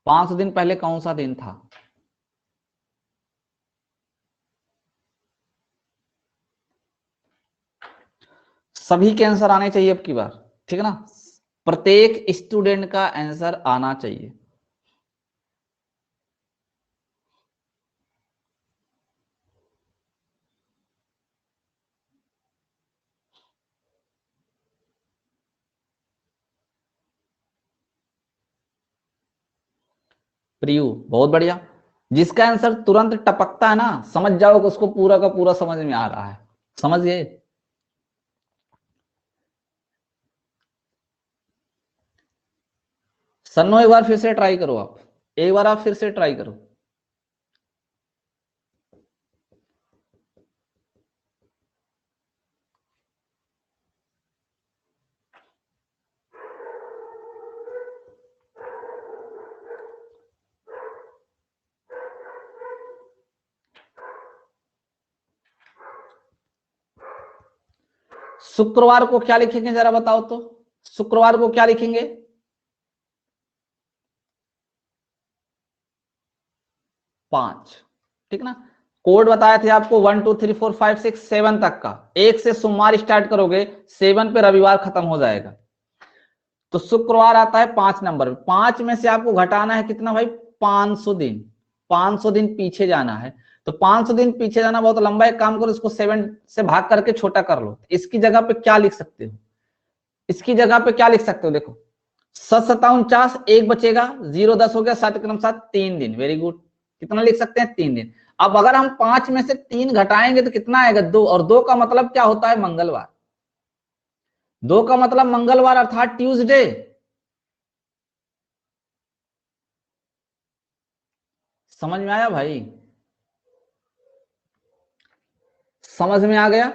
500 दिन पहले कौन सा दिन था? सभी के आंसर आने चाहिए अब की बार, ठीक है ना, प्रत्येक स्टूडेंट का आंसर आना चाहिए। प्रियु, बहुत बढ़िया। जिसका आंसर तुरंत टपकता है ना, समझ जाओ कि उसको पूरा का पूरा समझ में आ रहा है। समझ गए? सन्नो एक बार फिर से ट्राई करो, आप एक बार आप फिर से ट्राई करो। शुक्रवार को क्या लिखेंगे जरा बताओ तो, शुक्रवार को क्या लिखेंगे? 5, ठीक ना। कोड बताए थे आपको 1 2 3 4 5 6 7 तक का, 1 से सोमवार स्टार्ट करोगे, 7 पे रविवार खत्म हो जाएगा। तो शुक्रवार आता है 5 नंबर, 5 में से आपको घटाना है कितना भाई? 500 दिन। 500 दिन पीछे जाना है। तो 500 दिन पीछे जाना बहुत लंबा, एक काम करो, इसको 7 से भाग करके छोटा कर लो। इसकी जगह पे क्या लिख सकते हो? इसकी जगह पे क्या लिख सकते हो? देखो, 7 7 49, एक बचेगा, 0 10 हो गया, 7 क्रम 7, 3 दिन। Very good. कितना लिख सकते हैं? 3 दिन। अब अगर हम 5 में से 3 घटाएंगे तो कितना आएगा? 2। और 2 का मतलब क्या होता है? मंगलवार। 2 का मतलब मंगलवार अर्थात ट्यूसडे। समझ में आया भाई? समझ में आ गया?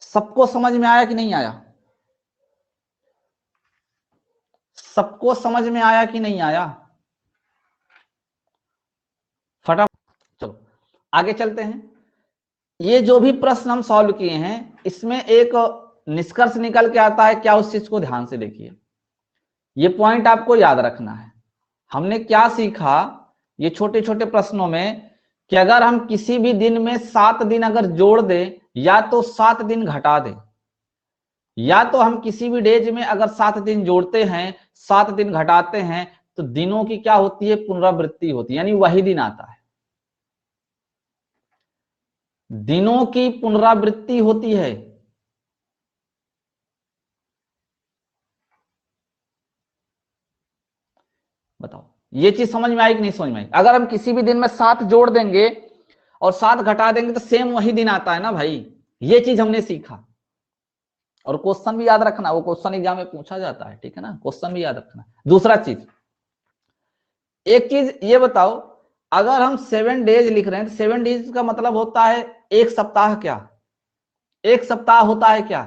सबको समझ में आया कि नहीं आया? सबको समझ में आया कि नहीं आया? फटाफट चलो आगे चलते हैं। ये जो भी प्रश्न हम सॉल्व किए हैं, इसमें एक निष्कर्ष निकल के आता है क्या, उस चीज को ध्यान से देखिए। ये पॉइंट आपको याद रखना है। हमने क्या सीखा ये छोटे छोटे प्रश्नों में, कि अगर हम किसी भी दिन में 7 दिन अगर जोड़ दें, या तो 7 दिन घटा दें, या तो हम किसी भी डेज में अगर 7 दिन जोड़ते हैं, 7 दिन घटाते हैं, तो दिनों की क्या होती है? पुनरावृत्ति होती है, यानी वही दिन आता है। दिनों की पुनरावृत्ति होती है। बताओ ये चीज समझ में आई कि नहीं समझ में आई? अगर हम किसी भी दिन में 7 जोड़ देंगे और 7 घटा देंगे तो सेम वही दिन आता है ना भाई। ये चीज हमने सीखा। और क्वेश्चन भी याद रखना, वो क्वेश्चन एग्जाम में पूछा जाता है, ठीक है ना। क्वेश्चन भी याद रखना। दूसरा चीज, एक चीज ये बताओ, अगर हम 7 डेज लिख रहे हैं तो 7 डेज का मतलब होता है एक सप्ताह। क्या एक सप्ताह होता है? क्या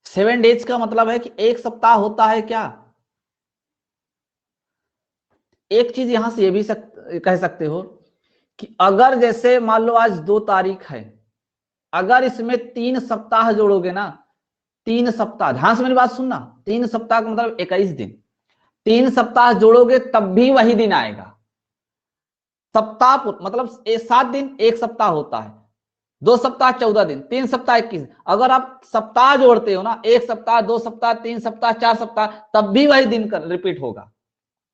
7 डेज का मतलब है कि एक सप्ताह होता है? क्या एक चीज यहां से ये भी कह सकते हो कि अगर जैसे मान लो आज 2 तारीख है, अगर इसमें 3 सप्ताह जोड़ोगे ना, 3 सप्ताह, ध्यान से मेरी बात सुनना, 3 सप्ताह का मतलब 21 दिन, 3 सप्ताह जोड़ोगे तब भी वही दिन आएगा। सप्ताह मतलब 7 दिन एक सप्ताह होता है, 2 सप्ताह 14 दिन, 3 सप्ताह 21। अगर आप सप्ताह जोड़ते हो ना, 1 सप्ताह 2 सप्ताह 3 सप्ताह 4 सप्ताह, तब भी वही दिन रिपीट होगा,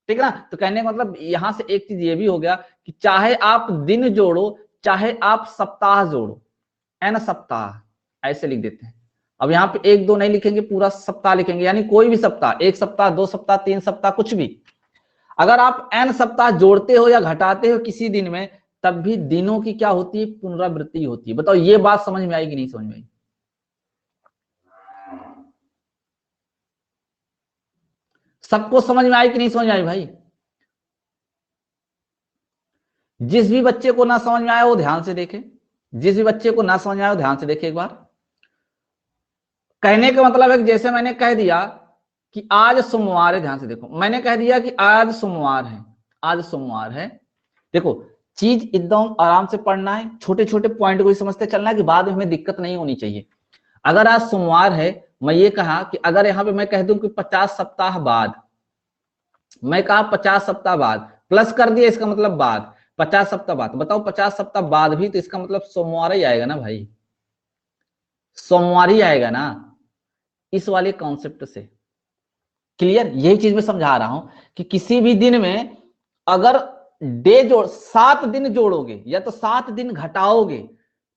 ठीक है ना। तो कहने का मतलब यहां से एक चीज ये भी हो गया कि चाहे आप दिन जोड़ो चाहे आप सप्ताह जोड़ो, एन सप्ताह ऐसे लिख देते हैं। अब यहाँ पे 1 2 नहीं लिखेंगे, पूरा सप्ताह लिखेंगे, यानी कोई भी सप्ताह, 1 सप्ताह 2 सप्ताह 3 सप्ताह कुछ भी, अगर आप एन सप्ताह जोड़ते हो या घटाते हो किसी दिन में, तब भी दिनों की क्या होती है? पुनरावृत्ति होती है। बताओ ये बात समझ में आई कि नहीं समझ में आई? सबको समझ में आई कि नहीं समझ में आई भाई? जिस भी बच्चे को ना समझ में आया वो ध्यान से देखे, जिस भी बच्चे को ना समझ में आया वो ध्यान से देखे एक बार। कहने का मतलब है कि जैसे मैंने कह दिया कि आज सोमवार है, ध्यान से देखो, मैंने कह दिया कि आज सोमवार है, आज सोमवार है। देखो चीज एकदम आराम से पढ़ना है, छोटे छोटे पॉइंट को ही समझते चलना है कि बाद में हमें दिक्कत नहीं होनी चाहिए। अगर आज सोमवार है, मैं ये कहा कि अगर यहाँ पे मैं कह दूं कि 50 सप्ताह बाद, मैं कहा 50 सप्ताह बाद, प्लस कर दिया, इसका मतलब बाद, 50 सप्ताह बाद, बताओ 50 सप्ताह बाद भी तो इसका मतलब सोमवार ही आएगा ना भाई, सोमवार ही आएगा ना, इस वाले कॉन्सेप्ट से। क्लियर? यही चीज मैं समझा रहा हूं कि किसी भी दिन में अगर डे जोड़ 7 दिन जोड़ोगे या तो 7 दिन घटाओगे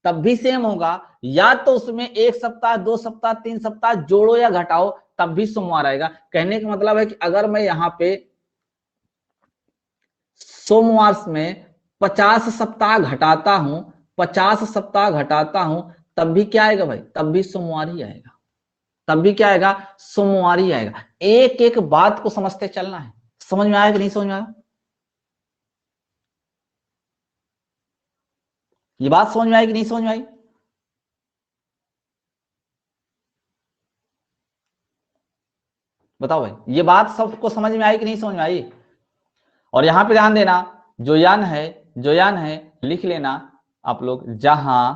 तब भी सेम होगा, या तो उसमें 1 सप्ताह 2 सप्ताह 3 सप्ताह जोड़ो या घटाओ तब भी सोमवार आएगा। कहने का मतलब है कि अगर मैं यहाँ पे सोमवार में 50 सप्ताह घटाता हूं, 50 सप्ताह घटाता हूं, तब भी क्या आएगा भाई, तब भी सोमवार ही आएगा, तब भी क्या आएगा, सोमवार ही आएगा। एक एक बात को समझते चलना है। समझ में आया कि नहीं समझ में आया? ये बात समझ में आई कि नहीं समझ में आई? बताओ भाई, ये बात सबको समझ में आई कि नहीं समझ में आई? और यहां पे ध्यान देना, जो यन है, जो यन है लिख लेना आप लोग, जहां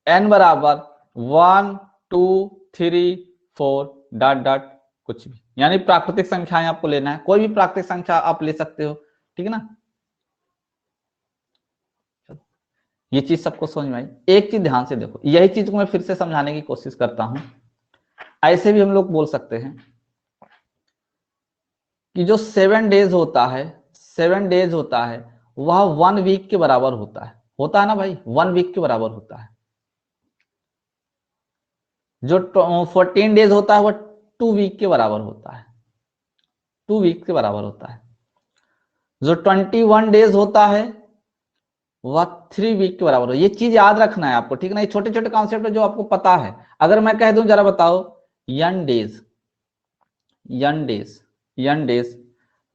n बराबर 1 2 3 4 डॉट डॉट कुछ भी, यानी प्राकृतिक संख्याएं आपको लेना है, कोई भी प्राकृतिक संख्या आप ले सकते हो, ठीक है ना। ये चीज सबको समझ में आई? एक चीज ध्यान से देखो, यही चीज को मैं फिर से समझाने की कोशिश करता हूं। ऐसे भी हम लोग बोल सकते हैं कि जो 7 डेज होता है, 7 डेज होता है, वह 1 वीक के बराबर होता है ना भाई, 1 वीक के बराबर होता है। जो 14 डेज होता है वह 2 वीक के बराबर होता है, 2 वीक के बराबर होता है। जो 21 डेज होता है वह 3 वीक के बराबर हो। ये चीज याद रखना है आपको, ठीक है ना। ये छोटे छोटे कॉन्सेप्ट है जो आपको पता है। अगर मैं कह दूं जरा बताओ, यन डेज, यन डेज, यन डेज,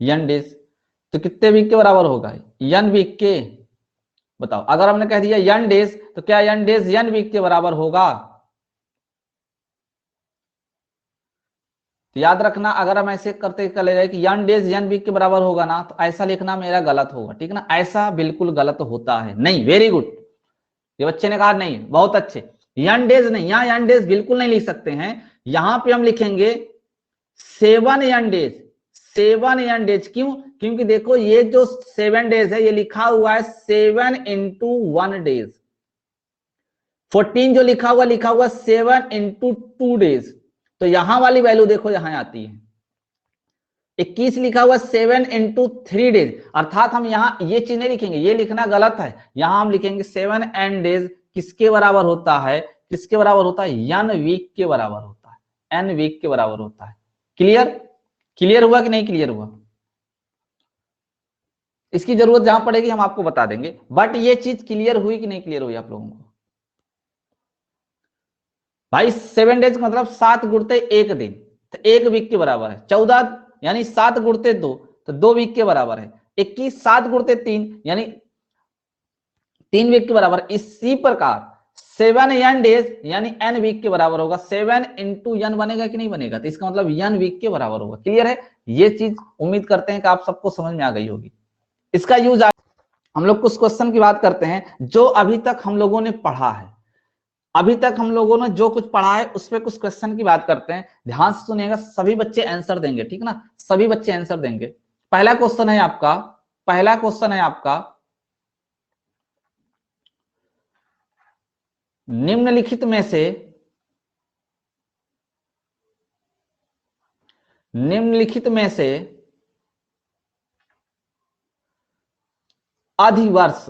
यन डेज, तो कितने वीक के बराबर होगा, यन वीक के। बताओ, अगर हमने कह दिया यन डेज, तो क्या यन डेज यन वीक के बराबर होगा? तो याद रखना, अगर हम ऐसे करते चले जाए कि यन डेज यन वीक के बराबर होगा ना, तो ऐसा लिखना मेरा गलत होगा, ठीक है ना। ऐसा बिल्कुल गलत होता है नहीं। वेरी गुड, ये बच्चे ने कहा नहीं, बहुत अच्छे। यन डेज नहीं, यहां यन डेज बिल्कुल नहीं लिख सकते हैं। यहां पे हम लिखेंगे 7 यन डेज, 7 यन डेज। क्यों? क्योंकि देखो ये जो 7 डेज है, ये लिखा हुआ है 7 इंटू 1 डेज। 14 जो लिखा हुआ 7 इंटू 2 डेज। तो यहां वाली वैल्यू देखो यहां आती है 21, लिखा हुआ 7 इंटू 3 डेज। अर्थात हम यहां ये चीज नहीं लिखेंगे, ये लिखना गलत है। यहां हम लिखेंगे 7 एन डेज किसके बराबर होता है, किसके बराबर होता है, यन वीक के बराबर होता है, एन वीक के बराबर होता है। क्लियर? क्लियर हुआ कि नहीं क्लियर हुआ? इसकी जरूरत जहां पड़ेगी हम आपको बता देंगे, बट ये चीज क्लियर हुई कि नहीं क्लियर हुई आप लोगों को? भाई 7 डेज का मतलब 7 गुणते 1 दिन, तो 1 वीक के बराबर है। 14 यानी 7 गुणते 2, तो 2 वीक के बराबर है। 21 7 गुणते 3 यानी 3 वीक के बराबर। इसी प्रकार 7 यन डेज यानी एन वीक के बराबर होगा। 7 इंटू यन बनेगा कि नहीं बनेगा, तो इसका मतलब यन वीक के बराबर होगा। क्लियर है? ये चीज उम्मीद करते हैं कि आप सबको समझ में आ गई होगी। इसका यूज हम लोग कुछ क्वेश्चन की बात करते हैं जो अभी तक हम लोगों ने पढ़ा है। अभी तक हम लोगों ने जो कुछ पढ़ा है उस पर कुछ क्वेश्चन की बात करते हैं। ध्यान से सुनिएगा, सभी बच्चे आंसर देंगे, ठीक ना, सभी बच्चे आंसर देंगे। पहला क्वेश्चन है आपका, पहला क्वेश्चन है आपका, निम्नलिखित में से, निम्नलिखित में से अधिवर्ष,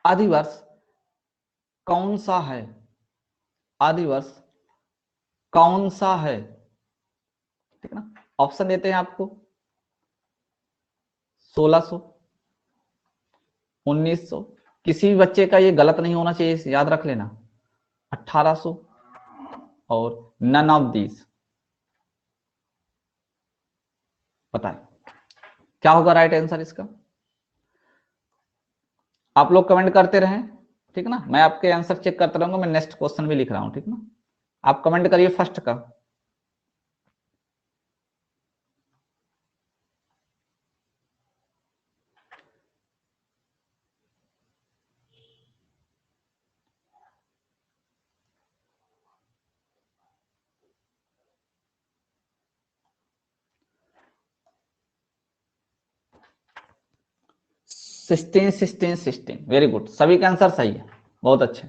अधिवर्ष कौन सा है, अधिवर्ष कौन सा है, ठीक ना। ऑप्शन देते हैं आपको, 1600, 1900, किसी भी बच्चे का ये गलत नहीं होना चाहिए, याद रख लेना, 1800 और नन ऑफ दीज। बताएं क्या होगा राइट आंसर इसका? आप लोग कमेंट करते रहें, ठीक ना, मैं आपके आंसर चेक करता रहूंगा। मैं नेक्स्ट क्वेश्चन भी लिख रहा हूं, ठीक ना। आप कमेंट करिए फर्स्ट का। सिक्सटीन, 16, 16, वेरी गुड, सभी का आंसर सही है, बहुत अच्छे।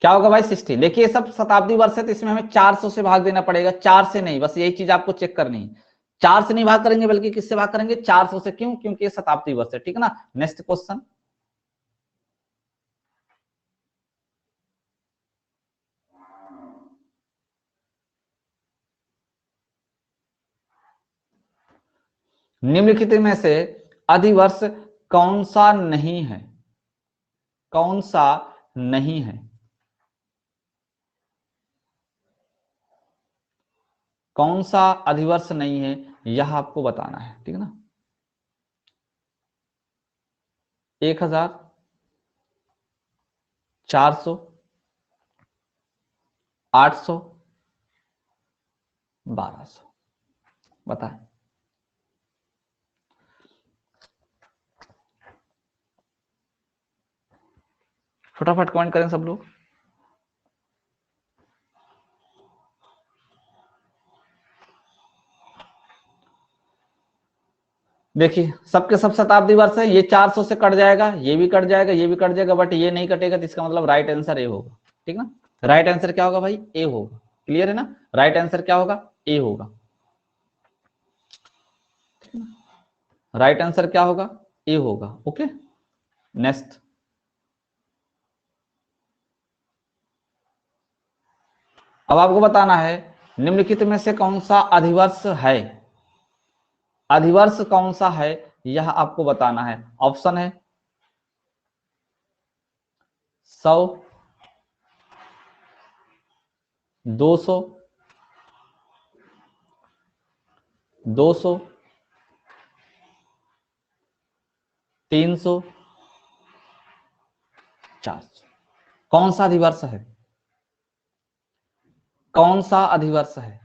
क्या होगा भाई 16? देखिए सब शताब्दी वर्ष है, तो इसमें हमें 400 से भाग देना पड़ेगा, 4 से नहीं, बस यही चीज आपको चेक करनी है। 4 से नहीं भाग करेंगे, बल्कि किससे भाग करेंगे, 400 से। क्यों? क्योंकि ये शताब्दी वर्ष है, ठीक है ना। नेक्स्ट क्वेश्चन, निम्नलिखित में से अधिवर्ष कौन सा नहीं है? कौन सा नहीं है? कौन सा अधिवर्ष नहीं है यह आपको बताना है, ठीक है ना। 1000, 400, 800, 1200, बताएं। फटाफट कमेंट करें सब लोग। देखिए सबके सब शताब्दी वर्ष है, ये 400 से कट जाएगा, ये भी कट जाएगा, ये भी कट जाएगा, बट ये नहीं कटेगा, तो इसका मतलब राइट आंसर ए होगा, ठीक ना। राइट आंसर क्या होगा भाई? ए होगा। क्लियर है ना? राइट आंसर क्या होगा? ए होगा। राइट आंसर क्या होगा? ए होगा। Okay, next. अब आपको बताना है निम्नलिखित में से कौन सा अधिवर्ष है। अधिवर्ष कौन सा है यह आपको बताना है। ऑप्शन है 100, 200, 200, 300, 400। कौन सा अधिवर्ष है? कौन सा अधिवर्ष है?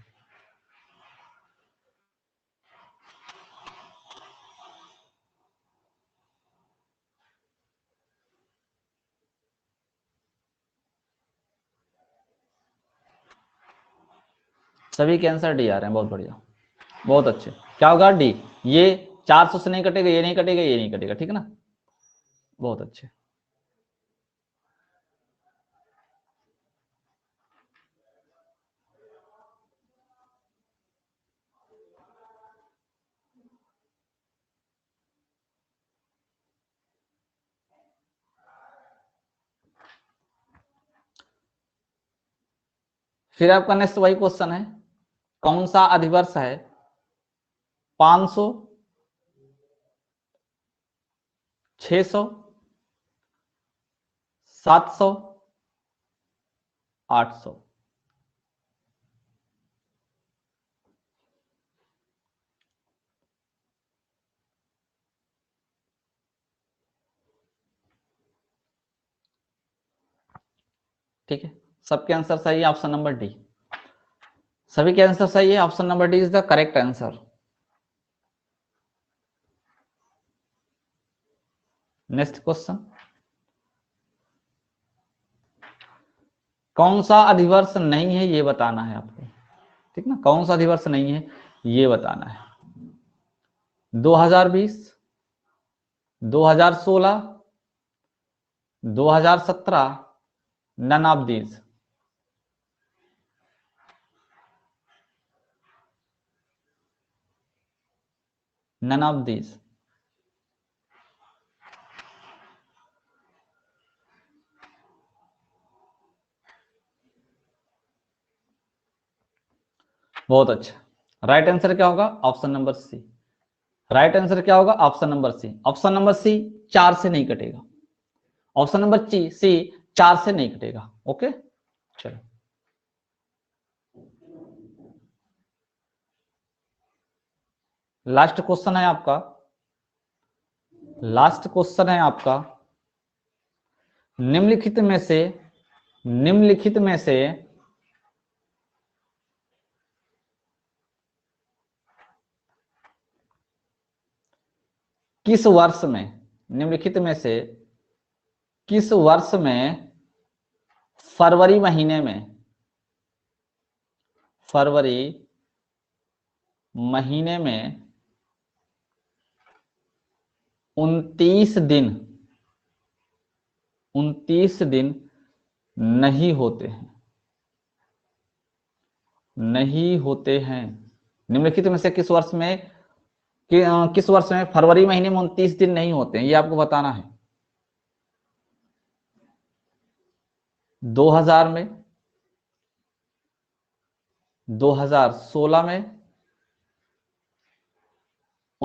सभी के आंसर डी आ रहे हैं, बहुत बढ़िया, बहुत अच्छे। क्या होगा? डी। ये 400 से नहीं कटेगा, ये नहीं कटेगा, ये नहीं कटेगा, ठीक है ना। बहुत अच्छे। फिर आपका नेक्स्ट वही क्वेश्चन है, कौन सा अधिवर्ष है 500, 600, 700, 800। ठीक है, सबके आंसर सही है, ऑप्शन नंबर डी। सभी के आंसर सही है, option number D is the correct answer. Next question, कौन सा अधिवर्ष नहीं है ये बताना है आपको, ठीक ना। कौन सा अधिवर्ष नहीं है ये बताना है। 2020, 2016, 2017, none of these. None of these. बहुत अच्छा। राइट आंसर क्या होगा? Option number C. Right answer क्या होगा? Option number C. Option number C 4 से नहीं कटेगा। ऑप्शन नंबर सी 4 से नहीं कटेगा। ओके, चलो लास्ट क्वेश्चन है आपका। लास्ट क्वेश्चन है आपका, निम्नलिखित में से, निम्नलिखित में से किस वर्ष में, निम्नलिखित में से किस वर्ष में फरवरी महीने में, फरवरी महीने में 29 दिन, 29 दिन नहीं होते हैं, नहीं होते हैं। निम्नलिखित में से किस वर्ष में किस वर्ष में फरवरी महीने में 29 दिन नहीं होते हैं, ये आपको बताना है। 2000 में, 2016 में,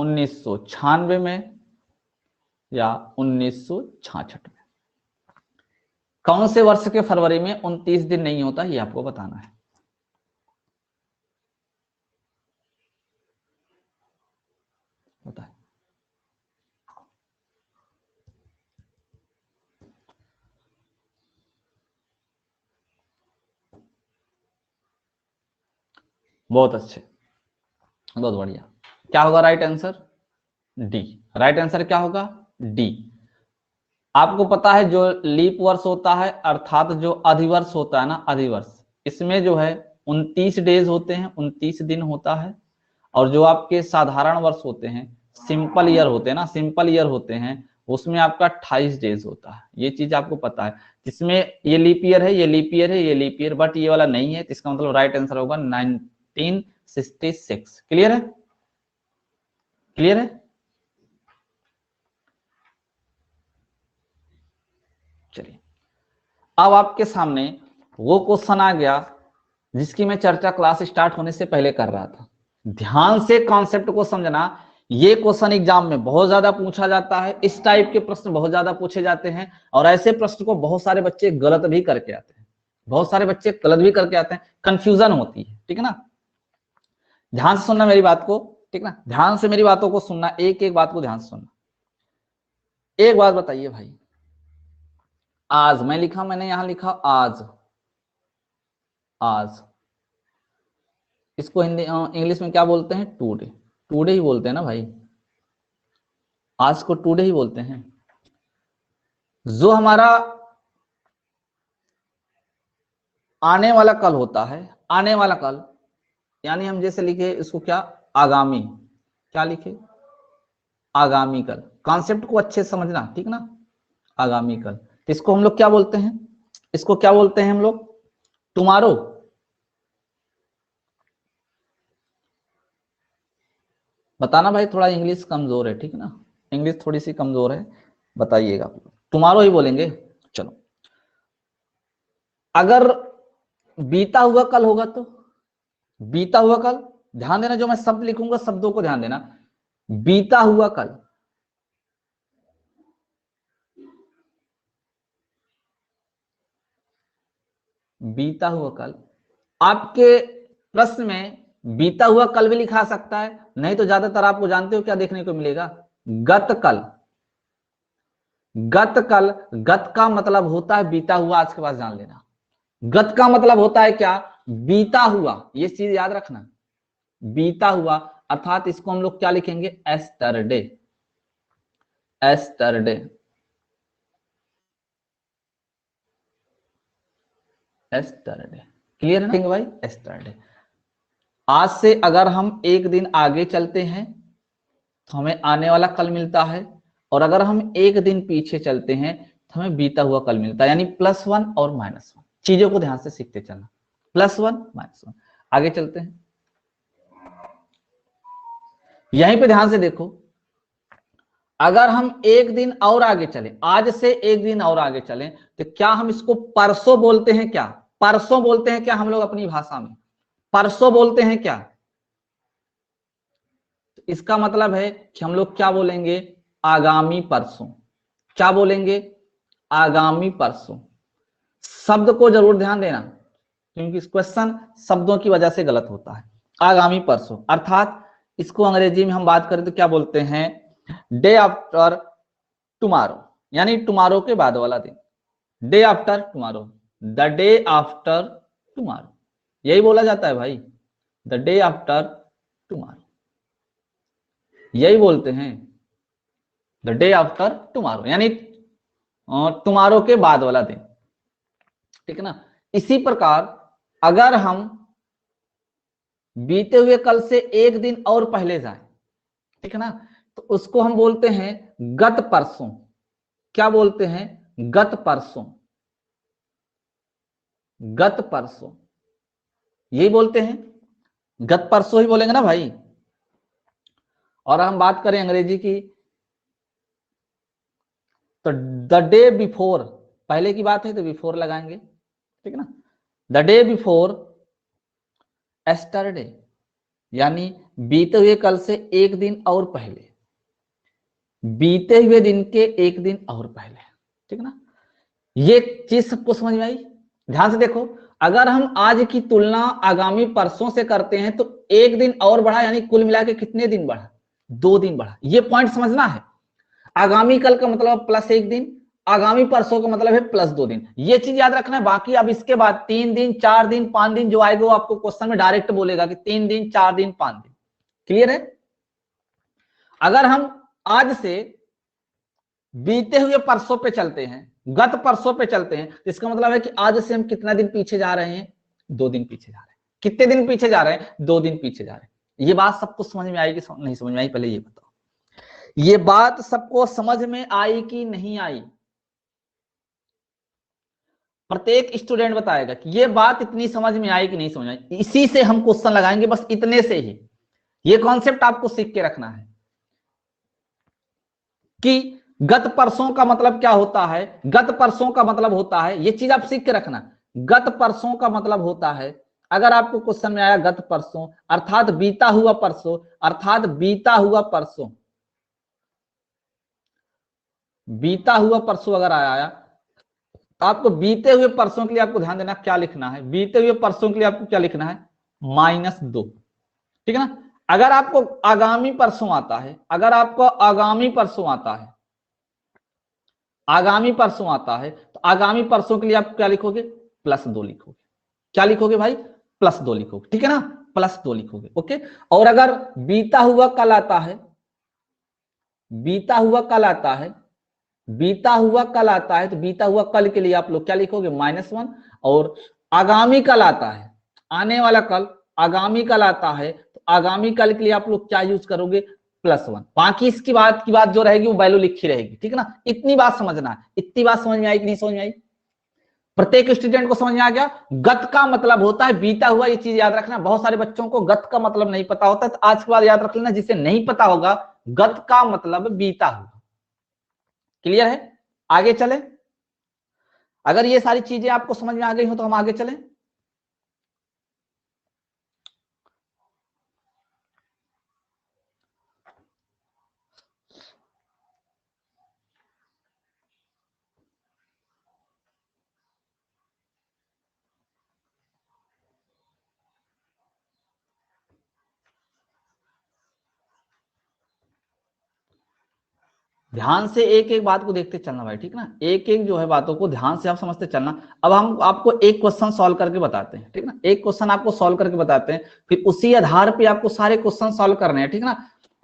1996 में या 1966 में। कौन से वर्ष के फरवरी में 29 दिन नहीं होता, ये आपको बताना है। बताए बहुत अच्छे, बहुत बढ़िया। क्या होगा right answer? D. Right answer क्या होगा? डी। आपको पता है जो लीप वर्ष होता है अर्थात जो अधिवर्ष होता है ना, अधिवर्ष, इसमें जो है 29 डेज होते हैं, 29 दिन होता है। और जो आपके साधारण वर्ष होते हैं, सिंपल ईयर होते हैं ना, सिंपल ईयर होते हैं, उसमें आपका 28 डेज होता है। ये चीज आपको पता है। इसमें ये लीप ईयर है, ये लीप ईयर है, ये लीप ईयर, बट ये वाला नहीं है, तो इसका मतलब राइट आंसर होगा 1966। क्लियर है? क्लियर है? चलिए, अब आपके सामने वो क्वेश्चन आ गया जिसकी मैं चर्चा क्लास स्टार्ट होने से पहले कर रहा था। ध्यान से कॉन्सेप्ट को समझना। ये क्वेश्चन एग्जाम में बहुत ज्यादा पूछा जाता है, इस टाइप के प्रश्न बहुत ज्यादा पूछे जाते हैं, और ऐसे प्रश्न को बहुत सारे बच्चे गलत भी करके आते हैं, बहुत सारे बच्चे गलत भी करके आते हैं, कंफ्यूजन होती है। ठीक है ना? ध्यान से सुनना मेरी बात को, ठीक ना? ध्यान से मेरी बातों को सुनना, एक एक बात को ध्यान से सुनना। एक बात बताइए भाई, आज मैं लिखा, मैंने यहां लिखा आज, आज इसको हिंदी इंग्लिश में क्या बोलते हैं? टुडे। टुडे ही बोलते हैं ना भाई, आज को टुडे ही बोलते हैं। जो हमारा आने वाला कल होता है, आने वाला कल, यानी हम जैसे लिखे इसको क्या? आगामी। क्या लिखे? आगामी कल। कॉन्सेप्ट को अच्छे से समझना, ठीक ना? आगामी कल, तो इसको हम लोग क्या बोलते हैं? इसको क्या बोलते हैं हम लोग? टुमारो। बताना भाई, थोड़ा इंग्लिश कमजोर है, ठीक है ना? इंग्लिश थोड़ी सी कमजोर है, बताइएगा। टुमारो ही बोलेंगे। चलो, अगर बीता हुआ कल होगा तो बीता हुआ कल, ध्यान देना जो मैं शब्द लिखूंगा शब्दों को ध्यान देना। बीता हुआ कल, बीता हुआ कल। आपके प्रश्न में बीता हुआ कल भी लिखा सकता है, नहीं तो ज्यादातर आपको जानते हो क्या देखने को मिलेगा? गत कल। गत कल, गत का मतलब होता है बीता हुआ। आज के बाद जान लेना, गत का मतलब होता है क्या? बीता हुआ। ये चीज याद रखना, बीता हुआ, अर्थात इसको हम लोग क्या लिखेंगे? एस्टरडे। Yesterday, yesterday. क्लियर है भाई? एस्टरडे। आज से अगर हम एक दिन आगे चलते हैं तो हमें आने वाला कल मिलता है, और अगर हम एक दिन पीछे चलते हैं तो हमें बीता हुआ कल मिलता है, यानी +1 और -1। चीजों को ध्यान से सीखते चलना, +1 -1। आगे चलते हैं, यहीं पे ध्यान से देखो। अगर हम एक दिन और आगे चले, आज से एक दिन और आगे चले, तो क्या हम इसको परसों बोलते हैं? क्या परसों बोलते हैं? क्या हम लोग अपनी भाषा में परसों बोलते हैं क्या? तो इसका मतलब है कि हम लोग क्या बोलेंगे? आगामी परसों। क्या बोलेंगे? आगामी परसों। शब्द को जरूर ध्यान देना, क्योंकि इस क्वेश्चन शब्दों की वजह से गलत होता है। आगामी परसों, अर्थात इसको अंग्रेजी में हम बात करें तो क्या बोलते हैं? डे आफ्टर टुमारो, यानी टुमारो के बाद वाला दिन। Day after tomorrow, the day after tomorrow, यही बोला जाता है भाई, द डे आफ्टर टुमारो, यही बोलते हैं, द डे आफ्टर टुमारो, यानी टुमारो के बाद वाला दिन। ठीक है ना? इसी प्रकार अगर हम बीते हुए कल से एक दिन और पहले जाएं, ठीक है ना, तो उसको हम बोलते हैं गत परसों। क्या बोलते हैं? गत परसों। गत परसों, यही बोलते हैं, गत परसों ही बोलेंगे ना भाई। और हम बात करें अंग्रेजी की, तो द डे बिफोर, पहले की बात है तो बिफोर लगाएंगे, ठीक है ना? द डे बिफोर एस्टरडे, यानी बीते हुए कल से एक दिन और पहले, बीते हुए दिन के एक दिन और पहले, ठीक ना। ये चीज सबको समझ में आई। ध्यान से देखो, अगर हम आज की तुलना आगामी परसों से करते हैं तो एक दिन और बढ़ा, यानी कुल मिला के कितने दिन बढ़ा, 2 दिन बढ़ा। ये पॉइंट समझना है। आगामी कल का मतलब प्लस 1 दिन, आगामी परसों का मतलब है प्लस 2 दिन। ये चीज याद रखना है। बाकी अब इसके बाद 3 दिन, 4 दिन, 5 दिन जो आएगा वो आपको क्वेश्चन में डायरेक्ट बोलेगा कि 3 दिन, 4 दिन, 5 दिन। क्लियर है। अगर हम आज से बीते हुए परसों पे चलते हैं, गत परसों पे चलते हैं, तो इसका मतलब है कि आज से हम कितना दिन पीछे जा रहे हैं, 2 दिन पीछे जा रहे हैं। कितने दिन पीछे जा रहे हैं, 2 दिन पीछे जा रहे हैं। ये बात सबको समझ में आएगी, नहीं समझ में आई, पहले ये बताओ। ये बात सबको समझ में आई कि नहीं आई? प्रत्येक स्टूडेंट बताएगा कि ये बात इतनी समझ में आई कि नहीं समझ में आई। इसी से हम क्वेश्चन लगाएंगे, बस इतने से ही। ये कॉन्सेप्ट आपको सीख के रखना है कि गत परसों का मतलब क्या होता है। गत परसों का मतलब होता है, ये चीज आप सीख के रखना। गत परसों का मतलब होता है, अगर आपको क्वेश्चन में आया गत परसों अर्थात बीता हुआ परसों, अर्थात बीता हुआ परसों, बीता हुआ परसों अगर आया, आपको बीते हुए परसों के लिए आपको ध्यान देना क्या लिखना है। बीते हुए परसों के लिए आपको क्या लिखना है, -2, ठीक है ना। अगर आपको आगामी परसों आता है, अगर आपको आगामी परसों आता है, आगामी परसों आता है, तो आगामी परसों के लिए आप क्या लिखोगे, +2 लिखोगे। क्या लिखोगे भाई, +2 लिखोगे, ठीक है ना, +2 लिखोगे। ओके। और अगर बीता हुआ कल आता है, बीता हुआ कल आता है, बीता हुआ कल आता है, तो बीता हुआ कल के लिए आप लोग क्या लिखोगे, -1। और आगामी कल आता है, आने वाला कल, आगामी कल आता है, तो आगामी कल के लिए आप लोग क्या यूज करोगे, +1। बाकी इसकी बात की बात जो रहेगी वो वैल्यू लिखी रहेगी, ठीक है ना। इतनी बात समझना है। इतनी बात समझ में आई कि नहीं समझ में आई? प्रत्येक स्टूडेंट को समझ में आ गया। गत का मतलब होता है बीता हुआ, ये चीज याद रखना। बहुत सारे बच्चों को गत का मतलब नहीं पता होता है, तो आज के बाद याद रख लेना, जिसे नहीं पता होगा गत का मतलब बीता हुआ। क्लियर है। आगे चले। अगर ये सारी चीजें आपको समझ में आ गई हो तो हम आगे चलें। ध्यान से एक एक बात को देखते चलना भाई, ठीक ना। एक एक जो है बातों को ध्यान से आप समझते चलना। अब हम आपको एक क्वेश्चन सॉल्व करके बताते हैं, ठीक ना। एक क्वेश्चन आपको सॉल्व करके बताते हैं, फिर उसी आधार पे आपको सारे क्वेश्चन सॉल्व करने हैं, ठीक ना।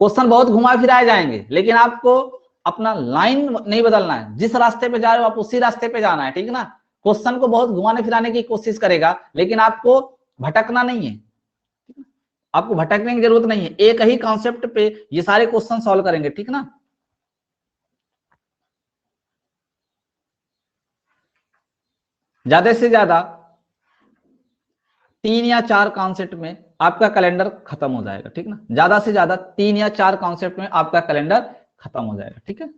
क्वेश्चन बहुत घुमा फिराए जाएंगे, लेकिन आपको अपना लाइन नहीं बदलना है। जिस रास्ते पे जा रहे हो आप उसी रास्ते पे जाना है, ठीक ना। क्वेश्चन को बहुत घुमाने फिराने की कोशिश करेगा, लेकिन आपको भटकना नहीं है। आपको भटकने की जरूरत नहीं है। एक ही कॉन्सेप्ट पे ये सारे क्वेश्चन सॉल्व करेंगे, ठीक ना। ज्यादा से ज्यादा 3 या 4 कॉन्सेप्ट में आपका कैलेंडर खत्म हो जाएगा, ठीक ना। ज्यादा से ज्यादा 3 या 4 कॉन्सेप्ट में आपका कैलेंडर खत्म हो जाएगा, ठीक है।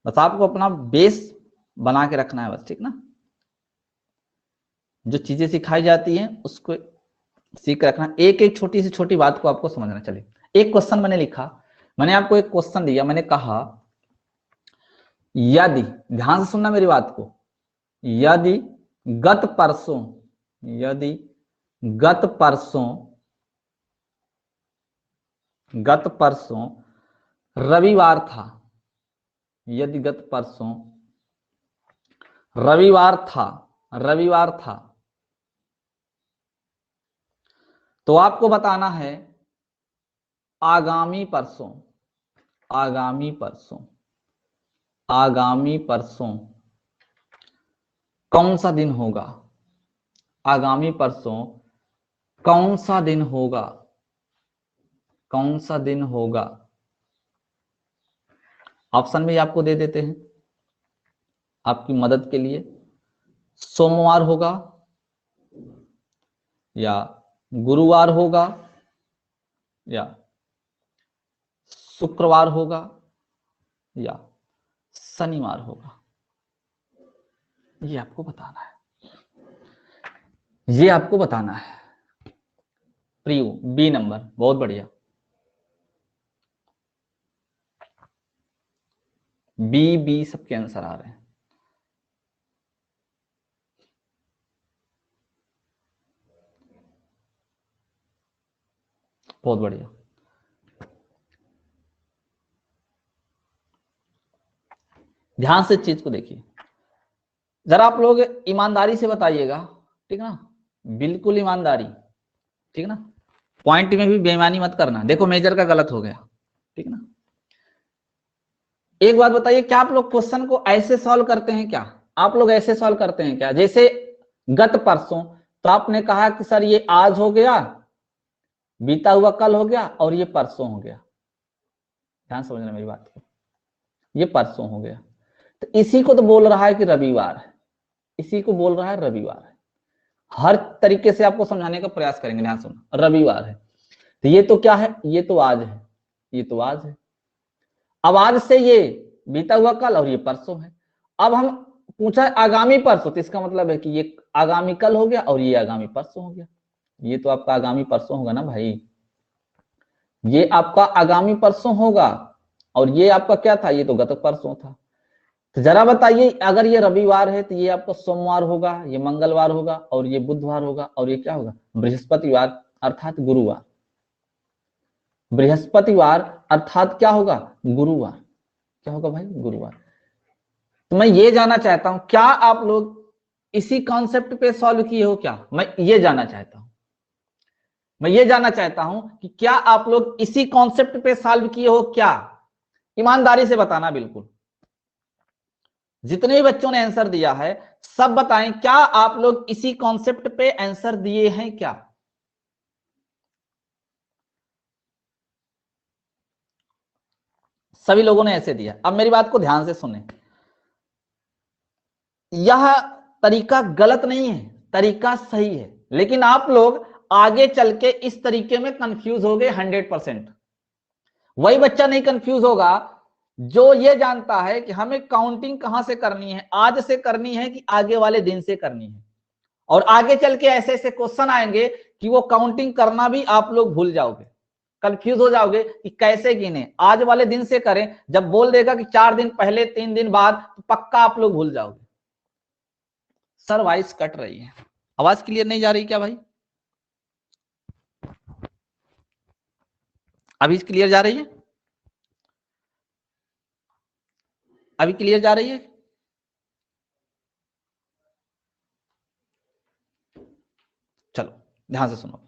बस आपको अपना बेस बना के रखना है बस, ठीक ना। जो चीजें सिखाई जाती हैं उसको सीख रखना। एक एक छोटी से छोटी बात को आपको समझना। चले, एक क्वेश्चन मैंने लिखा, मैंने आपको एक क्वेश्चन दिया, मैंने कहा यदि, ध्यान से सुनना मेरी बात को, यदि गत परसों, यदि गत परसों, गत परसों रविवार था, यदि गत परसों रविवार था, रविवार था, तो आपको बताना है आगामी परसों, आगामी परसों, आगामी परसों कौन सा दिन होगा, आगामी परसों कौन सा दिन होगा, कौन सा दिन होगा। ऑप्शन भी आपको दे देते हैं आपकी मदद के लिए। सोमवार होगा, या गुरुवार होगा, या शुक्रवार होगा, या शनिवार होगा। ये आपको बताना है। ये आपको बताना है। प्रियू बी नंबर, बहुत बढ़िया। बी बी सबके आंसर आ रहे हैं। बहुत बढ़िया। ध्यान से चीज को देखिए जरा, आप लोग ईमानदारी से बताइएगा, ठीक ना, बिल्कुल ईमानदारी, ठीक ना, पॉइंट में भी बेईमानी मत करना। देखो मेजर का गलत हो गया, ठीक ना। एक बात बताइए, क्या आप लोग क्वेश्चन को ऐसे सॉल्व करते हैं क्या? आप लोग ऐसे सॉल्व करते हैं क्या? जैसे गत परसों, तो आपने कहा कि सर ये आज हो गया, बीता हुआ कल हो गया, और ये परसों हो गया। ध्यान समझना मेरी बात को, ये परसों हो गया, तो इसी को तो बोल रहा है कि रविवार है, इसी को बोल रहा है रविवार है। हर तरीके से आपको समझाने का प्रयास करेंगे। ध्यान सुनो, रविवार है, तो ये तो क्या है, ये तो आज है, ये तो आज है। अब आज से ये बीता हुआ कल और ये परसों है। अब हम पूछा आगामी परसों, तो इसका मतलब है कि ये आगामी कल हो गया और ये आगामी परसों हो गया। ये तो आपका आगामी परसों होगा ना भाई, ये आपका आगामी परसों होगा, और ये आपका क्या था, ये तो गत परसों था। तो जरा बताइए, अगर ये रविवार है तो ये आपका सोमवार होगा, ये मंगलवार होगा, और ये बुधवार होगा, और ये क्या होगा, बृहस्पतिवार अर्थात गुरुवार। बृहस्पतिवार अर्थात क्या होगा, गुरुवार। क्या होगा भाई, गुरुवार। तो मैं ये जानना चाहता हूं, क्या आप लोग इसी कॉन्सेप्ट पे सॉल्व किए हो क्या? मैं ये जानना चाहता हूं, मैं ये जानना चाहता हूं कि क्या आप लोग इसी कॉन्सेप्ट पे सॉल्व किए हो क्या? ईमानदारी से बताना बिल्कुल। जितने भी बच्चों ने आंसर दिया है सब बताएं, क्या आप लोग इसी कॉन्सेप्ट पे आंसर दिए हैं क्या? सभी लोगों ने ऐसे दिया। अब मेरी बात को ध्यान से सुने, यह तरीका गलत नहीं है, तरीका सही है, लेकिन आप लोग आगे चल के इस तरीके में कंफ्यूज हो गए 100%। वही बच्चा नहीं कंफ्यूज होगा जो ये जानता है कि हमें काउंटिंग कहां से करनी है, आज से करनी है कि आगे वाले दिन से करनी है। और आगे चल के ऐसे ऐसे क्वेश्चन आएंगे कि वो काउंटिंग करना भी आप लोग भूल जाओगे, कंफ्यूज हो जाओगे कि कैसे गिने, आज वाले दिन से करें। जब बोल देगा कि 4 दिन पहले 3 दिन बाद, तो पक्का आप लोग भूल जाओगे। सर वॉइस कट रही है, आवाज क्लियर नहीं जा रही क्या भाई? अभी क्लियर जा रही है? अभी क्लियर जा रही है? चलो ध्यान से सुनो,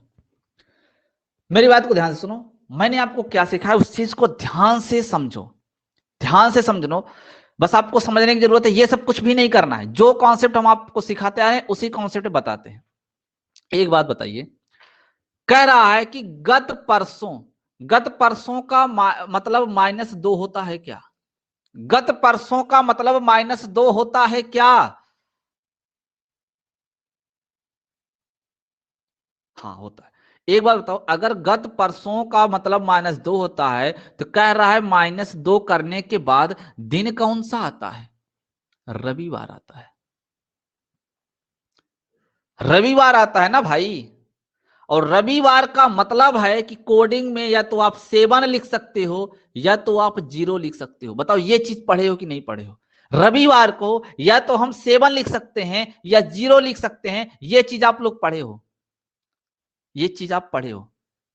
मेरी बात को ध्यान से सुनो। मैंने आपको क्या सिखाया उस चीज को ध्यान से समझो, ध्यान से समझो। बस आपको समझने की जरूरत है, ये सब कुछ भी नहीं करना है। जो कॉन्सेप्ट हम आपको सिखाते आए हैं उसी कॉन्सेप्ट बताते हैं। एक बात बताइए, कह रहा है कि गत परसों का मतलब -2 होता है क्या? गत परसों का मतलब -2 होता है क्या? हाँ होता है। एक बात बताओ, अगर गत परसों का मतलब -2 होता है, तो कह रहा है -2 करने के बाद दिन कौन सा आता है? रविवार आता है, रविवार आता है ना भाई। और रविवार का मतलब है कि कोडिंग में या तो आप 7 लिख सकते हो या तो आप 0 लिख सकते हो। बताओ ये चीज पढ़े हो कि नहीं पढ़े हो? रविवार को या तो हम 7 लिख सकते हैं या 0 लिख सकते हैं, ये चीज आप लोग पढ़े हो, ये चीज आप पढ़े हो।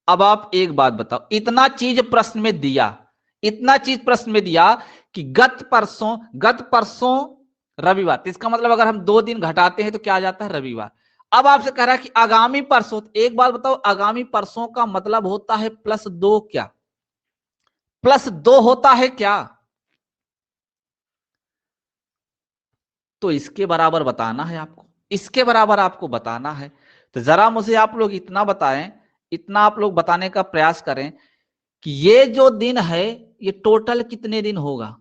अब आप एक बात बताओ, इतना चीज प्रश्न में दिया, इतना चीज प्रश्न में दिया कि गत परसों रविवार, तो इसका मतलब अगर हम 2 दिन घटाते हैं तो क्या आ जाता है, रविवार। अब आपसे कह रहा है कि आगामी परसों, तो एक बात बताओ, आगामी परसों का मतलब होता है +2 क्या? +2 होता है क्या? तो इसके बराबर बताना है आपको, इसके बराबर आपको बताना है। तो जरा मुझे आप लोग इतना बताएं, इतना आप लोग बताने का प्रयास करें कि ये जो दिन है ये टोटल कितने दिन होगा,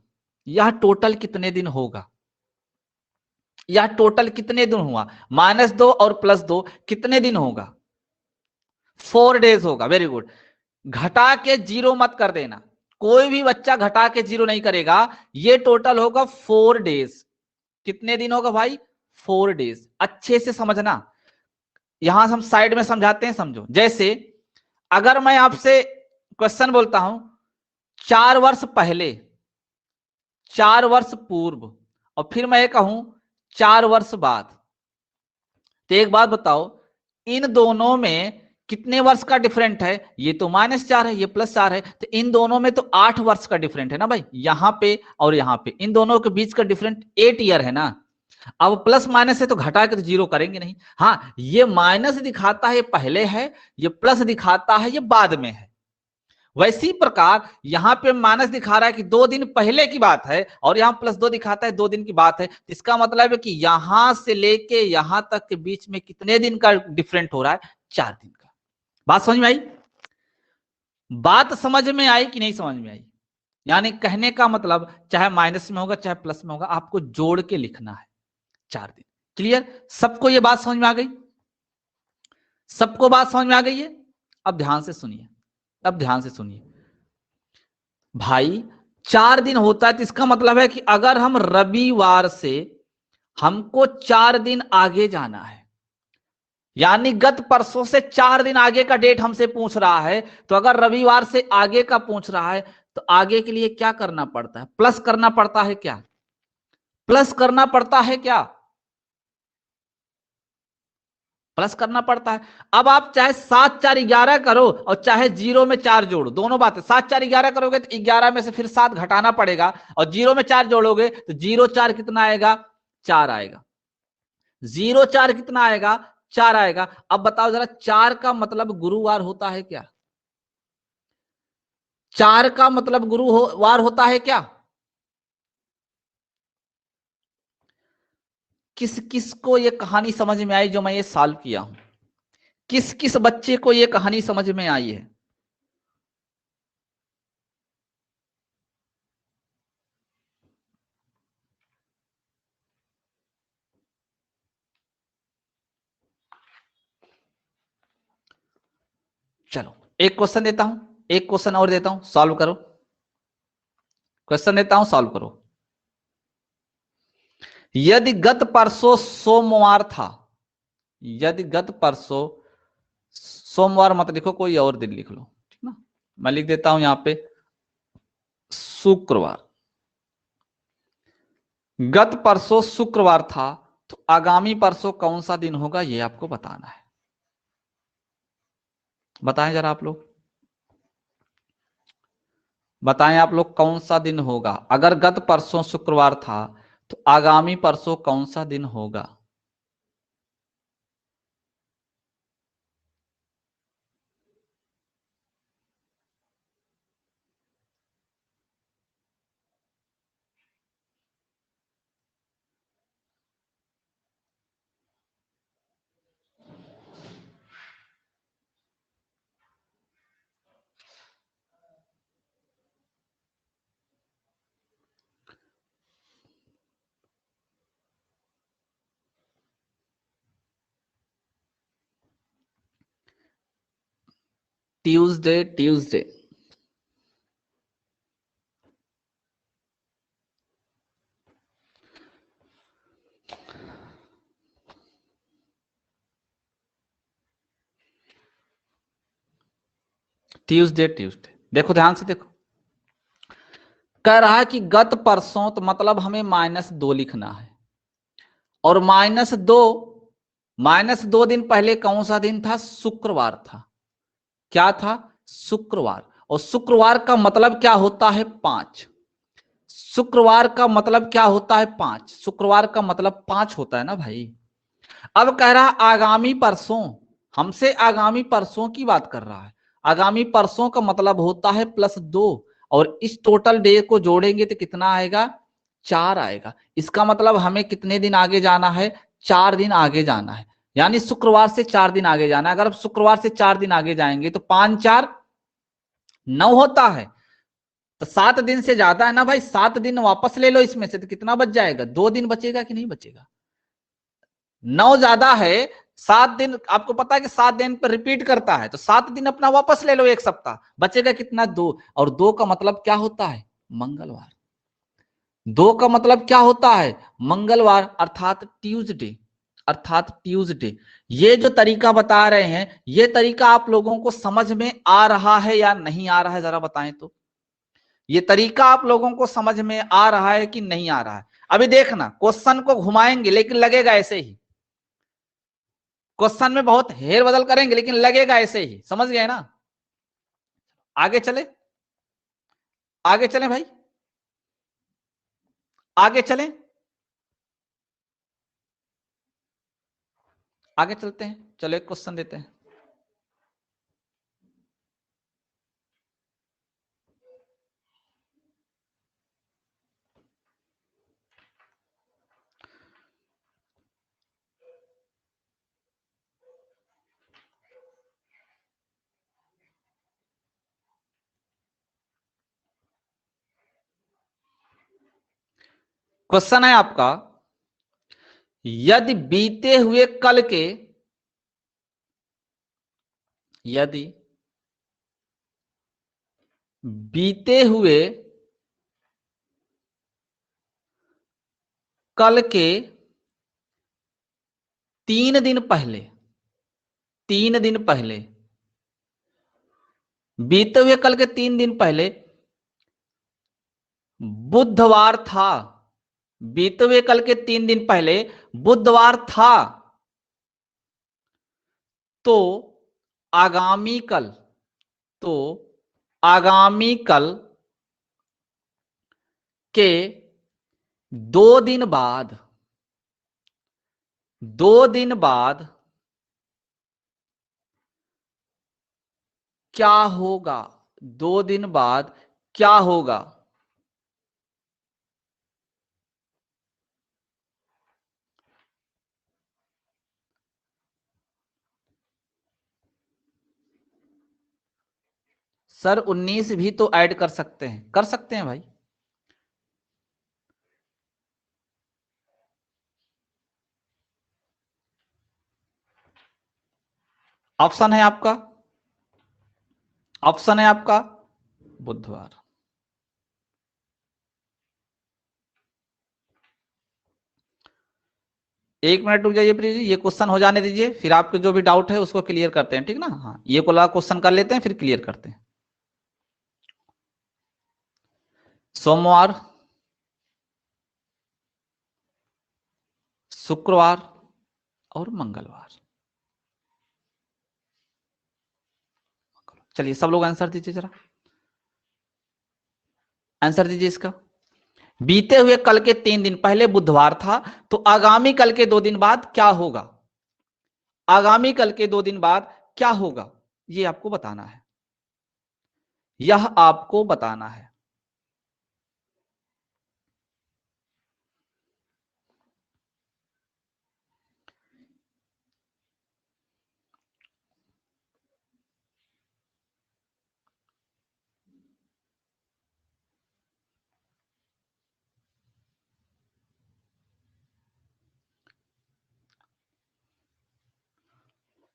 यह टोटल कितने दिन होगा, यह टोटल कितने दिन हुआ, -2 और +2 कितने दिन होगा? 4 डेज होगा। Very good. घटा के 0 मत कर देना, कोई भी बच्चा घटा के 0 नहीं करेगा। ये टोटल होगा 4 डेज। कितने दिन होगा भाई? 4 डेज। अच्छे से समझना, यहां से हम साइड में समझाते हैं, समझो। जैसे अगर मैं आपसे क्वेश्चन बोलता हूं 4 वर्ष पहले, 4 वर्ष पूर्व, और फिर मैं ये कहूं 4 वर्ष बाद, तो एक बात बताओ, इन दोनों में कितने वर्ष का डिफरेंट है? ये तो -4 है, ये +4 है, तो इन दोनों में तो 8 वर्ष का डिफरेंट है ना भाई, यहां पे और यहां पे, इन दोनों के बीच का डिफरेंट 8 ईयर है ना। अब प्लस माइनस है तो घटा के तो 0 करेंगे नहीं। हाँ, ये माइनस दिखाता है ये पहले है, ये प्लस दिखाता है ये बाद में है। वैसी प्रकार यहां पे माइनस दिखा रहा है कि 2 दिन पहले की बात है, और यहां +2 दिखाता है 2 दिन की बात है। इसका मतलब है कि यहां से लेके यहां तक के बीच में कितने दिन का डिफरेंट हो रहा है? 4 दिन का। बात समझ में आई? बात समझ में आई कि नहीं समझ में आई? यानी कहने का मतलब चाहे माइनस में होगा चाहे प्लस में होगा, आपको जोड़ के लिखना है 4 दिन। क्लियर? सबको ये बात समझ में आ गई? सबको बात समझ में आ गई है? अब ध्यान से सुनिए, अब ध्यान से सुनिए भाई। 4 दिन होता है तो इसका मतलब है कि अगर हम रविवार से, हमको 4 दिन आगे जाना है, यानी गत परसों से 4 दिन आगे का डेट हमसे पूछ रहा है, तो अगर रविवार से आगे का पूछ रहा है तो आगे के लिए क्या करना पड़ता है? प्लस करना पड़ता है क्या? प्लस करना पड़ता है क्या? प्लस करना पड़ता है। अब आप चाहे 7 4 11 करो और चाहे 0 में 4 जोड़ो, दोनों बातें। 7 4 11 करोगे तो 11 में से फिर 7 घटाना पड़ेगा, और 0 में 4 जोड़ोगे तो 0 4 कितना आएगा? 4 आएगा। 0 4 कितना आएगा? 4 आएगा। अब बताओ जरा, 4 का मतलब गुरुवार होता है क्या? 4 का मतलब गुरुवार होता है क्या? किस किस को ये कहानी समझ में आई जो मैं ये सॉल्व किया हूं? किस किस बच्चे को ये कहानी समझ में आई है? चलो एक क्वेश्चन देता हूं, एक क्वेश्चन और देता हूं, सॉल्व करो। क्वेश्चन देता हूं, सॉल्व करो। यदि गत परसों सोमवार था, यदि गत परसों सोमवार मत लिखो, कोई और दिन लिख लो, ठीक ना। मैं लिख देता हूं यहां पे शुक्रवार। गत परसों शुक्रवार था, तो आगामी परसों कौन सा दिन होगा ये आपको बताना है। बताएं जरा आप लोग, बताएं आप लोग कौन सा दिन होगा? अगर गत परसों शुक्रवार था तो आगामी परसों कौन सा दिन होगा? Tuesday, Tuesday. Tuesday, Tuesday. देखो ध्यान से देखो, कह रहा है कि गत परसों, तो मतलब हमें -2 लिखना है, और -2 दिन पहले कौन सा दिन था? शुक्रवार था। क्या था? शुक्रवार। और शुक्रवार का मतलब क्या होता है? 5। शुक्रवार का मतलब क्या होता है? 5। शुक्रवार का मतलब 5 होता है ना भाई। अब कह रहा आगामी परसों, हमसे आगामी परसों की बात कर रहा है। आगामी परसों का मतलब होता है +2, और इस टोटल डे को जोड़ेंगे तो कितना आएगा? 4 आएगा। इसका मतलब हमें कितने दिन आगे जाना है? 4 दिन आगे जाना है, यानी शुक्रवार से 4 दिन आगे जाना है। अगर आप शुक्रवार से 4 दिन आगे जाएंगे तो 5 4 9 होता है, तो 7 दिन से ज्यादा है ना भाई। 7 दिन वापस ले लो इसमें से, तो कितना बच जाएगा? 2 दिन बचेगा कि नहीं बचेगा? 9 ज्यादा है, 7 दिन आपको पता है कि 7 दिन पर रिपीट करता है, तो 7 दिन अपना वापस ले लो, एक सप्ताह बचेगा कितना? 2। और 2 का मतलब क्या होता है? मंगलवार। 2 का मतलब क्या होता है? मंगलवार, अर्थात ट्यूसडे। अर्थात ट्यूसडे। ये जो तरीका बता रहे हैं, ये तरीका आप लोगों को समझ में आ रहा है या नहीं आ रहा है, जरा बताएं तो। ये तरीका आप लोगों को समझ में आ रहा है कि नहीं आ रहा है? अभी देखना, क्वेश्चन को घुमाएंगे लेकिन लगेगा ऐसे ही। क्वेश्चन में बहुत हेर बदल करेंगे लेकिन लगेगा ऐसे ही, समझ गए ना? आगे चले, आगे चलें भाई, आगे चलें, आगे चलते हैं। चलो एक क्वेश्चन देते हैं। क्वेश्चन है आपका, यदि बीते हुए कल के, यदि बीते हुए कल के 3 दिन पहले, 3 दिन पहले, बीते हुए कल के 3 दिन पहले बुधवार था, बीते हुए कल के 3 दिन पहले बुधवार था, तो आगामी कल, तो आगामी कल के 2 दिन बाद, 2 दिन बाद क्या होगा? 2 दिन बाद क्या होगा? सर 19 भी तो ऐड कर सकते हैं, कर सकते हैं भाई। ऑप्शन है आपका, ऑप्शन है आपका बुधवार। एक मिनट रुक जाइए प्लीज, ये क्वेश्चन हो जाने दीजिए, फिर आपके जो भी डाउट है उसको क्लियर करते हैं, ठीक ना? हाँ, ये क्वेश्चन कर लेते हैं फिर क्लियर करते हैं। सोमवार, शुक्रवार और मंगलवार। चलिए सब लोग आंसर दीजिए, जरा आंसर दीजिए इसका। बीते हुए कल के 3 दिन पहले बुधवार था, तो आगामी कल के 2 दिन बाद क्या होगा? आगामी कल के 2 दिन बाद क्या होगा, ये आपको बताना है, यह आपको बताना है।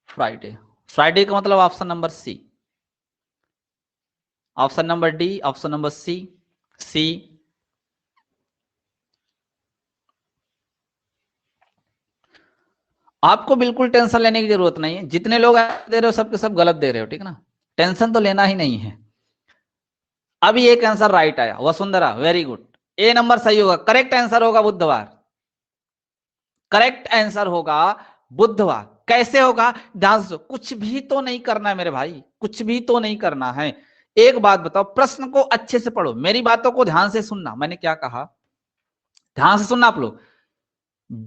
फ्राइडे, फ्राइडे का मतलब option number C, option number D, option number C, C. आपको बिल्कुल टेंशन लेने की जरूरत नहीं है, जितने लोग दे रहे हो सबके सब गलत दे रहे हो, ठीक ना? टेंशन तो लेना ही नहीं है। अभी एक आंसर राइट आया, वसुंधरा, वेरी गुड। ए नंबर सही होगा, करेक्ट आंसर होगा बुधवार, करेक्ट आंसर होगा बुधवार। कैसे होगा? ध्यान से, कुछ भी तो नहीं करना है मेरे भाई, कुछ भी तो नहीं करना है। एक बात बताओ, प्रश्न को अच्छे से पढ़ो, मेरी बातों को ध्यान से सुनना, मैंने क्या कहा ध्यान से सुनना आप लोग।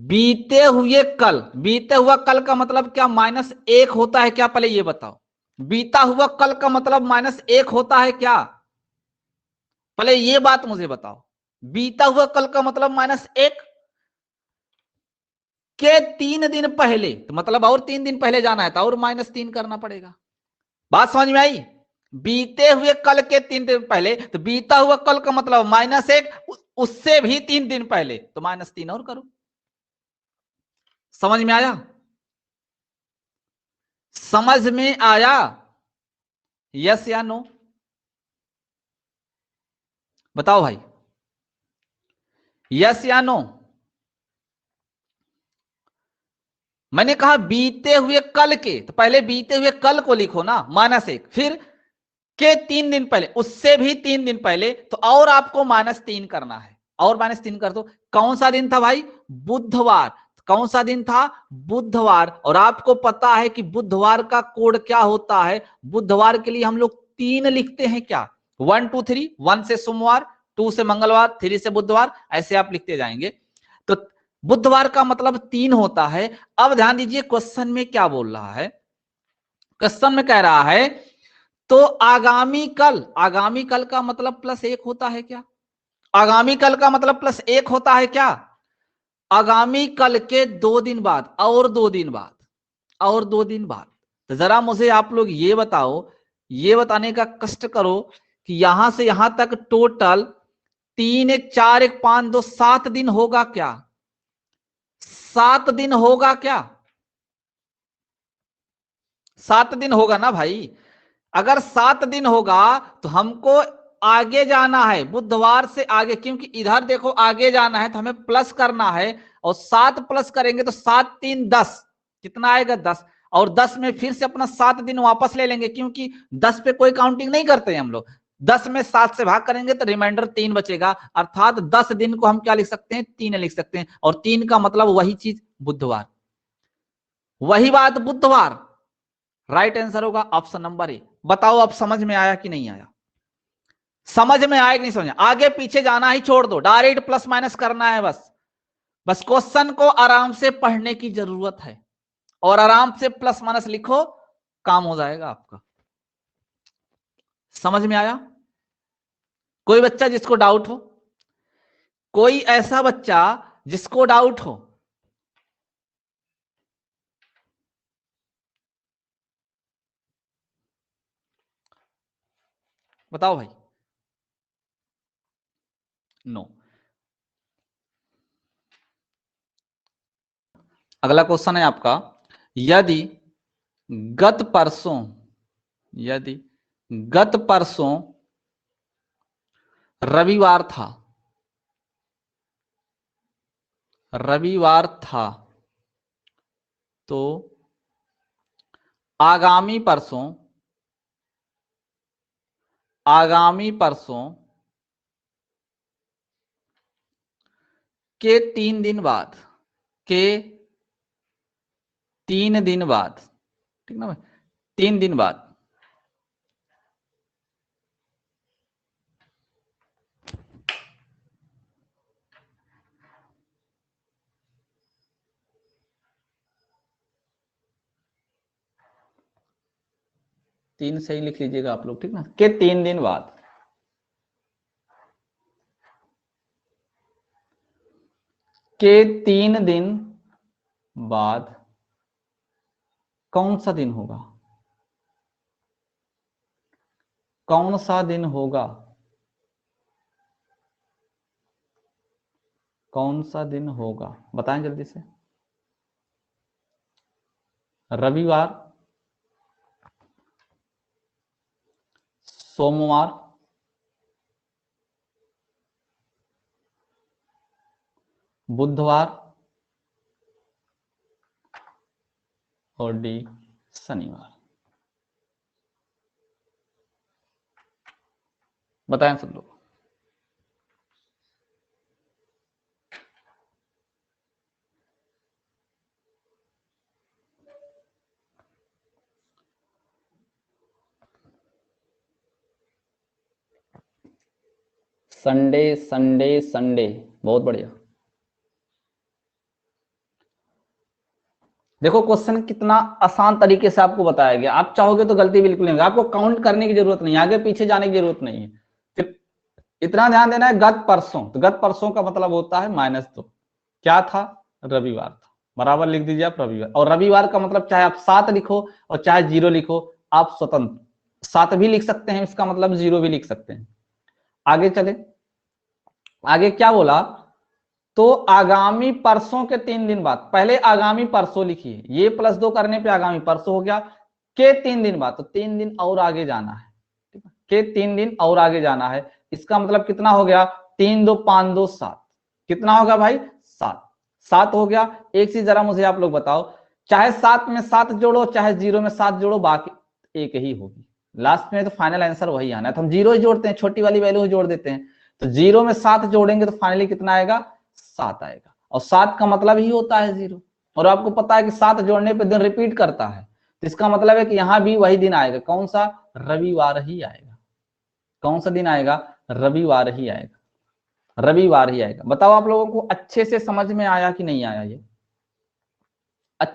बीते हुए कल, बीते हुआ कल का मतलब क्या -1 होता है क्या? पहले ये बताओ, बीता हुआ कल का मतलब -1 होता है क्या? पहले ये बात मुझे बताओ, बीता हुआ कल का मतलब -1 के 3 दिन पहले, तो मतलब और 3 दिन पहले जाना है, तो और -3 करना पड़ेगा। बात समझ में आई? बीते हुए कल के 3 दिन पहले, तो बीता हुआ कल का मतलब -1, उससे भी 3 दिन पहले, तो -3 और करो। समझ में आया? समझ में आया? यस या नो? बताओ भाई, यस या नो? मैंने कहा बीते हुए कल के, तो पहले बीते हुए कल को लिखो ना, -1, फिर के 3 दिन पहले, उससे भी 3 दिन पहले, तो और आपको -3 करना है, और -3 कर दो। कौन सा दिन था भाई? बुधवार। कौन सा दिन था? बुधवार। और आपको पता है कि बुधवार का कोड क्या होता है? बुधवार के लिए हम लोग 3 लिखते हैं क्या? 1 2 3, 1 से सोमवार, 2 से मंगलवार, 3 से बुधवार, ऐसे आप लिखते जाएंगे। तो बुधवार का मतलब 3 होता है। अब ध्यान दीजिए क्वेश्चन में क्या बोल रहा है। क्वेश्चन में कह रहा है तो आगामी कल का मतलब +1 होता है क्या? आगामी कल का मतलब +1 होता है क्या? आगामी कल के 2 दिन बाद, और 2 दिन बाद, और 2 दिन बाद। तो जरा मुझे आप लोग ये बताओ, ये बताने का कष्ट करो कि यहां से यहां तक टोटल 3 1 4 1 5 2 7 दिन होगा क्या? 7 दिन होगा क्या? 7 दिन होगा ना भाई। अगर 7 दिन होगा तो हमको आगे जाना है, बुधवार से आगे, क्योंकि इधर देखो आगे जाना है तो हमें प्लस करना है, और 7 प्लस करेंगे तो 7 3 10, कितना आएगा? 10। और 10 में फिर से अपना 7 दिन वापस ले लेंगे, क्योंकि 10 पे कोई काउंटिंग नहीं करते हैं हम लोग। 10 में 7 से भाग करेंगे तो रिमाइंडर 3 बचेगा, अर्थात 10 दिन को हम क्या लिख सकते हैं? 3 लिख सकते हैं। और 3 का मतलब वही चीज, बुधवार। वही बात, बुधवार। राइट आंसर होगा ऑप्शन नंबर ए। बताओ अब समझ में आया कि नहीं आया? समझ में आया कि नहीं समझ? आगे पीछे जाना ही छोड़ दो, डायरेक्ट प्लस माइनस करना है बस। बस क्वेश्चन को आराम से पढ़ने की जरूरत है, और आराम से प्लस माइनस लिखो, काम हो जाएगा आपका। समझ में आया? कोई बच्चा जिसको डाउट हो? कोई ऐसा बच्चा जिसको डाउट हो? बताओ भाई। नो। अगला क्वेश्चन है आपका, यदि गत परसों, यदि गत परसों रविवार था, रविवार था, तो आगामी परसों, आगामी परसों के 3 दिन बाद, के 3 दिन बाद, ठीक ना भाई? 3 दिन बाद, तीन सही लिख लीजिएगा आप लोग, ठीक ना? के 3 दिन बाद, के 3 दिन बाद कौन सा दिन होगा? कौन सा दिन होगा? कौन सा दिन होगा? बताएं जल्दी से। रविवार, सोमवार, बुधवार, और डी शनिवार। बताएं सब लोग। संडे, संडे, संडे, बहुत बढ़िया। देखो क्वेश्चन कितना आसान तरीके से आपको बताया गया। आप चाहोगे तो गलती बिल्कुल नहीं होगी, आपको काउंट करने की जरूरत नहीं, आगे पीछे जाने की जरूरत नहीं है। फिर इतना ध्यान देना है, गत परसों, तो गत परसों का मतलब होता है -2। क्या था? रविवार था। बराबर लिख दीजिए आप रविवार। और रविवार का मतलब चाहे आप 7 लिखो और चाहे 0 लिखो, आप स्वतंत्र। 7 भी लिख सकते हैं, इसका मतलब 0 भी लिख सकते हैं। आगे चले, आगे क्या बोला? तो आगामी परसों के 3 दिन बाद, पहले आगामी परसों लिखिए, ये +2 करने पे आगामी परसों हो गया। के 3 दिन बाद, तो 3 दिन और आगे जाना है, ठीक है? के 3 दिन और आगे जाना है, इसका मतलब कितना हो गया? 3 2 5 2 7, कितना होगा भाई? 7। 7 हो गया। एक चीज जरा मुझे आप लोग बताओ, चाहे 7 में 7 जोड़ो चाहे 0 में 7 जोड़ो, बाकी एक ही होगी। लास्ट में तो फाइनल आंसर वही आना है। तो हम 0 ही जोड़ते हैं, छोटी वाली वैल्यू जोड़ देते हैं। तो 0 में 7 जोड़ेंगे तो फाइनली कितना आएगा, 7 आएगा। और 7 का मतलब ही होता है 0। और आपको पता है कि 7 जोड़ने पे दिन रिपीट करता है, तो इसका मतलब है कि यहां भी वही दिन आएगा। कौन सा, रविवार ही आएगा। कौन सा दिन आएगा, रविवार ही आएगा। रविवार ही आएगा। बताओ आप लोगों को अच्छे से समझ में आया कि नहीं आया ये।